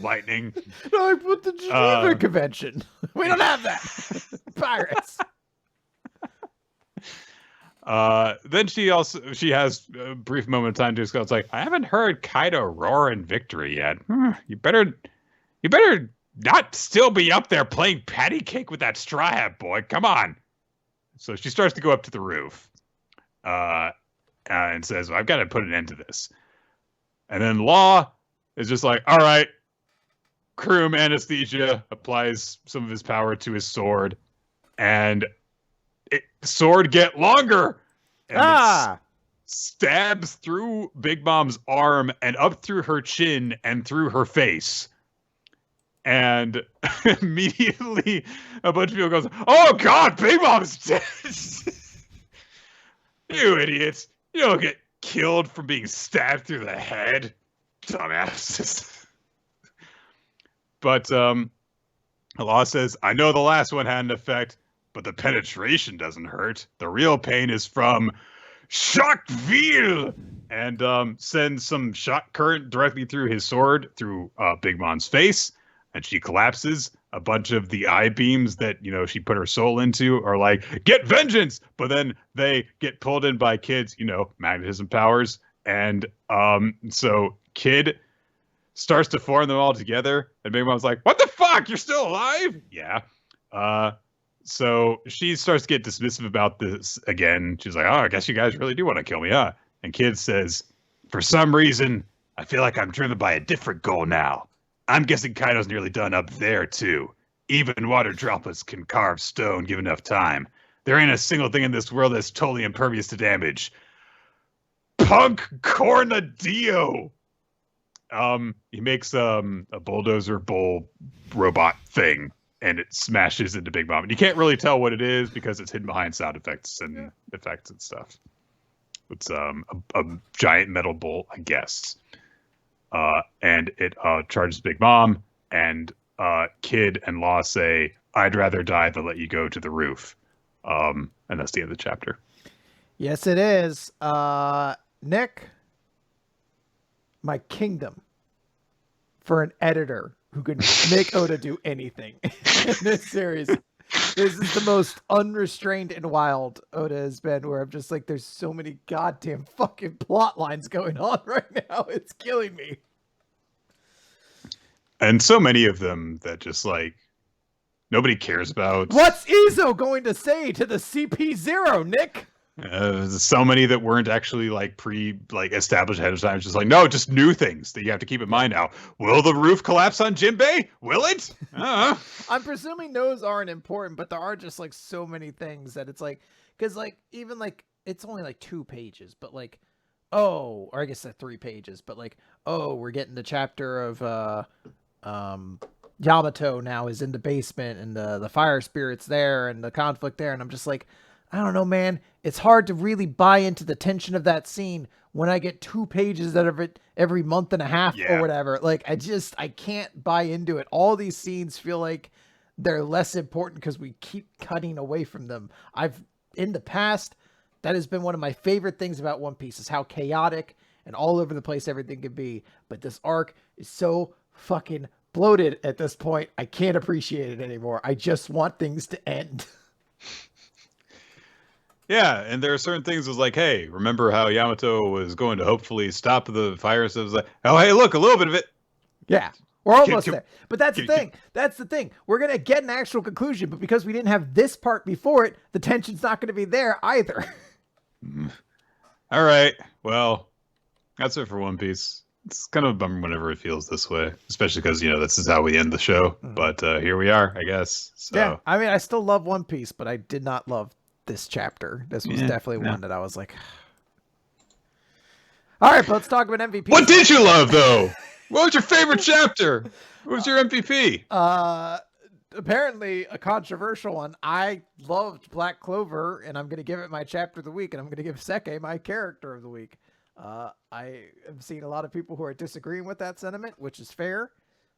Lightning. Like, with the Geneva Convention. We don't have that. Pirates. Then she has a brief moment of time to go. It's like, I haven't heard Kaido roar in victory yet. You better not still be up there playing patty cake with that straw hat boy. Come on. So she starts to go up to the roof. And says, I've got to put an end to this. And then Law is just like, all right, Kroom anesthesia, applies some of his power to his sword, and sword get longer. And it stabs through Big Mom's arm and up through her chin and through her face. And immediately a bunch of people goes, oh God, Big Mom's dead. You idiots. You don't get killed from being stabbed through the head. Dumbasses. But Law says, I know the last one had an effect, but the penetration doesn't hurt. The real pain is from Shockville, and sends some shock current directly through his sword, through Big Mom's face, and she collapses. A bunch of the eye beams that, she put her soul into are like, get vengeance! But then they get pulled in by Kid's, magnetism powers. And so Kid starts to form them all together, and Big Mom's like, what the fuck? You're still alive? Yeah. So she starts to get dismissive about this again. She's like, oh, I guess you guys really do want to kill me, huh? And Kid says, for some reason, I feel like I'm driven by a different goal now. I'm guessing Kaido's nearly done up there, too. Even water droplets can carve stone, give enough time. There ain't a single thing in this world that's totally impervious to damage. Punk Cornadillo! He makes a bulldozer bull robot thing, and it smashes into Big Mom. And you can't really tell what it is because it's hidden behind sound effects and effects and stuff. It's a giant metal bull, I guess. And it charges Big Mom, and Kid and Law say, I'd rather die than let you go to the roof. And that's the end of the chapter. Yes, it is. Nick, my kingdom for an editor who can make Oda do anything in this series. This is the most unrestrained and wild Oda has been, where I'm just like, there's so many goddamn fucking plot lines going on right now. It's killing me. And so many of them that just like nobody cares about. What's Izo going to say to the CP0, Nick? So many that weren't actually established ahead of time. It's just like, no, just new things that you have to keep in mind now. Will the roof collapse on Jinbei? Will it? I'm presuming those aren't important, but there are just like so many things that it's like, because like even like it's only like 2 pages, but like, or I guess 3 pages, but like, we're getting the chapter of Yamato now is in the basement, and the fire spirit's there, and the conflict there, and I'm just like, I don't know, man. It's hard to really buy into the tension of that scene when I get 2 pages out of it every month and a half or whatever. Like, I can't buy into it. All these scenes feel like they're less important because we keep cutting away from them. In the past, that has been one of my favorite things about One Piece, is how chaotic and all over the place everything can be. But this arc is so fucking bloated at this point. I can't appreciate it anymore. I just want things to end. Yeah, and there are certain things that was like, hey, remember how Yamato was going to hopefully stop the fire? So it was like, oh, hey, look, a little bit of it. Yeah, we're almost there. But that's the thing. That's the thing. We're going to get an actual conclusion, but because we didn't have this part before it, the tension's not going to be there either. All right. Well, that's it for One Piece. It's kind of a bummer whenever it feels this way, especially because, this is how we end the show. But here we are, I guess. So. Yeah, I mean, I still love One Piece, but I did not love this chapter. This was definitely one that I was like, all right, but let's talk about MVP. What did you love, though? What was your favorite chapter? What was your MVP? Apparently a controversial one. I loved Black Clover, and I'm going to give it my chapter of the week, and I'm going to give Seke my character of the week. I have seen a lot of people who are disagreeing with that sentiment, which is fair,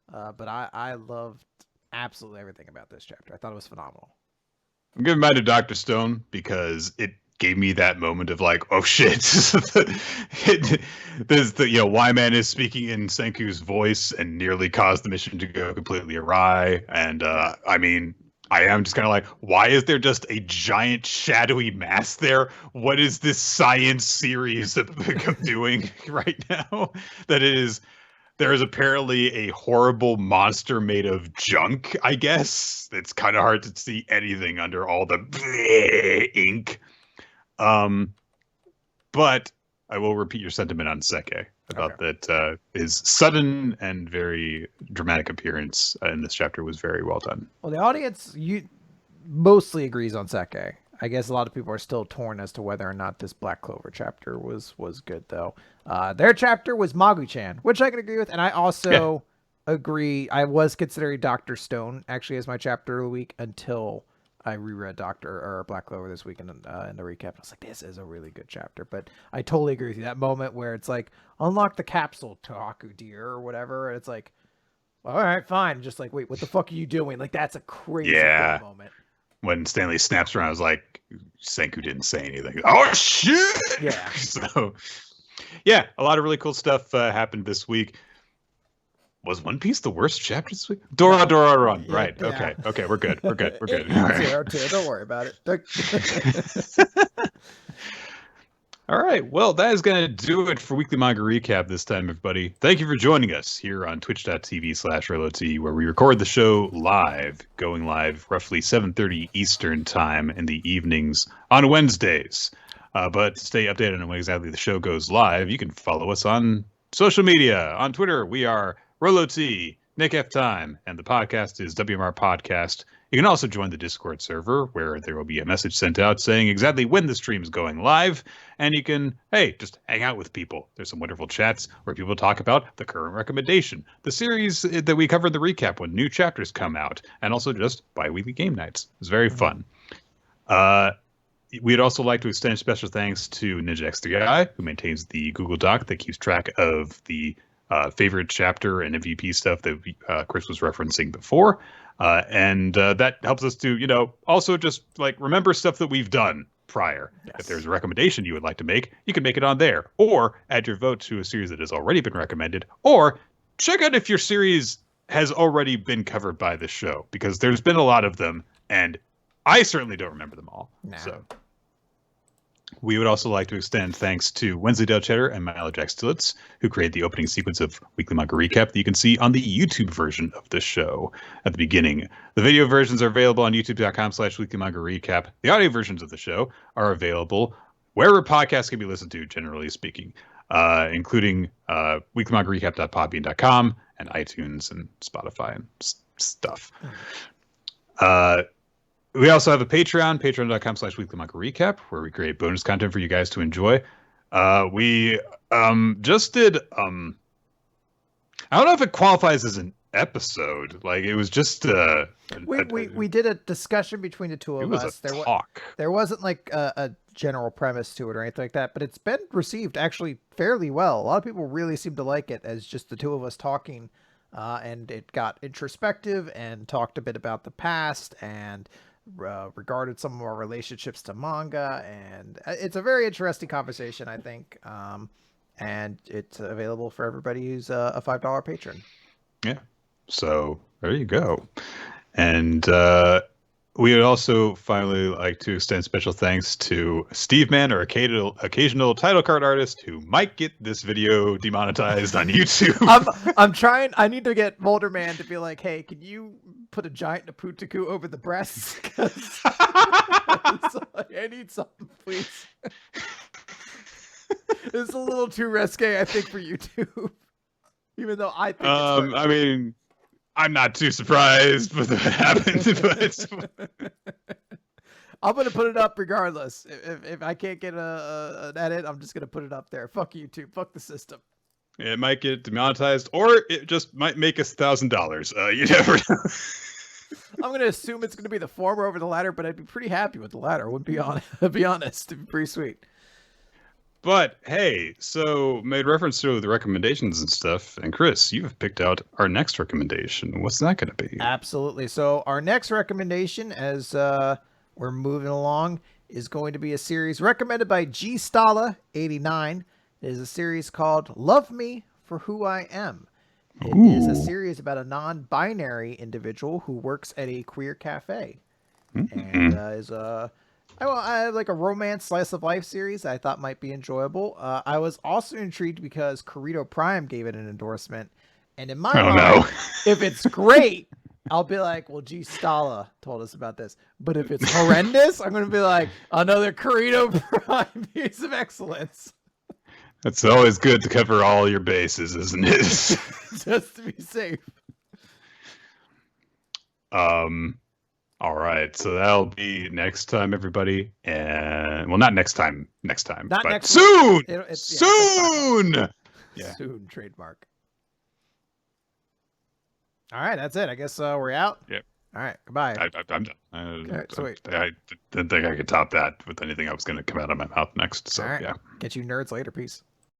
but I loved absolutely everything about this chapter. I thought it was phenomenal. I'm giving mine to Dr. Stone because it gave me that moment of like, oh shit. There's the, Y-Man is speaking in Senku's voice and nearly caused the mission to go completely awry. And I mean, I am just kind of like, why is there just a giant shadowy mass there? What is this science series that I'm doing right now? There is apparently a horrible monster made of junk, I guess. It's kind of hard to see anything under all the ink. But I will repeat your sentiment on Seke about that. His sudden and very dramatic appearance in this chapter was very well done. Well, the audience mostly agrees on Seke. I guess a lot of people are still torn as to whether or not this Black Clover chapter was good, though. Their chapter was Magu-chan, which I can agree with. And I also agree. I was considering Dr. Stone actually as my chapter of the week until I reread Black Clover this week in the recap. And I was like, this is a really good chapter. But I totally agree with you. That moment where it's like, unlock the capsule, Taku dear, or whatever. And it's like, all right, fine. Just like, wait, what the fuck are you doing? Like, that's a crazy cool moment. When Stanley snaps around, I was like, Senku didn't say anything. Oh, shit! Yeah. So, yeah, a lot of really cool stuff happened this week. Was One Piece the worst chapter this week? Doron Dororon. Yeah, right. Yeah. Okay. We're good. We're good. All right. 0-2. Don't worry about it. All right. Well, that is going to do it for Weekly Manga Recap this time, everybody. Thank you for joining us here on twitch.tv/RLOT, where we record the show live, going live roughly 7:30 Eastern time in the evenings on Wednesdays. But to stay updated on when exactly the show goes live, you can follow us on social media. On Twitter, we are RLOT, Nick F. Time, and the podcast is WMR Podcast. You can also join the Discord server, where there will be a message sent out saying exactly when the stream is going live, and you can, just hang out with people. There's some wonderful chats where people talk about the current recommendation, the series that we covered in the recap when new chapters come out, and also just bi-weekly game nights. It's very fun. We'd also like to extend special thanks to Ninja X3i, who maintains the Google Doc that keeps track of the favorite chapter and MVP stuff that Chris was referencing before. And that helps us to, also just remember stuff that we've done prior. Yes. If there's a recommendation you would like to make, you can make it on there, or add your vote to a series that has already been recommended, or check out if your series has already been covered by the show, because there's been a lot of them, and I certainly don't remember them all. Nah. So we would also like to extend thanks to Wensleydale Cheddar and Milo Jack Stillitz, who created the opening sequence of Weekly Manga Recap that you can see on the YouTube version of the show at the beginning. The video versions are available on youtube.com/Weekly Manga Recap. The audio versions of the show are available wherever podcasts can be listened to, generally speaking, including weeklymangarecap.podbean.com and iTunes and Spotify and stuff. We also have a Patreon, patreon.com/Weekly Manga Recap, where we create bonus content for you guys to enjoy. We just did, I don't know if it qualifies as an episode. It was just we did a discussion between the two of us. There wasn't a general premise to it or anything like that, but it's been received actually fairly well. A lot of people really seem to like it as just the two of us talking, and it got introspective and talked a bit about the past and regarded some of our relationships to manga, and it's a very interesting conversation, I think, and it's available for everybody who's a $5 patron. Yeah, so there you go. And we would also finally like to extend special thanks to Steve Mann, our occasional title card artist, who might get this video demonetized on YouTube. I'm trying. I need to get Molder Man to be like, hey, can you put a giant Naputaku over the breasts? Because I need something, please. It's a little too risque, I think, for YouTube. Even though I think it's I mean, I'm not too surprised with what happened, but I'm gonna put it up regardless. If I can't get an edit, I'm just gonna put it up there. Fuck YouTube. Fuck the system. It might get demonetized, or it just might make us $1,000. You never know. I'm gonna assume it's gonna be the former over the latter, but I'd be pretty happy with the latter. Would be honest. It'd be pretty sweet. But hey, so made reference to the recommendations and stuff, and Chris, you've picked out our next recommendation. What's that going to be? Absolutely. So our next recommendation, as we're moving along, is going to be a series recommended by G Stala 89. It is a series called "Love Me for Who I Am." It is a series about a non-binary individual who works at a queer cafe, and is I like a romance slice of life series I thought might be enjoyable. I was also intrigued because Corito Prime gave it an endorsement, and in my mind, if it's great, I'll be like, well, G Stala told us about this. But if it's horrendous, I'm going to be like, another Corito Prime piece of excellence. It's always good to cover all your bases, isn't it? Just to be safe. All right, so that'll be next time, everybody. And well, not next time, not but next soon. Soon. Yeah. Soon trademark. All right, that's it. I guess we're out. Yep. All right, goodbye. I'm done. I didn't think I could top that with anything I was going to come out of my mouth next. So, yeah. Catch you nerds later. Peace.